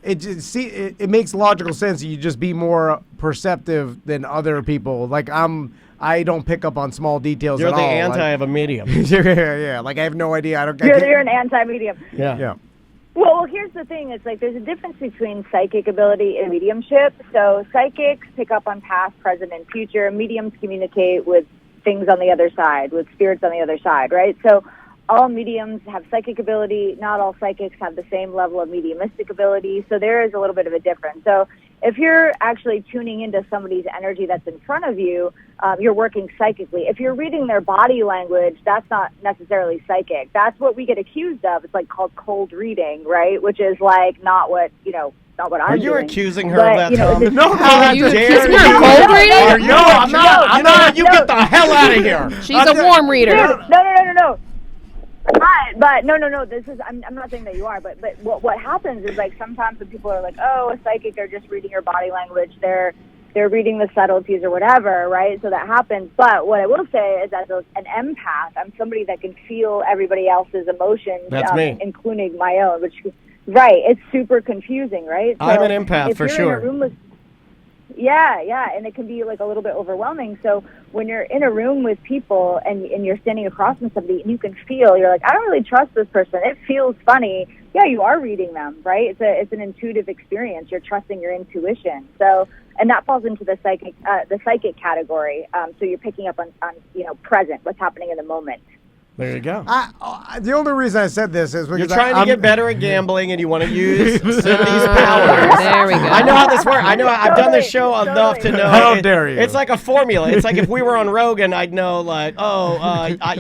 it makes logical sense that you just be more perceptive than other people. Like I don't pick up on small details. You're at the all. anti of a medium. Yeah. Like I have no idea. You're an anti-medium. Yeah. Well, here's the thing. It's like there's a difference between psychic ability and mediumship. So psychics pick up on past, present, and future. Mediums communicate with things on the other side, with spirits on the other side, right? So all mediums have psychic ability. Not all psychics have the same level of mediumistic ability. So there is a little bit of a difference. So if you're actually tuning into somebody's energy that's in front of you, you're working psychically. If you're reading their body language, that's not necessarily psychic. That's what we get accused of. It's like called cold reading, right? Which is like not what I'm Are you doing. accusing her But, of that, you know, Tom? this- No, Are you accusing her of No, cold no, reading? No, I'm not. I'm not. You get the hell out of here. She's a warm reader. Dude, no. But no. This is I'm not saying that you are, but what happens is like sometimes when people are like, oh, a psychic, they're just reading your body language, they're reading the subtleties or whatever, right? So that happens. But what I will say is, as an empath, I'm somebody that can feel everybody else's emotions, That's me. including my own. Which, right? It's super confusing, right? So I'm an empath if for you're sure. In a room with, yeah, and it can be like a little bit overwhelming. So when you're in a room with people and you're standing across from somebody and you can feel, you're like, I don't really trust this person. It feels funny. Yeah, you are reading them, right? It's an intuitive experience. You're trusting your intuition. So, and that falls into the psychic category. So you're picking up on present, what's happening in the moment. There you go. The only reason I said this is because You're trying to get better at gambling, and you want to use Cindy's powers. There we go. I know how this works. I know I've done this show enough to know. How dare you? It's like a formula. It's like if we were on Rogan, I'd know like,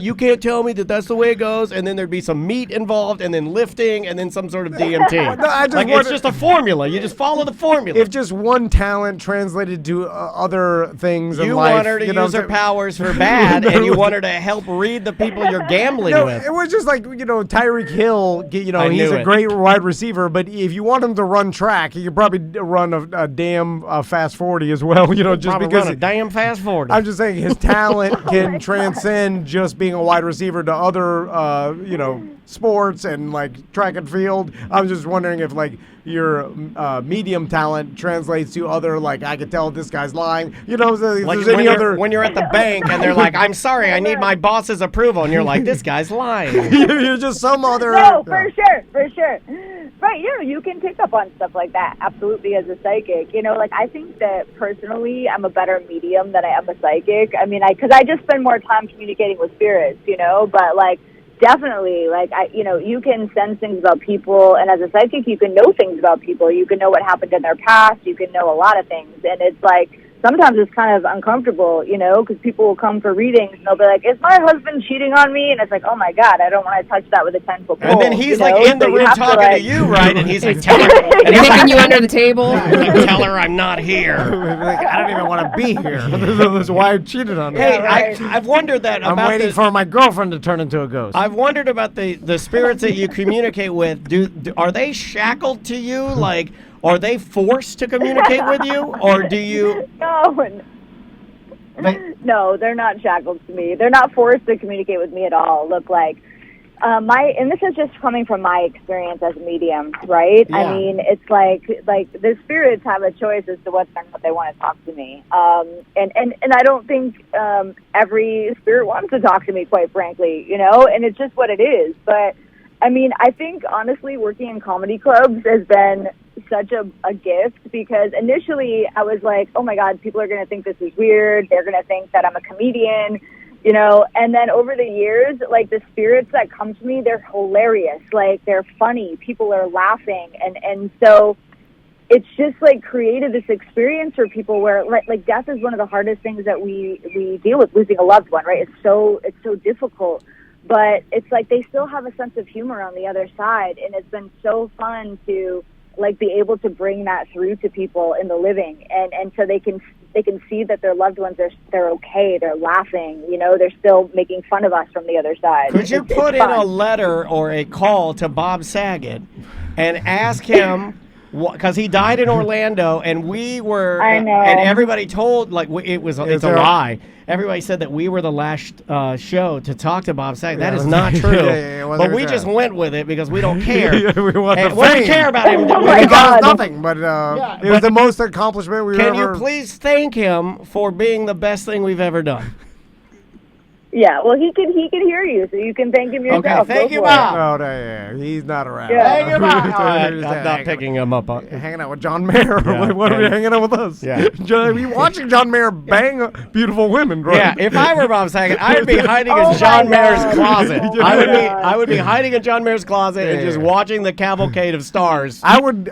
you can't tell me that that's the way it goes, and then there'd be some meat involved, and then lifting, and then some sort of DMT. No, It's just a formula. You just follow the formula. If just one talent translated to other things in You life, want her to use her powers for bad, and you want her to help read the people you're gambling No, with. it was just like, Tyreek Hill, I he's knew a it. great wide receiver, but if you want him to run track, he could probably run a damn fast 40 as well, just Probably because run a damn fast 40. I'm just saying his talent can transcend just being a wide receiver to other, sports and like track and field. I'm just wondering if like your medium talent translates to other, like I could tell this guy's lying. If Like there's when any other. when you're at the bank and they're like, I'm sorry, I need my boss's approval. And you're like, this guy's lying. You're just some other. No, for sure. Right, you can pick up on stuff like that, absolutely, as a psychic. I think that personally, I'm a better medium than I am a psychic. I mean, because I just spend more time communicating with spirits, but like, definitely, like, you can sense things about people, and as a psychic, you can know things about people. You can know what happened in their past. You can know a lot of things, and it's like, sometimes it's kind of uncomfortable, because people will come for readings and they'll be like, is my husband cheating on me? And it's like, oh my God, I don't want to touch that with a 10-foot pole. And then he's like in the So you room have to, talking to you, right? And he's like, tell her. And kicking you under the table. He's like, tell her I'm not here. Like, I don't even want to be here. This is why I cheated on her. Hey, right. I've wondered that I'm about waiting for my girlfriend to turn into a ghost. I've wondered about the spirits that you communicate with. Are they shackled to you? Like, are they forced to communicate with you? Or do you... No, they're not shackled to me. They're not forced to communicate with me at all. Look, like, and this is just coming from my experience as a medium, right? Yeah. I mean, it's like the spirits have a choice as to whether or not they want to talk to me. And I don't think every spirit wants to talk to me, quite frankly, and it's just what it is. But I mean, I think honestly, working in comedy clubs has been such a gift, because initially I was like, oh my God, people are going to think this is weird. They're going to think that I'm a comedian, and then over the years, like, the spirits that come to me, they're hilarious. Like, they're funny. People are laughing. And so it's just like created this experience for people where like death is one of the hardest things that we deal with, losing a loved one, right? It's so difficult. But it's like they still have a sense of humor on the other side, and it's been so fun to like be able to bring that through to people in the living, and so they can see that their loved ones they're okay, they're laughing, they're still making fun of us from the other side. Could you put in a letter or a call to Bob Saget and ask him, because he died in Orlando, and we were, I know. and everybody told, like, it's a lie. Everybody said that we were the last show to talk to Bob Saget. That is not true. Yeah, but we just went with it because we don't care. We want And the what we fame. care about him. Oh my He got God. nothing, but it was the most accomplishment we've Can ever. you please thank him for being the best thing we've ever done? Yeah, well, he can hear you, so you can thank him yourself. Okay, thank you, Bob. Oh, no, yeah, he's not around. Yeah. Thank you, Bob. He's I'm not picking him up on. hanging out with John Mayer. Yeah, Like, what are you and- hanging out with us? Yeah. You watching John Mayer bang beautiful women, right? Yeah, if I were Bob Saget, I'd be hiding Oh in my John God. Mayer's closet. Oh I my would be God. I would be hiding in John Mayer's closet and just Yeah. watching the cavalcade of stars. I would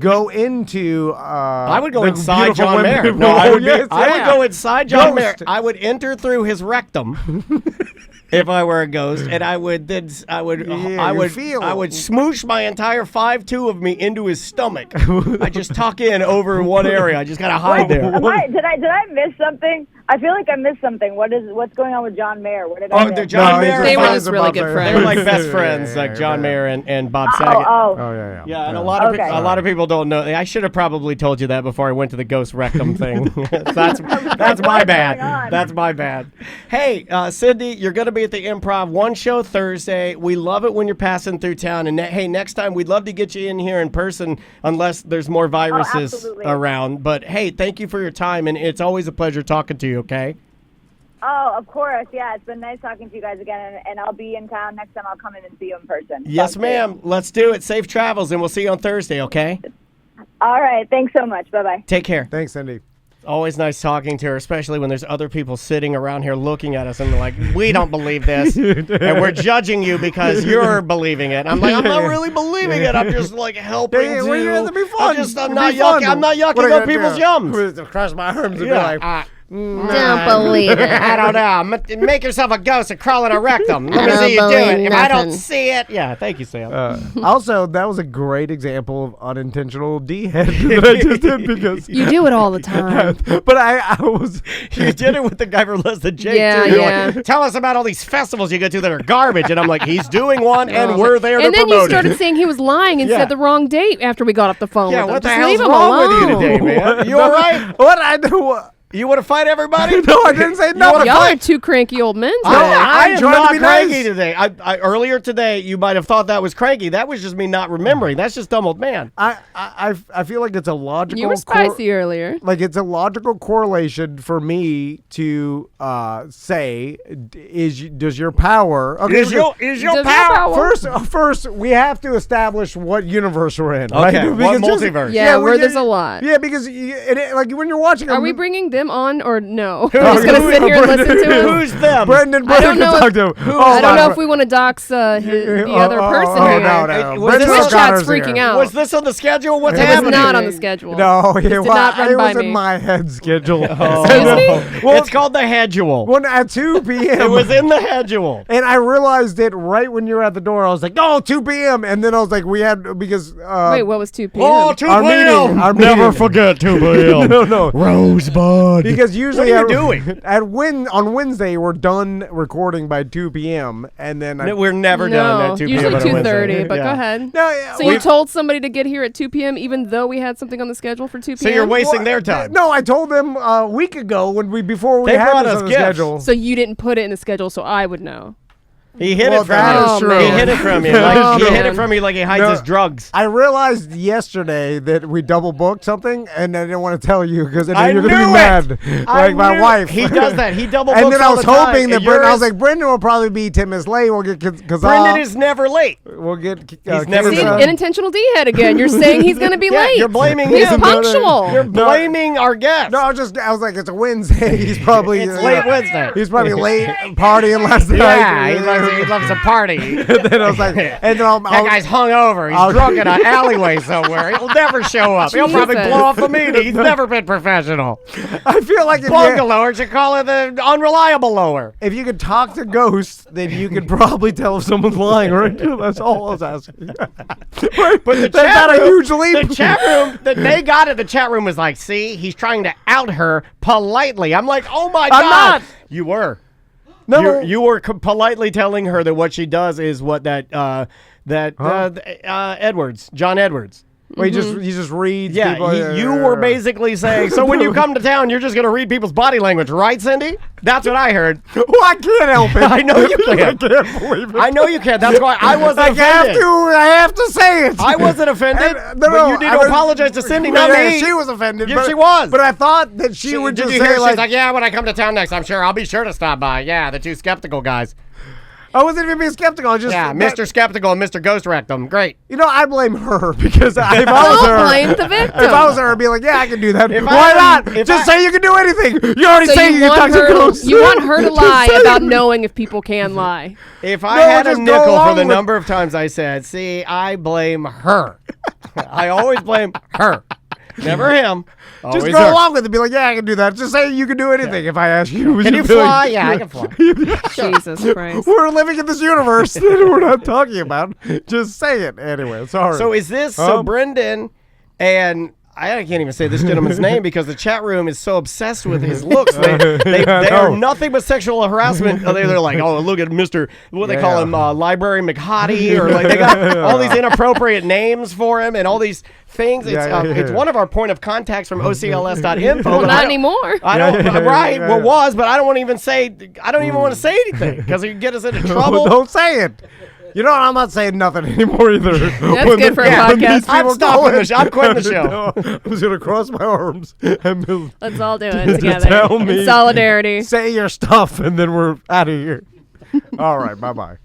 go into. I would go the inside beautiful John women. Mayer. No, I would, yes, I would yeah. go inside John Mayer. Ghost. I would enter through his rectum. If I were a ghost, and I would smoosh my entire 5'2" of me into his stomach. I just tuck in over one area. I just gotta hide there. Did I miss something? I feel like I missed something. What's going on with John Mayer? What did I Oh, miss? the John he's Mayer. a They were friends just really about good their- friends. They're like best Yeah, friends, yeah, like yeah, John yeah. Mayer and Bob Saget. Oh yeah. Yeah, and a lot of Okay. a lot of people don't know. I should have probably told you that before I went to the ghost rectum thing. that's my bad. going on? That's my bad. Hey, Cindy, you're going to be at the Improv, one show Thursday. We love it when you're passing through town. And hey, next time we'd love to get you in here in person, unless there's more viruses absolutely. around. But hey, thank you for your time, and it's always a pleasure talking to you. Okay. Oh, of course. Yeah, it's been nice talking to you guys again, and I'll be in town next time. I'll come in and see you in person. Yes, Sounds good. ma'am. Let's do it. Safe travels, and we'll see you on Thursday. Okay. All right. Thanks so much. Bye-bye. Take care. Thanks, Cindy. Always nice talking to her, especially when there's other people sitting around here looking at us and they're like, we don't believe this. And we're judging you because you're believing it. I'm like, I'm not really believing it. I'm just like helping Hey, to. well, yeah, it'd be fun. I'm not yucking What are up you people's gonna do? yums. Cross my arms and Yeah. be like, Don't believe it. I don't know. Make yourself a ghost and crawl in a rectum. Let me I see you don't do it. believe If I don't nothing. see it. Yeah, thank you, Sam. also, that was a great example of unintentional D-head that I just did because. You do it all the time. But I was. You did it with the guy from Less Than Jake, Yeah, too. You're yeah. like, tell us about all these festivals you go to that are garbage. And I'm like, he's doing one, and we're there And to then you promote started it. saying he was lying and Yeah. said the wrong date after we got off the phone Yeah, with him. what the Just hell's leave him wrong with alone. you today, man? You all right? What I do? You want to fight everybody? No, I didn't say no. Y'all are two cranky old men today. I am trying to not be cranky nice. today. Earlier today, you might have thought that was cranky. That was just me not remembering. That's just dumb old man. I feel like it's a logical. You were spicy earlier. Like it's a logical correlation for me to say, does your power? Okay, Is your Does your power? power- First, we have to establish what universe we're in. Okay, right? what Because multiverse? Yeah, we- where there's a lot. Yeah, because like when you're watching, Are we bringing them on or no? Who- We're just gonna who- sit here and Brendan- listen to him. Who's them? Brendan I don't can know talk if- to him. I don't know if we want to dox the other person here. No, Hey, was Brendan this- Twitch chat's O'Connor's freaking here. out. Was this on the schedule? What's It was happening? not on the schedule. No, This it did not run by was in me. my head schedule. Excuse me? Well, It's called the Hedgewell. when at 2 p.m. It was in the Hedgewell. And I realized it right when you were at the door. I was like, "Oh, 2 p.m." And then I was like, "We had because Wait, what was 2 p.m.? Oh, 2 Our p.m. meeting- our Never meeting. forget 2 p.m. no, Rosebud. because usually What are you doing? on Wednesday we're done recording by 2 p.m. and then We're never done No, at 2 p.m. usually on a Wednesday. 2:30. But Yeah. go ahead. no, yeah, So you told somebody to get here at 2 p.m. even though we had something on the schedule for 2 p.m. So you're wasting their time. No, I told them a week ago before we They had brought this us on the gifts. schedule. So you didn't put it in the schedule, so I would know. He hid Well, it from that you. is Oh, true. man. He hid it from you. Oh, Like, he hid man. it from you like he hides No. his drugs. I realized yesterday that we double booked something, and I didn't want to tell you because then I you're gonna be knew mad, it. like my knew- wife. He does that. He double And books then I all was the time, hoping that and Brendan. I yours- was like, Brendan will probably be 10 minutes late. We'll get Kaza. Brendan is never late. We'll get. He's never See, been Kaza. late. unintentional D-head again. You're saying he's going to be Yeah, late. you're blaming He's him. punctual. You're blaming our guest. No, I was like, it's a Wednesday. He's probably It's late Wednesday. He's probably late partying last night. Yeah, he loves to party. And then I was like, and then That guy's hungover. He's drunk in an alleyway somewhere. He'll never show up. He'll probably Jesus. blow off the meeting. He's never been professional. I feel like if you, Bungalower should call it the unreliable lower. if you could talk to ghosts, then you could probably tell if someone's lying, right? That's all I was asking. Right? But the That's not a huge leap. The chat room that they got it. The chat room was like, "See, he's trying to out her politely." I'm like, "Oh my I'm god, not. you were." No, You were politely telling her that what she does is what John Edwards. Where he just reads. Yeah, people. you were basically saying. So when you come to town, you're just gonna read people's body language, right, Cindy? That's what I heard. Well, I can't help it. I know you can't. I can't believe it. I know you can't. That's why I wasn't offended. I have to say it. I wasn't offended. But you need to apologize to Cindy, not me. She was offended. Yeah, she was. But I thought that she would just say she's like, yeah, when I come to town next, I'll be sure to stop by. Yeah, the two skeptical guys. I wasn't even being skeptical. Mr. Skeptical and Mr. Ghost Rectum. Great. I blame her because if I was her, blame the victim. If I was her, I'd be like, yeah, I can do that. Why not? Just say you can do anything. You already say you can talk to ghosts. You want her to lie about knowing if people can lie. If I had a nickel for the number of times I said, see, I blame her. I always blame her. Never him. Just go along with it. Be like, yeah, I can do that. Just say you can do anything if I ask you. Can you fly? Yeah, I can fly. Jesus Christ. We're living in this universe that we're not talking about. Just say it. Anyway, sorry. So is this, so Brendan and... I can't even say this gentleman's name because the chat room is so obsessed with his looks. They are nothing but sexual harassment. They're like, oh, look at Mr. What they call him, Library McHottie, or like they got all these inappropriate names for him and all these things. It's one of our point of contacts from OCLS.info. Well, not anymore. I don't. Right? Well, was, but I don't want to even say. I don't even want to say anything because it could get us into trouble. Don't say it. You know what? I'm not saying nothing anymore either. That's good for a podcast. I'm stopping the show. I'm quitting the show. No, I'm just going to cross my arms. And let's all do it together. Tell me. In solidarity. Say your stuff, and then we're out of here. All right. Bye-bye.